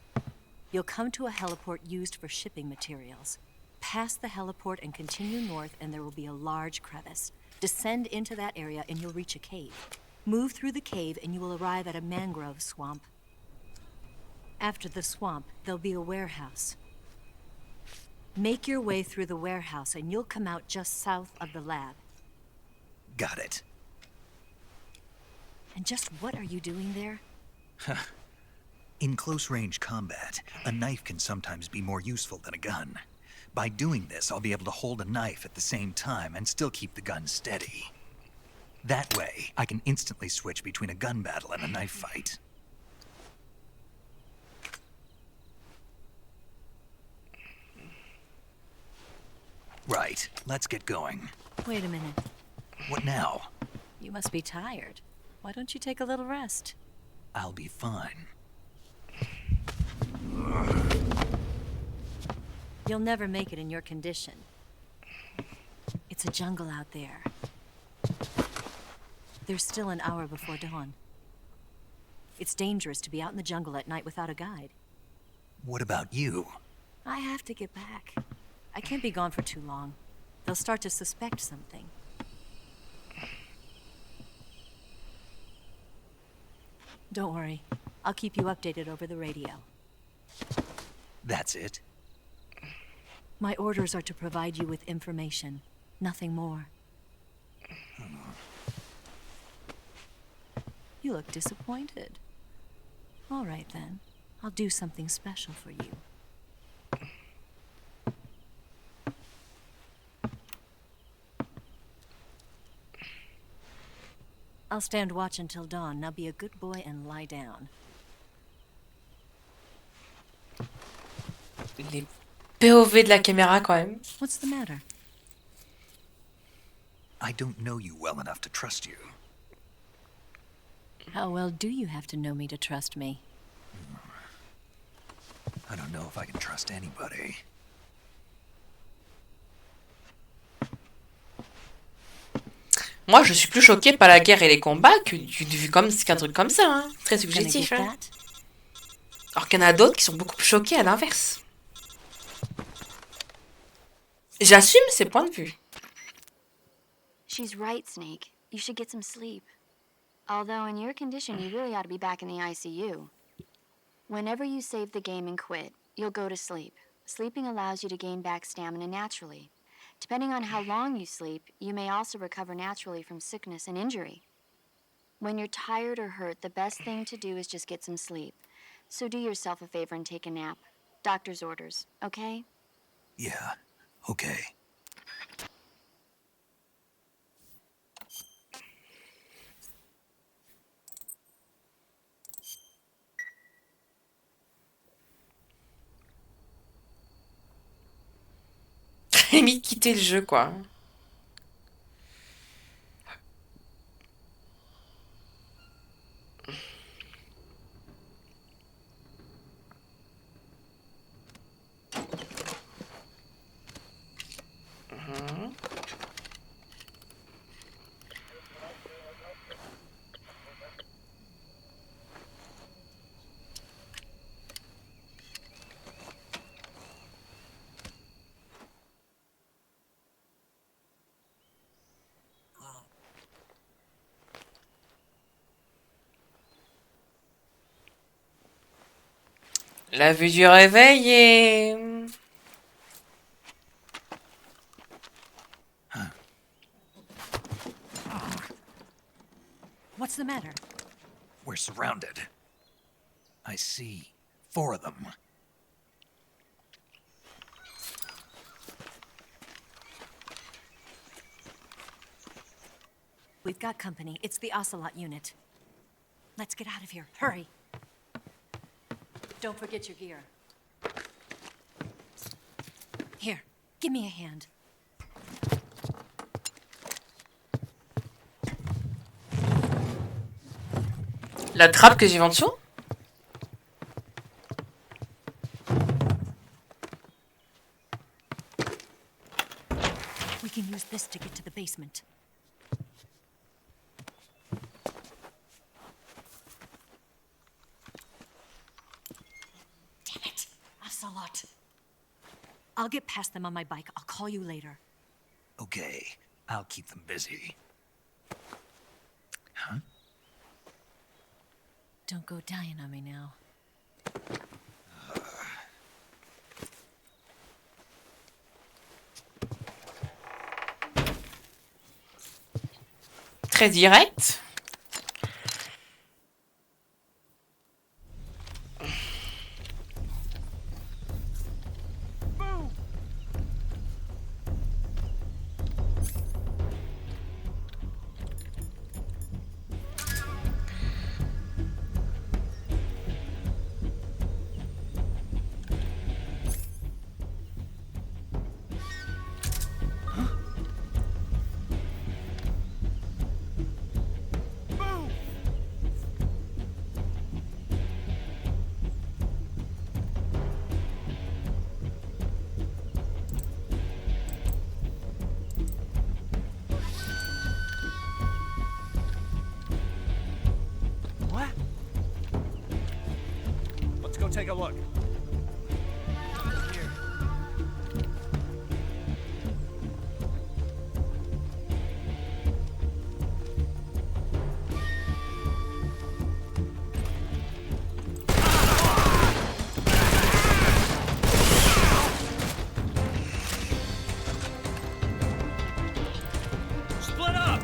You'll come to a heliport used for shipping materials. Pass the heliport and continue north, and there will be a large crevice. Descend into that area and you'll reach a cave. Move through the cave and you will arrive at a mangrove swamp. After the swamp, there'll be a warehouse. Make your way through the warehouse and you'll come out just south of the lab. Got it. And just what are you doing there? In close-range combat, a knife can sometimes be more useful than a gun. By doing this, I'll be able to hold a knife at the same time and still keep the gun steady. That way, I can instantly switch between a gun battle and a knife fight. Right, let's get going. Wait a minute. What now? You must be tired. Why don't you take a little rest? I'll be fine. You'll never make it in your condition. It's a jungle out there. There's still an hour before dawn. It's dangerous to be out in the jungle at night without a guide. What about you? I have to get back. I can't be gone for too long. They'll start to suspect something. Don't worry. I'll keep you updated over the radio. That's it? My orders are to provide you with information. Nothing more. You look disappointed. All right, then. I'll do something special for you. I'll stand watch until dawn. Now be a good boy and lie down. Les POV de la caméra quand même. What's the matter? I don't know you well enough to trust you. How well do you have to know me to trust me? I don't know if I can trust anybody. Moi, je suis plus choquée par la guerre et les combats qu'un truc comme ça. Hein. Très subjectif. Hein. Alors qu'il y en a d'autres qui sont beaucoup plus choqués à l'inverse. J'assume ses points de vue. She's right, Snake. You should get some sleep. Although in your condition, you really ought to be back in the ICU. Whenever you save the game and quit, you'll go to sleep. Sleeping allows you to gain back stamina naturally. Depending on how long you sleep, you may also recover naturally from sickness and injury. When you're tired or hurt, the best thing to do is just get some sleep. So do yourself a favor and take a nap. Doctor's orders, okay? Yeah, okay. Limite quitter le jeu, quoi. La vue du réveil est... What's the matter? We're surrounded. I see 4 of them. We've got company. It's the Ocelot unit. Let's get out of here. Hurry. Don't forget your gear. Here, give me a hand. La trappe que j'ai en dessous? We can use this to get to the basement. Damn it, Ocelot. I'll get past them on my bike. I'll call you later. Okay, I'll keep them busy. Huh? Don't go dying on me now. Très direct. Go take a look. Split up.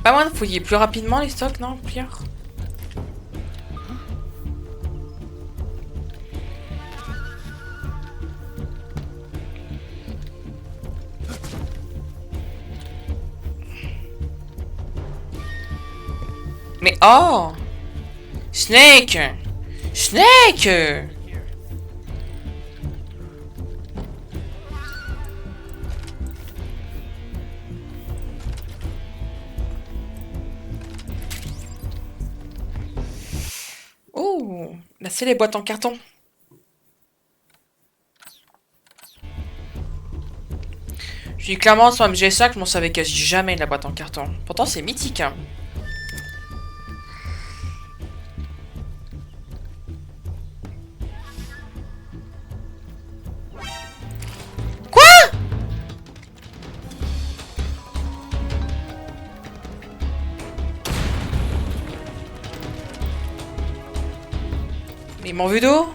Pas moyen de fouiller plus rapidement les stocks, non? Pire. Mais oh! Snake! Snake! Oh! Là, c'est les boîtes en carton. Je dis clairement, sur MG5, je m'en savais quasi jamais de la boîte en carton. Pourtant, c'est mythique, hein. Mais ils m'ont vu d'où?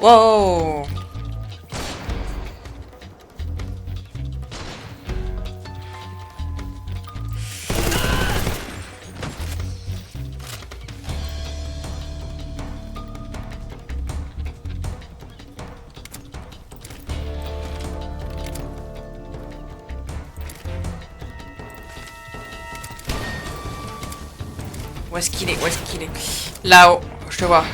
Wow! Où est-ce qu'il est? Où est-ce qu'il est? Là-haut, je te vois.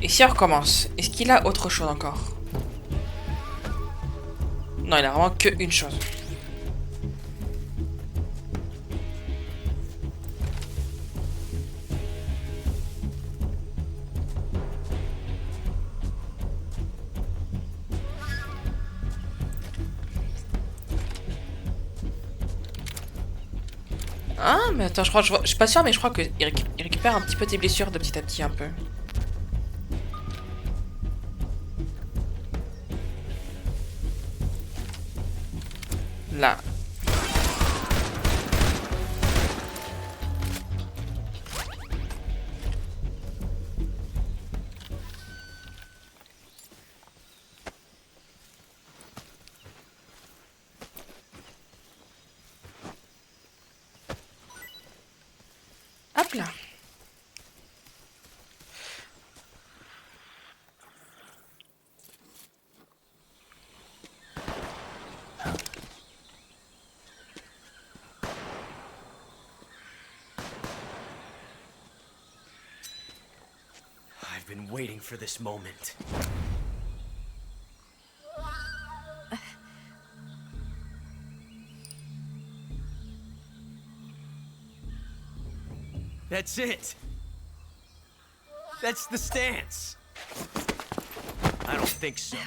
Et si on recommence, est-ce qu'il a autre chose encore? Non, il a vraiment que une chose. Ah, mais attends, je suis pas sûre, mais je crois qu'il récupère un petit peu tes blessures de petit à petit, un peu. Là. Hop là. I've been waiting for this moment. That's it. That's the stance. I don't think so.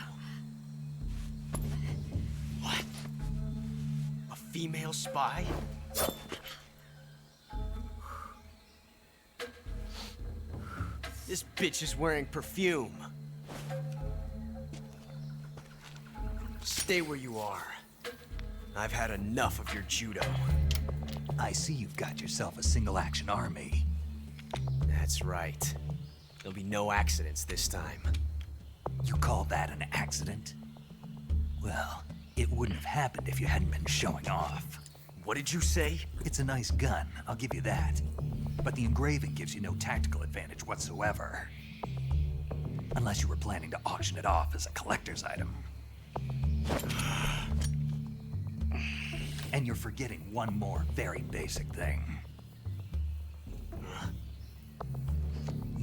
What? A female spy? This bitch is wearing perfume. Stay where you are. I've had enough of your judo. I see you've got yourself a single-action army. That's right. There'll be no accidents this time. You call that an accident? Well, it wouldn't have happened if you hadn't been showing off. What did you say? It's a nice gun, I'll give you that. But the engraving gives you no tactical advantage whatsoever. Unless you were planning to auction it off as a collector's item. And you're forgetting one more very basic thing.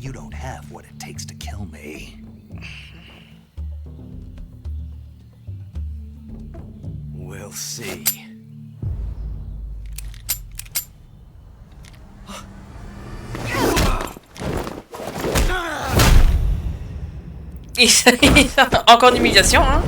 You don't have what it takes to kill me. We'll see. Encore une humiliation, hein.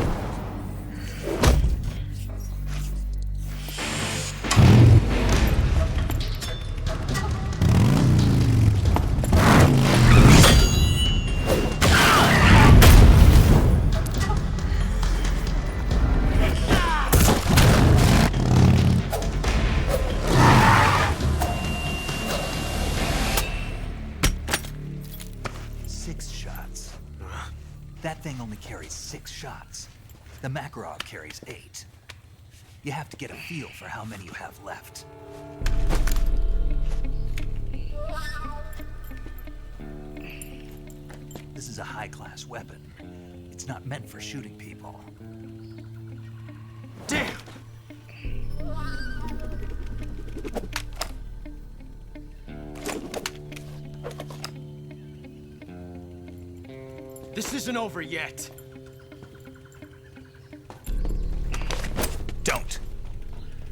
That thing only carries 6 shots. The Makarov carries 8. You have to get a feel for how many you have left. This is a high-class weapon. It's not meant for shooting people. Damn! This isn't over yet. Don't.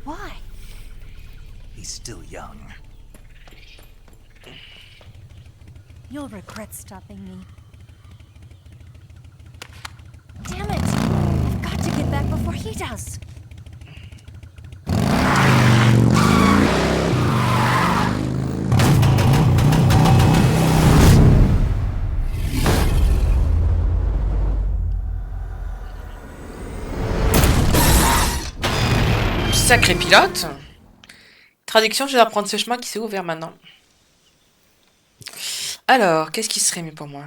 Why? He's still young. You'll regret stopping me. Damn it! I've got to get back before he does. Sacré pilote. Traduction, je vais apprendre ce chemin qui s'est ouvert maintenant. Alors, qu'est-ce qui serait mieux pour moi?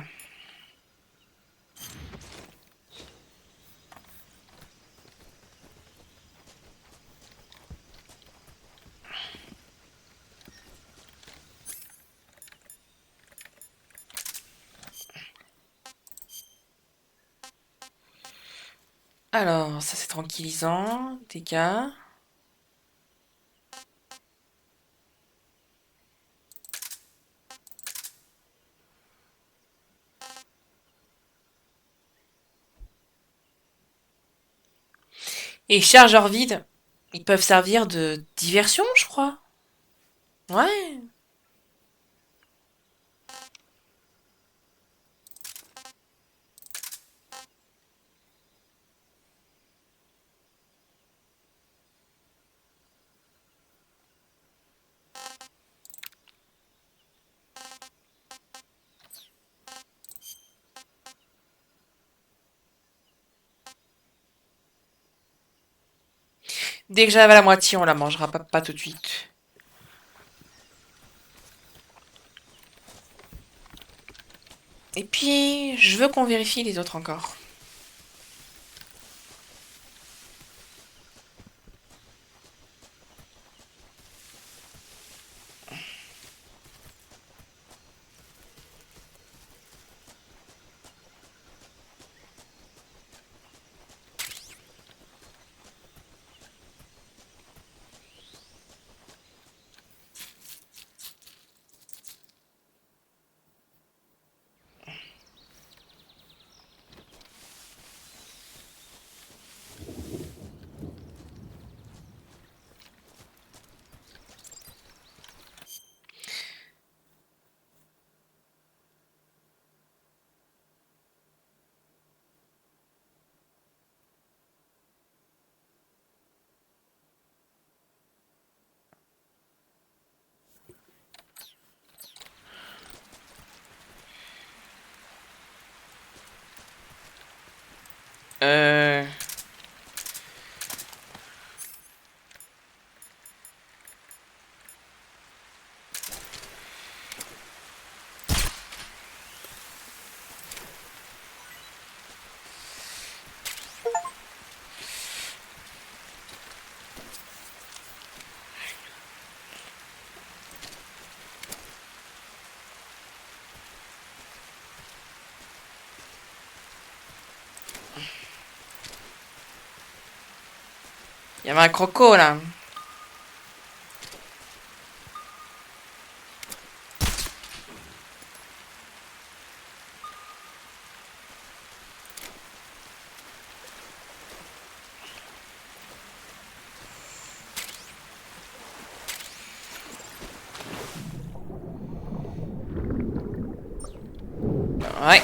Alors, ça c'est tranquillisant. Dégâts. Et chargeurs vides, ils peuvent servir de diversion, je crois. Ouais. Dès que j'arrive à la moitié, on la mangera pas tout de suite. Et puis, je veux qu'on vérifie les autres encore. Il y avait un croco là. Ouais.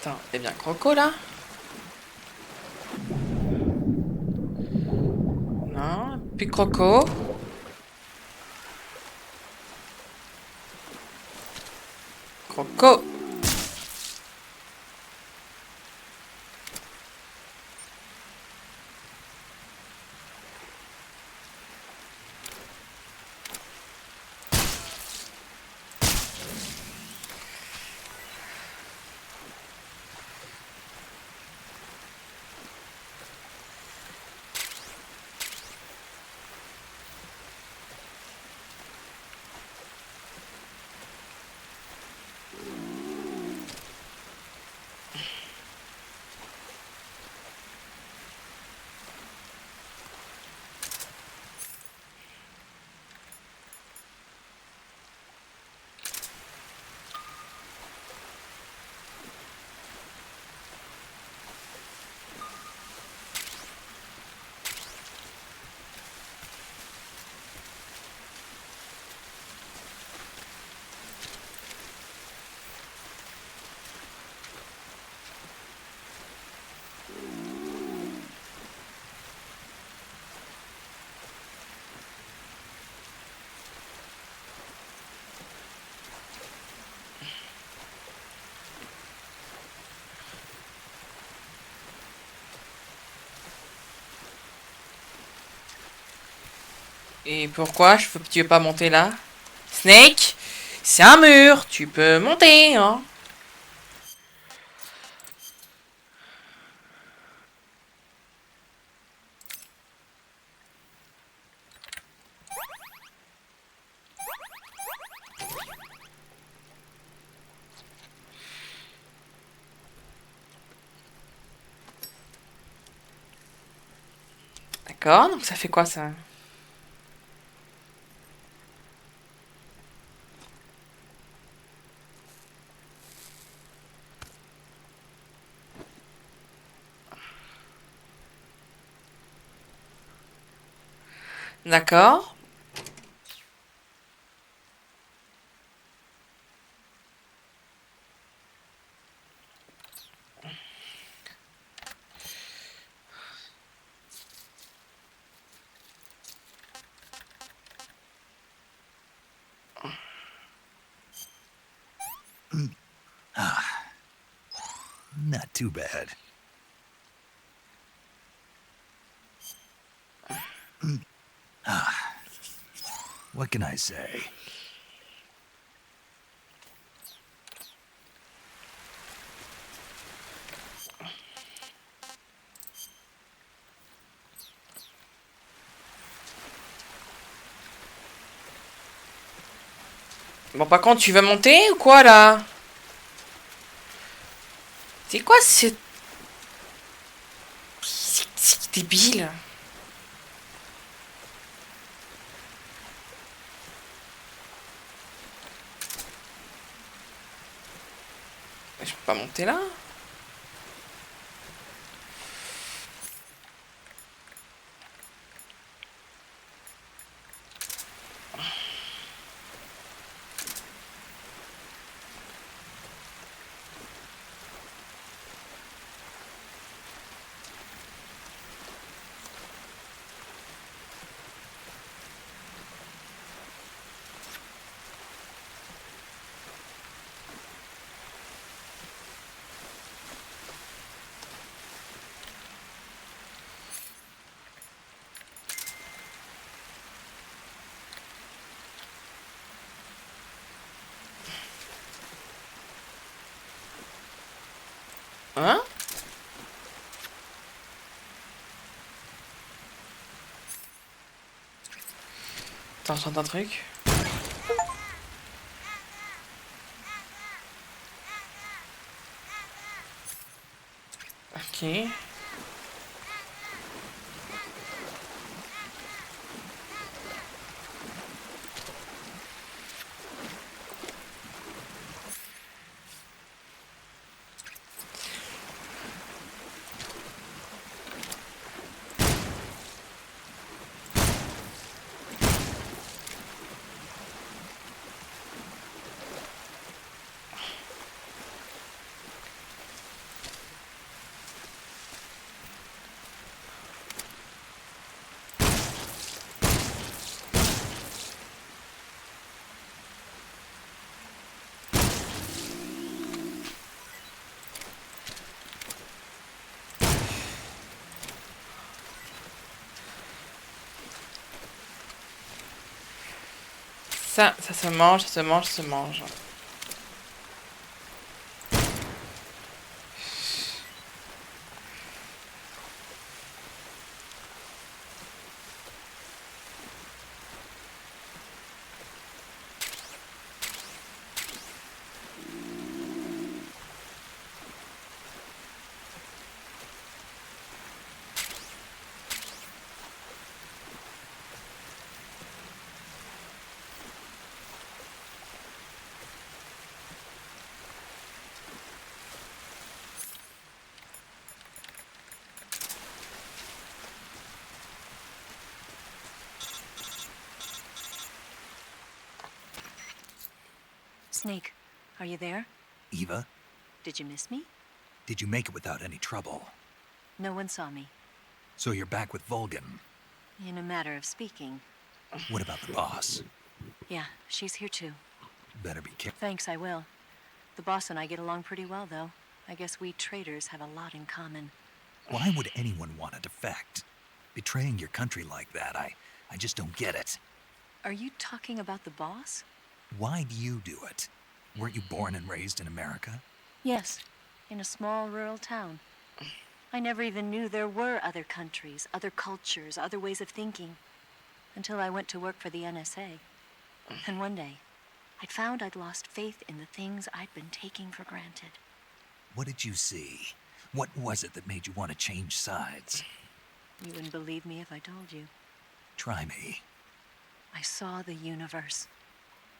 Attends, c'est bien Croco là? Non, puis Croco. Croco. Et pourquoi tu veux pas monter là? Snake, c'est un mur, tu peux monter, hein. D'accord, donc ça fait quoi ça? D'accord. Not too bad. What can I say? Bon, par contre, tu veux monter ou quoi là? C'est quoi c'est débile? Je peux pas monter là? Hein? T'entends un truc? Ok. Ça se mange, ça se mange, ça se mange. Snake, are you there? Eva, Did you miss me? did you make it without any trouble? No one saw me. So you're back with Vulgan. In a matter of speaking. What about the boss? Yeah, she's here too. Better be careful. Thanks, I will. The boss and I get along pretty well, though. I guess we traders have a lot in common. Why would anyone want to defect? Betraying your country like that, I just don't get it. Are you talking about the boss? Why do you do it? Weren't you born and raised in America? Yes, in a small rural town. I never even knew there were other countries, other cultures, other ways of thinking, until I went to work for the NSA. And one day, I'd found I'd lost faith in the things I'd been taking for granted. What did you see? What was it that made you want to change sides? You wouldn't believe me if I told you. Try me. I saw the universe.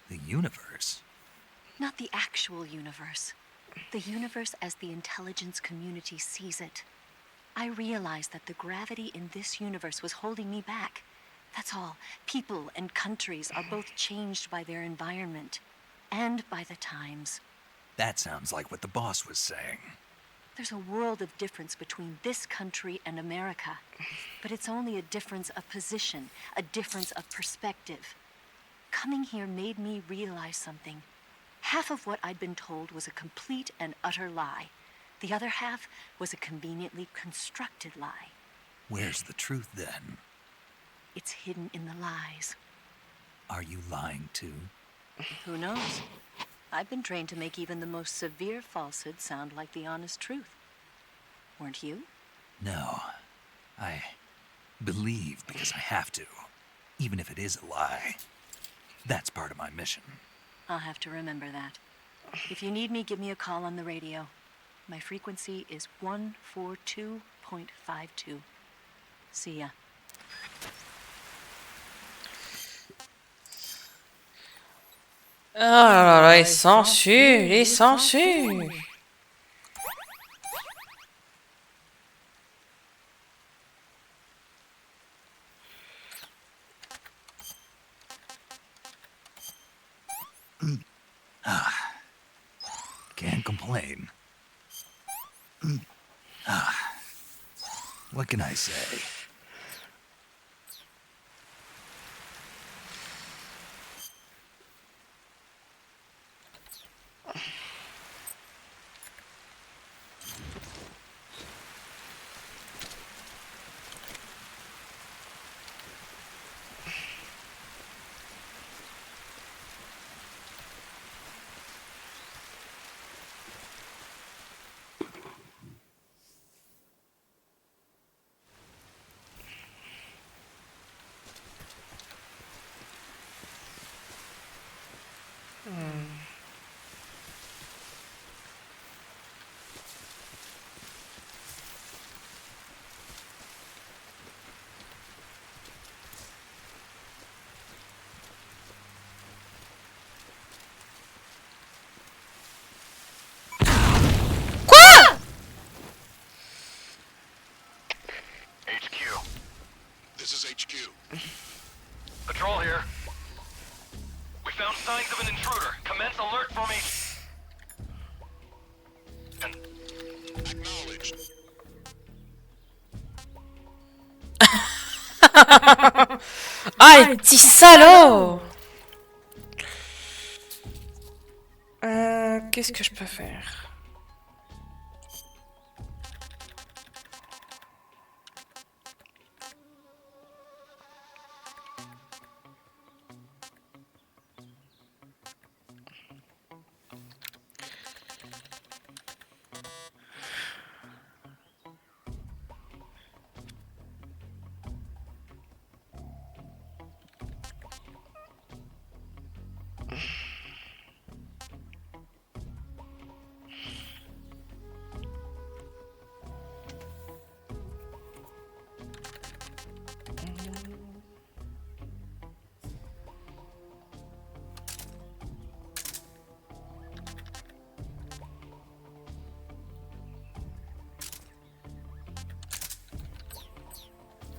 The universe? Not the actual universe. The universe as the intelligence community sees it. I realized that the gravity in this universe was holding me back. That's all. People and countries are both changed by their environment and by the times. That sounds like what the boss was saying. There's a world of difference between this country and America. But it's only a difference of position, a difference of perspective. Coming here made me realize something. Half of what I'd been told was a complete and utter lie. The other half was a conveniently constructed lie. Where's the truth then? It's hidden in the lies. Are you lying too? Who knows? I've been trained to make even the most severe falsehood sound like the honest truth. Weren't you? No. I believe because I have to, even if it is a lie. That's part of my mission. I'll have to remember that. If you need me, give me a call on the radio. My frequency is 142.52. See ya. Oh là là, les sangsues, les sangsues. Can't complain. What can I say? This is HQ. Patrol here. We found signs of an intruder. Commence alert formation. Acknowledged. Ah, les petits salauds! Qu'est-ce que je peux faire?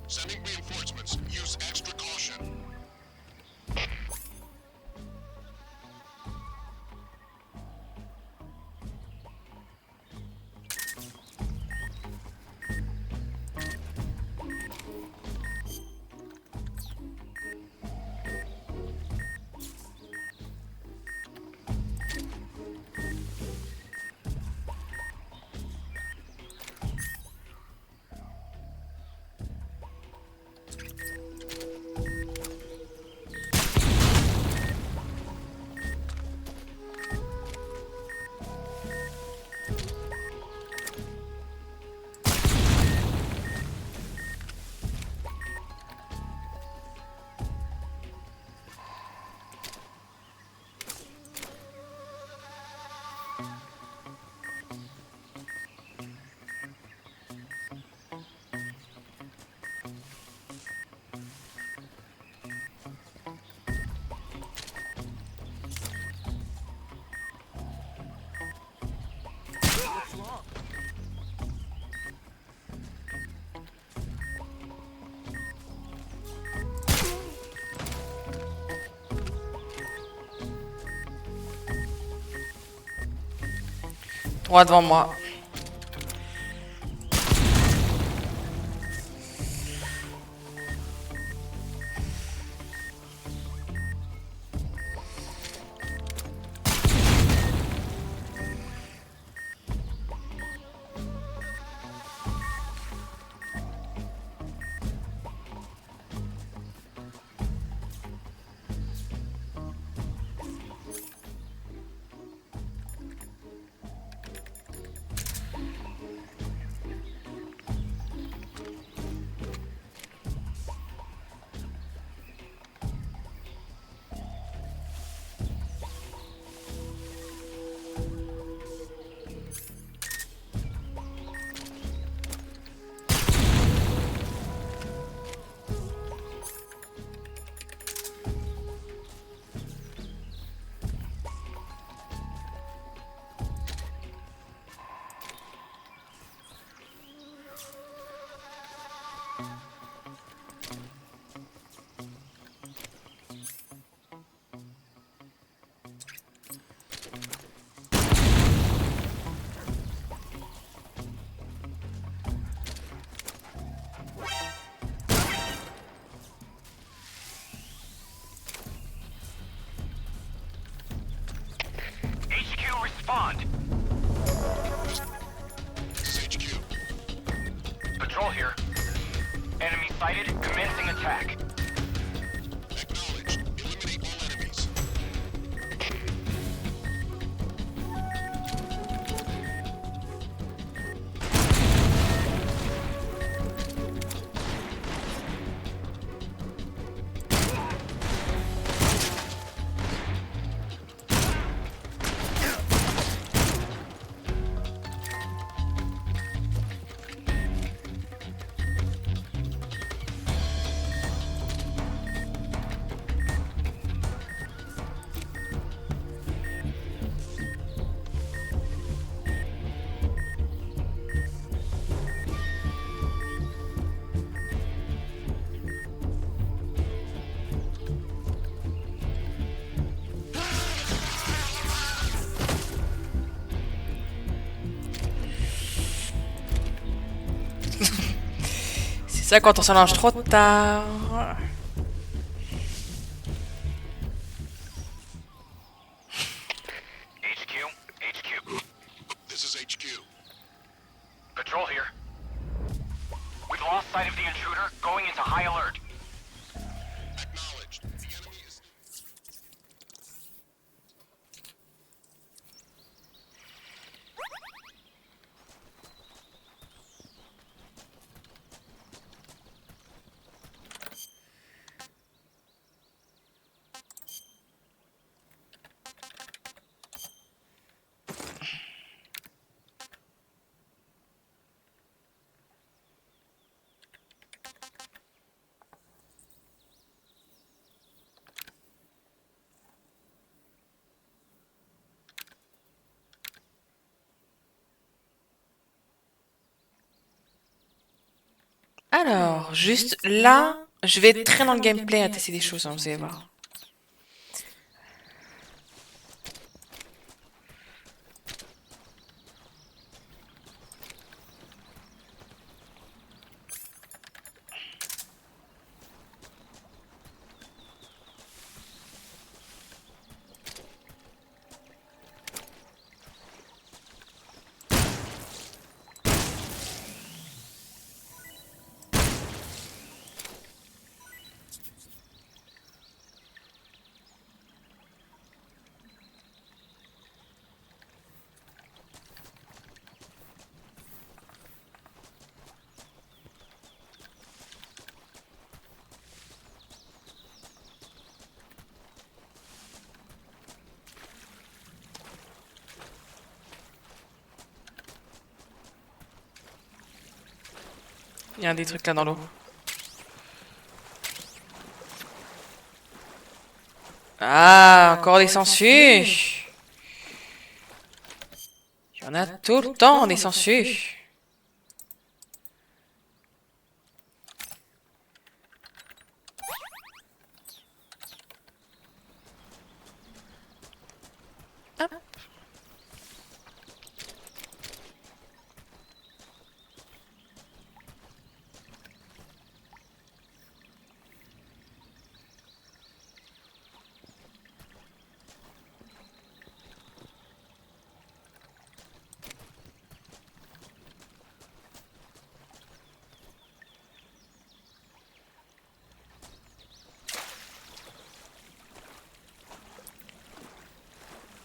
Sending reinforcements. Use extra caution. Droit devant moi. HQ, respond. This is HQ. Patrol here. Enemy sighted. Commencing attack. Acknowledged. Eliminate all enemies. C'est ça quand on s'allonge trop tard. HQ. This is HQ. Patrol here. We've lost sight of the intruder. Going into high alert. Acknowledged. The enemy is... Alors, juste là, je vais être très dans le gameplay à tester des choses, hein, vous allez voir. Il y a des trucs là dans l'eau. Ah, encore des sangsues. Il y en a tout le temps des sangsues. Hop.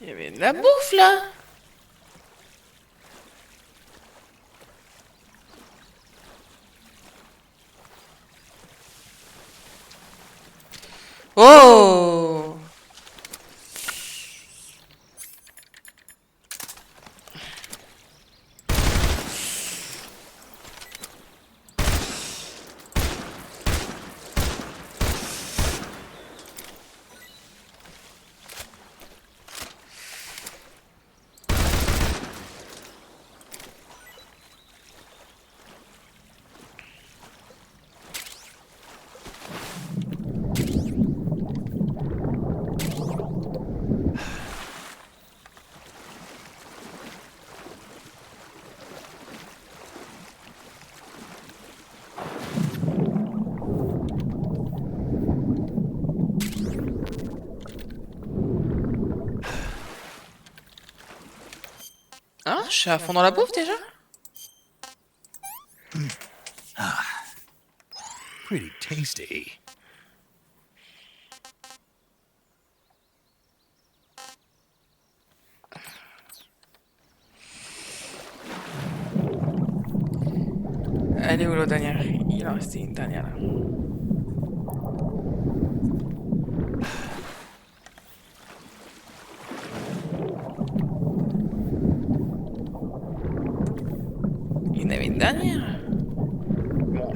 Il y avait de la bouffe là. Oh! Hein? Je suis à fond dans la bouffe déjà? Ah, pretty tasty. Elle est où l'autre dernière? Il en restait une dernière là. Il y en avait une dernière. Bon.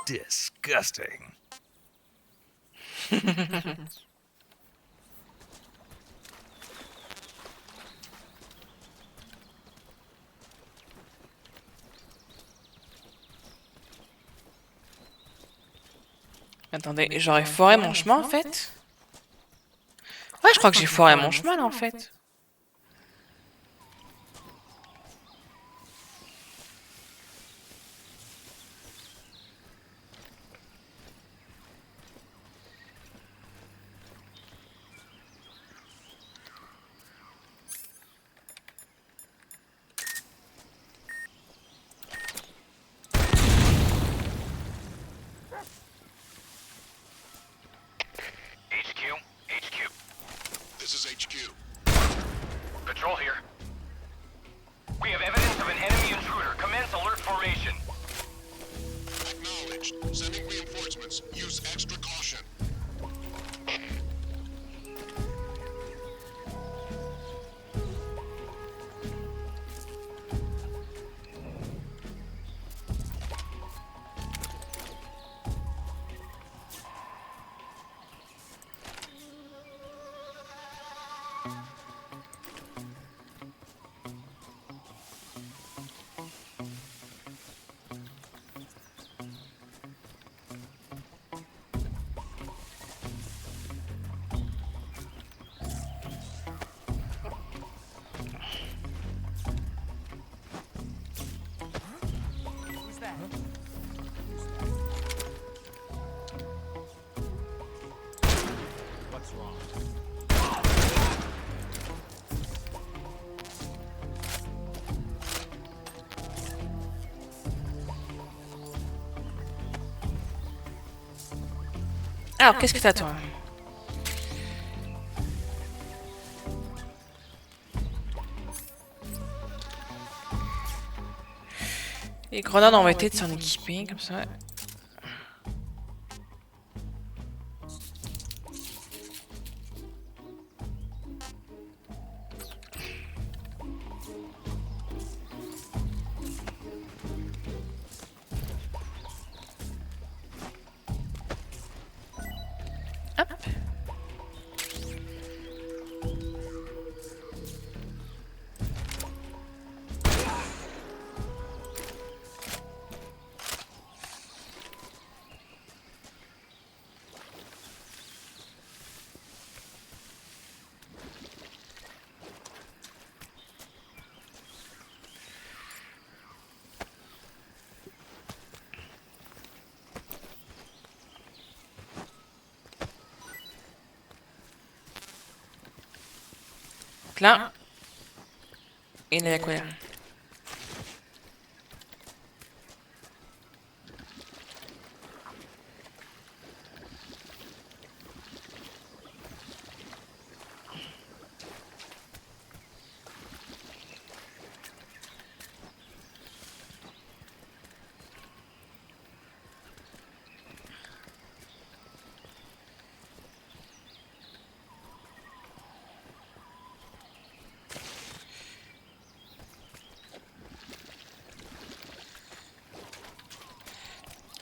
Disgusting. Attendez, j'aurais foiré mon chemin en fait? Ouais, je crois que j'ai foiré mon chemin là en fait. This is HQ. Patrol here. We have evidence of an enemy intruder. Commence alert formation. Acknowledged. Sending reinforcements. Use extra caution. What's wrong? Alors, qu'est-ce que t'as toi? Les grenades, on va essayer de s'en équiper comme ça. Hop. Donc là, et là, il y a quoi là?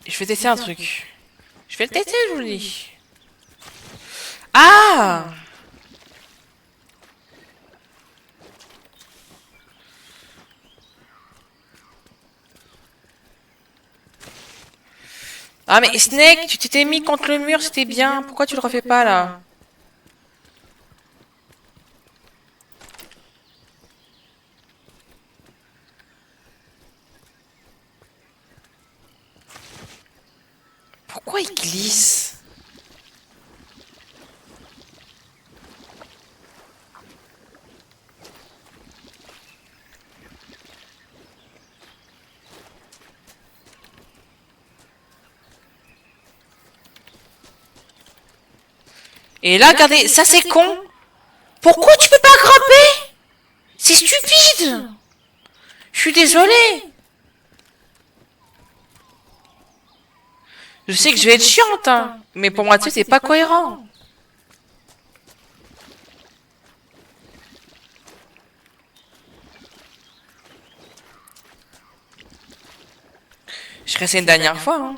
Je vais tester un truc. Je vais le tester, je vous le dis. Ah! Ah mais Snake, tu t'étais mis contre le mur, c'était bien. Pourquoi tu le refais pas là? Pourquoi il glisse? Et là, regardez, ça c'est con. Pourquoi tu peux pas grimper? C'est stupide. Je suis désolée. Je sais que je vais être chiante, hein, mais pour moi, tu sais, c'est pas cohérent. Je restais une dernière fois, hein.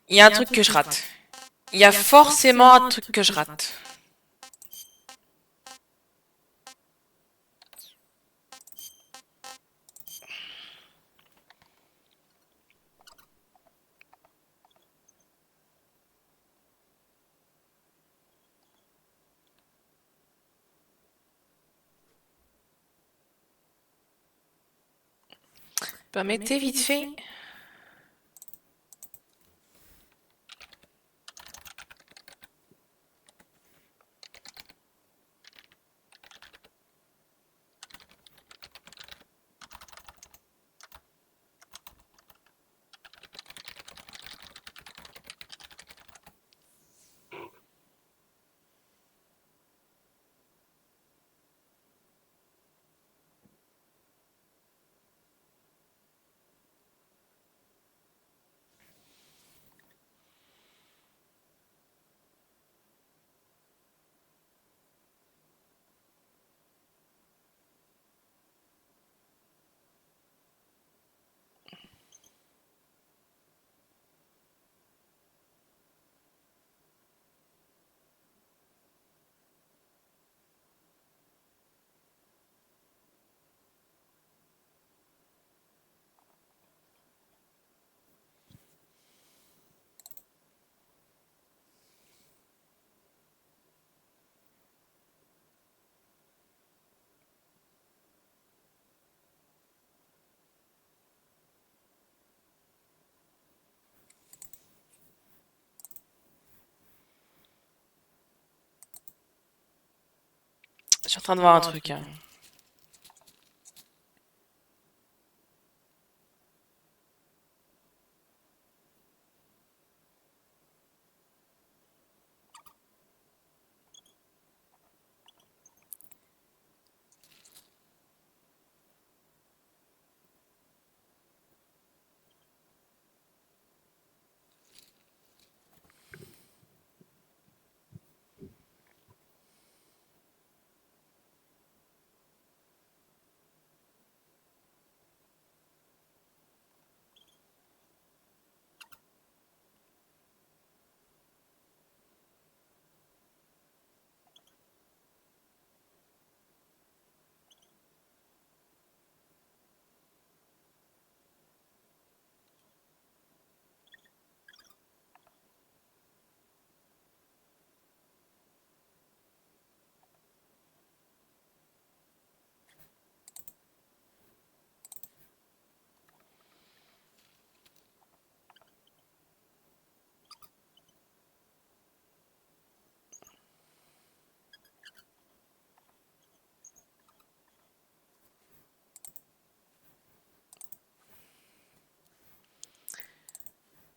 Il y a un truc que je rate. Il y a forcément un truc que je rate. Permettez vite fait. Je suis en train de voir un truc, hein.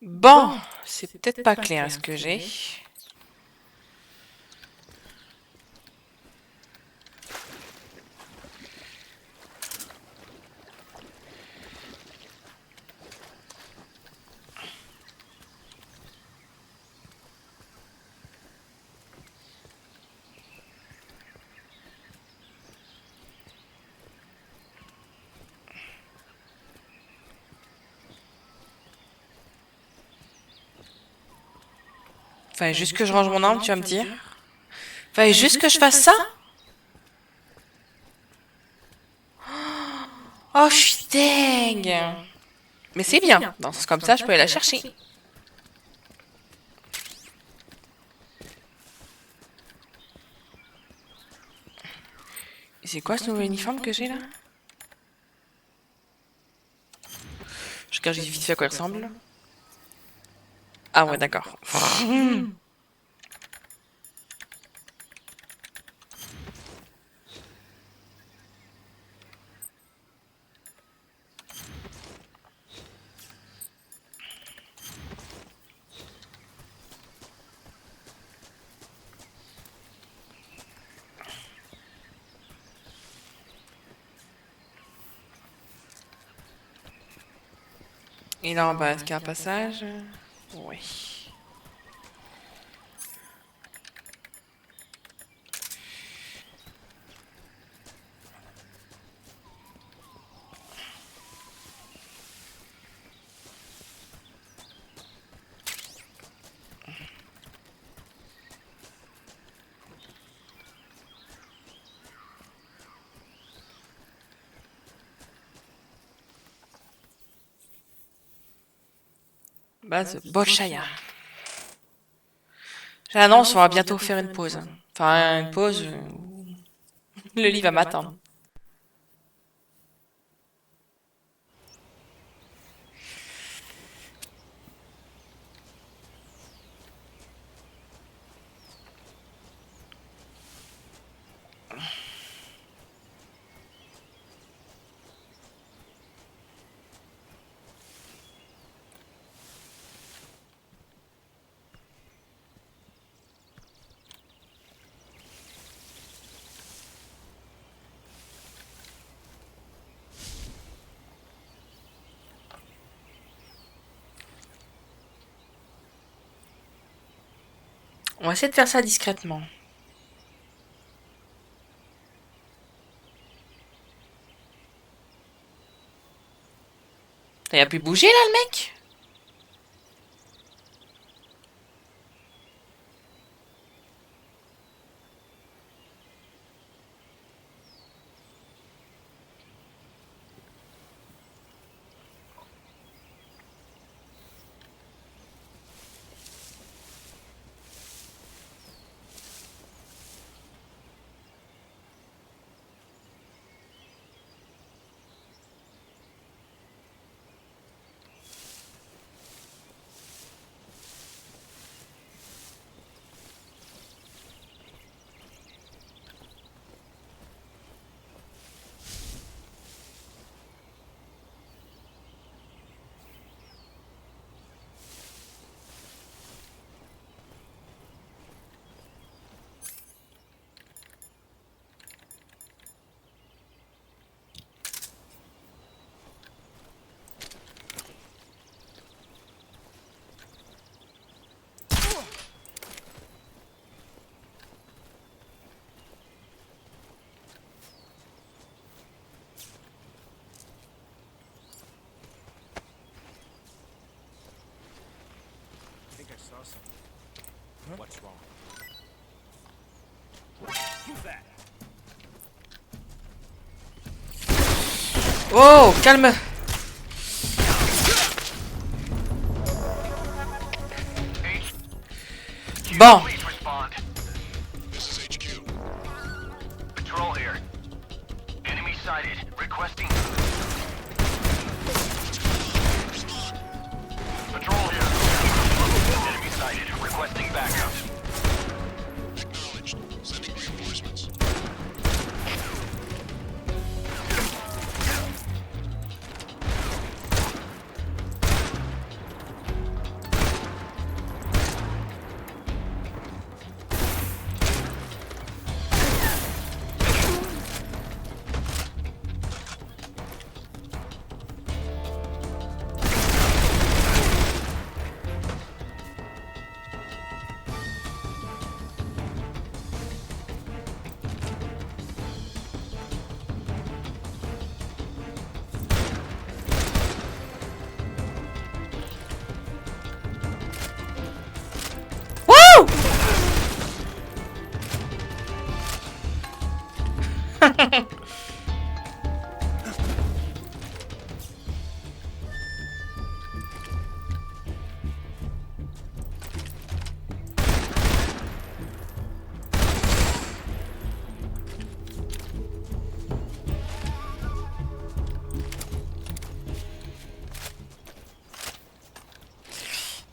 Bon, c'est peut-être pas clair ce que j'ai. Fallait juste que je range mon arme, tu vas me dire. Fallait juste que je fasse ça? Oh, je suis deg. Mais c'est bien. Dans ce comme ça, je peux aller la chercher. C'est quoi ce nouveau uniforme que j'ai là? Je regarde juste vite fait à quoi elle ressemble. Ah ouais, d'accord. Et là en bas, est-ce qu'il y a un passage? Oui. Base Bolshaya. J'annonce, on va bientôt faire une pause. Enfin, une pause. Le lit va m'attendre. On va essayer de faire ça discrètement. Il a pu bouger là le mec? What's wrong? Who's that? Oh, calme. Bon. This is HQ. Patrol here. Enemy sighted. Requesting. Patrol here. Enemy sighted. Requesting backup. Acknowledged. Sending reinforcements.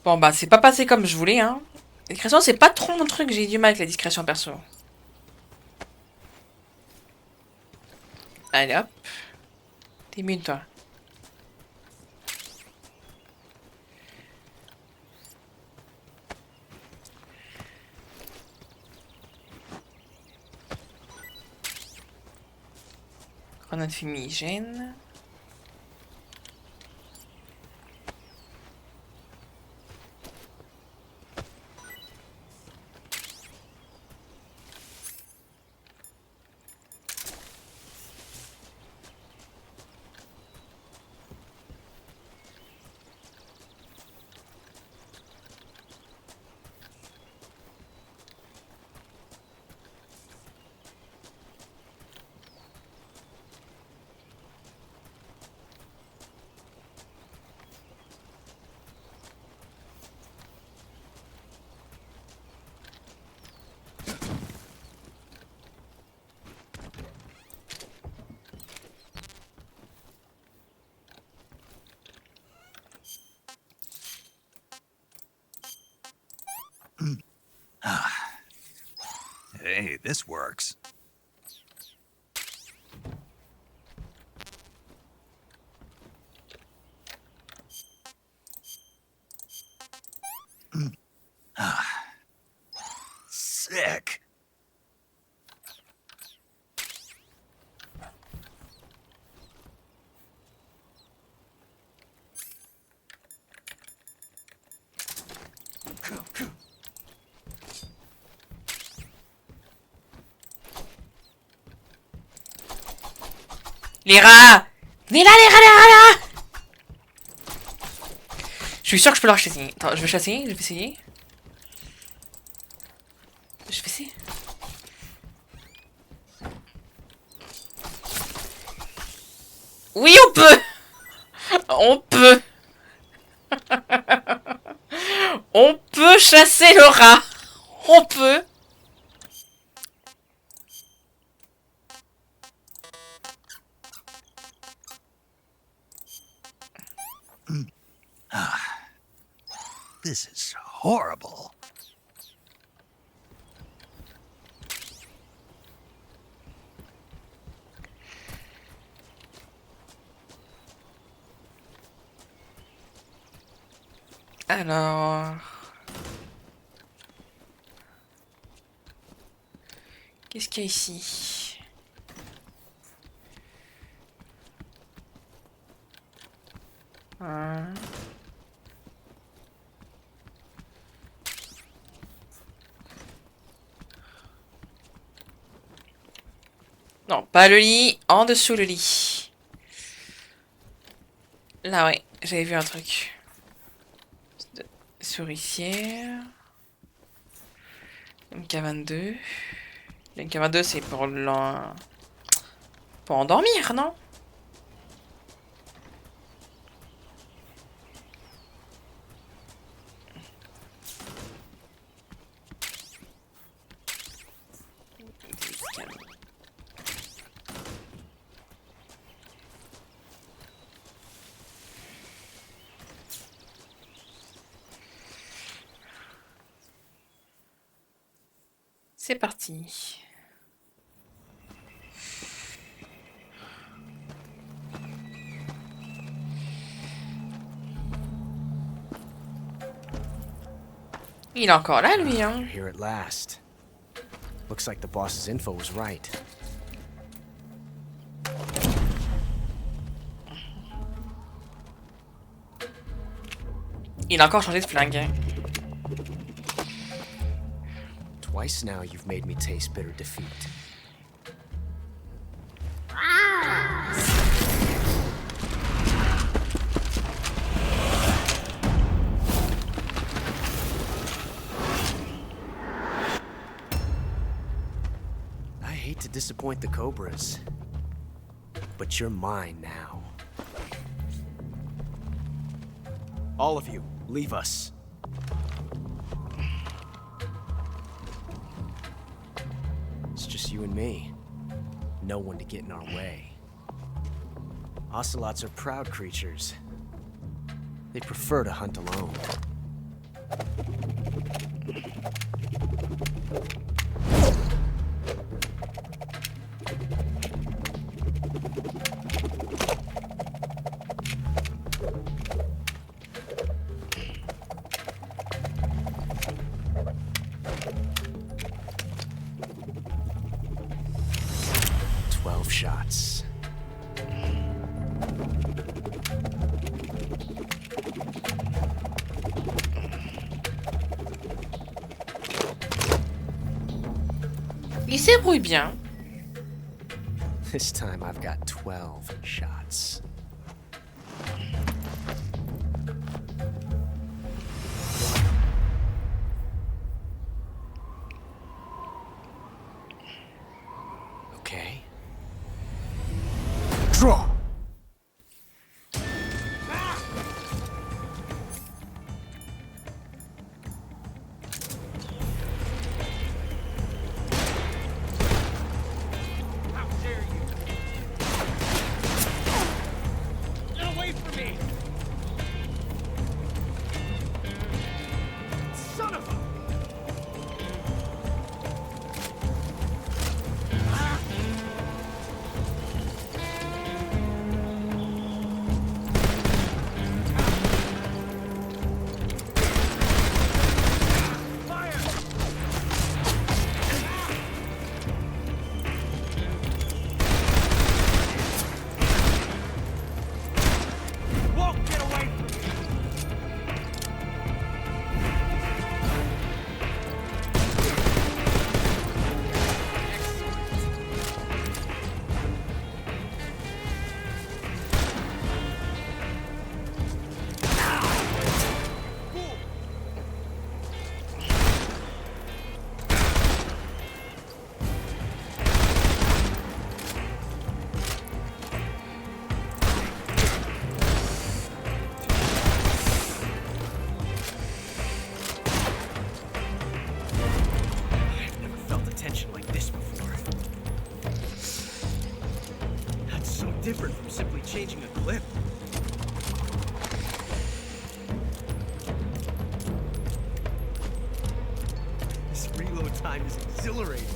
Bon bah c'est pas passé comme je voulais hein. La discrétion c'est pas trop mon truc, j'ai du mal avec la discrétion perso. Allez hop. T'es toi. Grenade fumigène. Hey, this works. Sick. Les rats! Venez là les rats! Je suis sûr que je peux leur chasser. Attends, je vais chasser, je vais essayer. Je vais essayer. Oui, on peut! On peut! On peut chasser le rat! On peut! This is horrible. Alors... Qu'est-ce qu'il y a ici? Non, pas le lit, en dessous le lit. Là, ouais, j'avais vu un truc. Souricière. MK22. Le MK22, c'est pour pour endormir, non? C'est parti. Il est encore là, lui, hein. Here at last. Looks like the boss's info was right. Il a encore changé de flingue, hein. Twice now you've made me taste bitter defeat. I hate to disappoint the Cobras, but you're mine now. All of you, leave us. It's just you and me. No one to get in our way. Ocelots are proud creatures. They prefer to hunt alone. Shots. Il se débrouille bien. This time I've got 12 shots. Okay. Draw! Different from simply changing a clip. This reload time is exhilarating.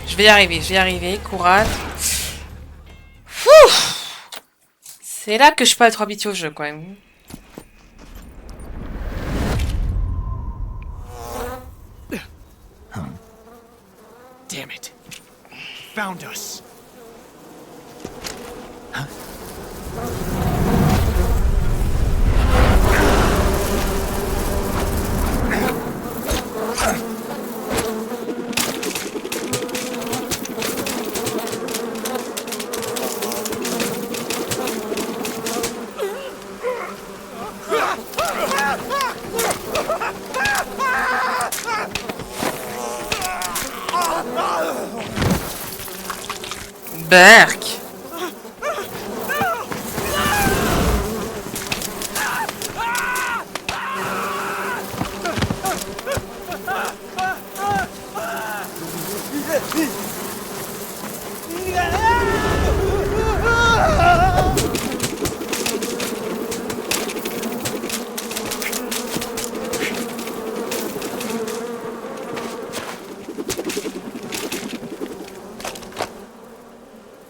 Je vais y arriver, courage. C'est là que je peux être habitué au jeu quand même. Damn it. Found us. Berk.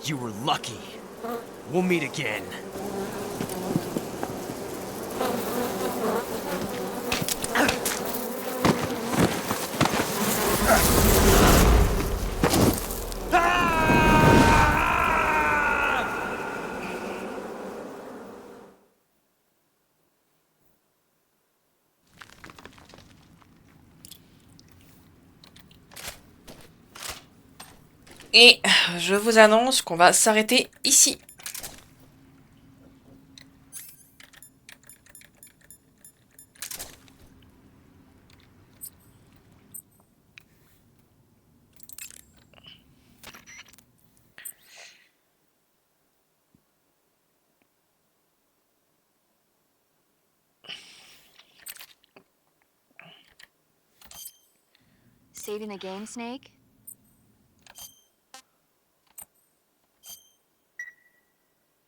You were lucky. We'll meet again. Et je vous annonce qu'on va s'arrêter ici. Saving the game, Snake?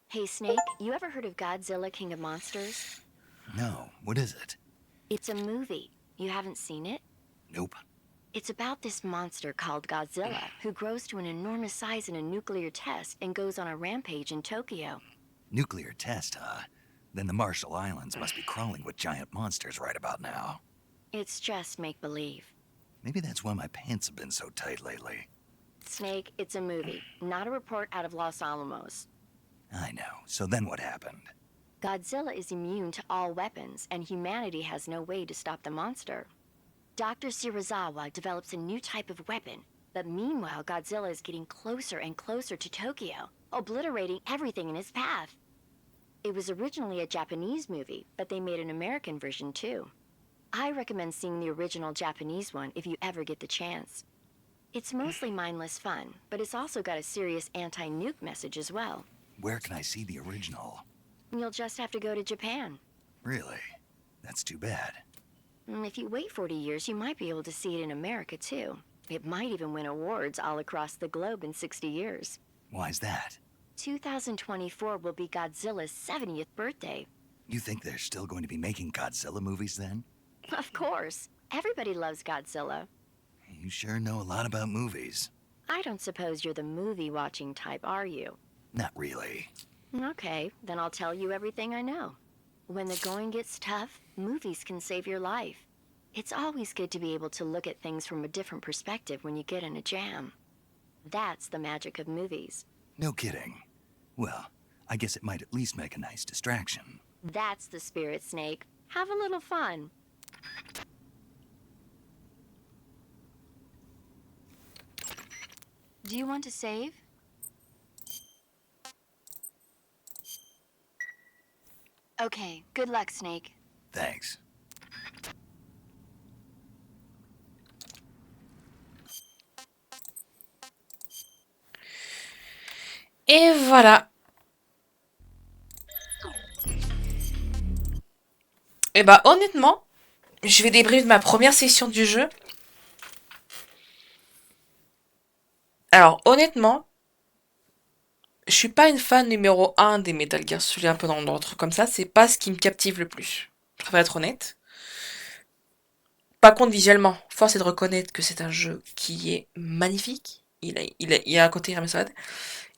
Hey, Snake, you ever heard of Godzilla, King of Monsters? No, what is it? It's a movie. You haven't seen it? Nope. It's about this monster called Godzilla, who grows to an enormous size in a nuclear test and goes on a rampage in Tokyo. Nuclear test, huh? Then the Marshall Islands must be crawling with giant monsters right about now. It's just make-believe. Maybe that's why my pants have been so tight lately. Snake, it's a movie, not a report out of Los Alamos. I know. So then what happened? Godzilla is immune to all weapons, and humanity has no way to stop the monster. Dr. Shirazawa develops a new type of weapon, but meanwhile Godzilla is getting closer and closer to Tokyo, obliterating everything in his path. It was originally a Japanese movie, but they made an American version too. I recommend seeing the original Japanese one if you ever get the chance. It's mostly mindless fun, but it's also got a serious anti-nuke message as well. Where can I see the original? You'll just have to go to Japan. Really? That's too bad. If you wait 40 years, you might be able to see it in America too. It might even win awards all across the globe in 60 years. Why's that? 2024 will be Godzilla's 70th birthday. You think they're still going to be making Godzilla movies then? Of course. Everybody loves Godzilla. You sure know a lot about movies. I don't suppose you're the movie-watching type, are you? Not really. Okay, then I'll tell you everything I know. When the going gets tough, movies can save your life. It's always good to be able to look at things from a different perspective when you get in a jam. That's the magic of movies. No kidding. Well, I guess it might at least make a nice distraction. That's the spirit, Snake. Have a little fun. Do you want to save? Okay, good luck, Snake. Thanks. Et voilà. Et bah honnêtement, je vais débriefer de ma première session du jeu. Alors honnêtement, je suis pas une fan numéro 1 des Metal Gear Solid, un peu dans le truc comme ça, c'est pas ce qui me captive le plus. Je préfère être honnête. Par contre, visuellement, force est de reconnaître que c'est un jeu qui est magnifique. Il y a un côté remastered.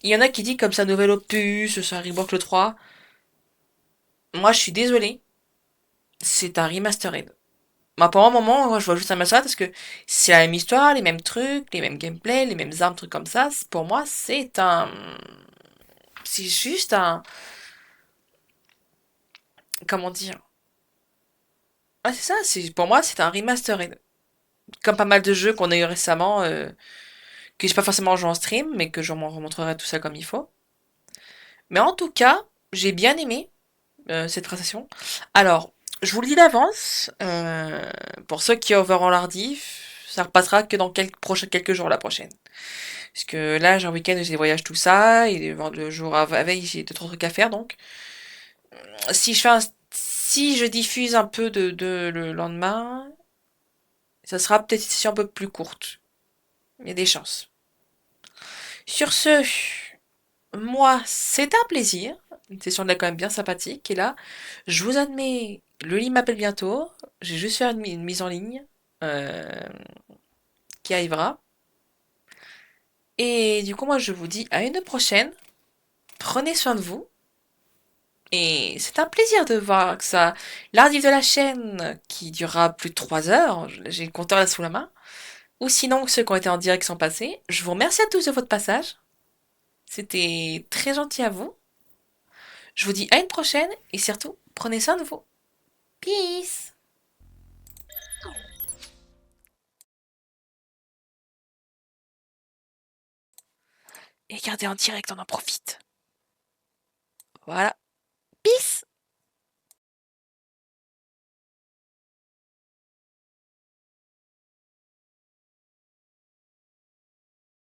Il y en a qui disent comme ça, nouvel opus, c'est un rework le 3. Moi, je suis désolé. C'est un remastered. Moi, pour un moment, moi, je vois juste un remastered parce que c'est la même histoire, les mêmes trucs, les mêmes gameplay, les mêmes armes, trucs comme ça. Pour moi, c'est un... C'est juste un... Comment dire? Ah, c'est ça, pour moi, c'est un remastered. Comme pas mal de jeux qu'on a eu récemment, que j'ai pas forcément joué en stream, mais que je vous remontrerai tout ça comme il faut. Mais en tout cas, j'ai bien aimé cette prestation. Alors, je vous le dis d'avance, pour ceux qui overront l'ardif, ça repassera que dans quelques jours la prochaine. Parce que là, j'ai un week-end où j'ai des voyages, tout ça, et le jour à veille, j'ai 2-3 trucs à faire, donc. Si je diffuse un peu le lendemain, ça sera peut-être une session un peu plus courte. Il y a des chances. Sur ce, moi, c'est un plaisir. Une session de là quand même bien sympathique. Et là, je vous admets, le lit m'appelle bientôt. J'ai juste fait une mise en ligne qui arrivera. Et du coup, moi, je vous dis à une prochaine. Prenez soin de vous. Et c'est un plaisir de voir que ça. L'archive de la chaîne qui durera plus de 3 heures. J'ai le compteur là sous la main. Ou sinon, ceux qui ont été en direct sont passés. Je vous remercie à tous de votre passage. C'était très gentil à vous. Je vous dis à une prochaine et surtout, prenez soin de vous. Peace! Et regardez en direct, on en profite. Voilà.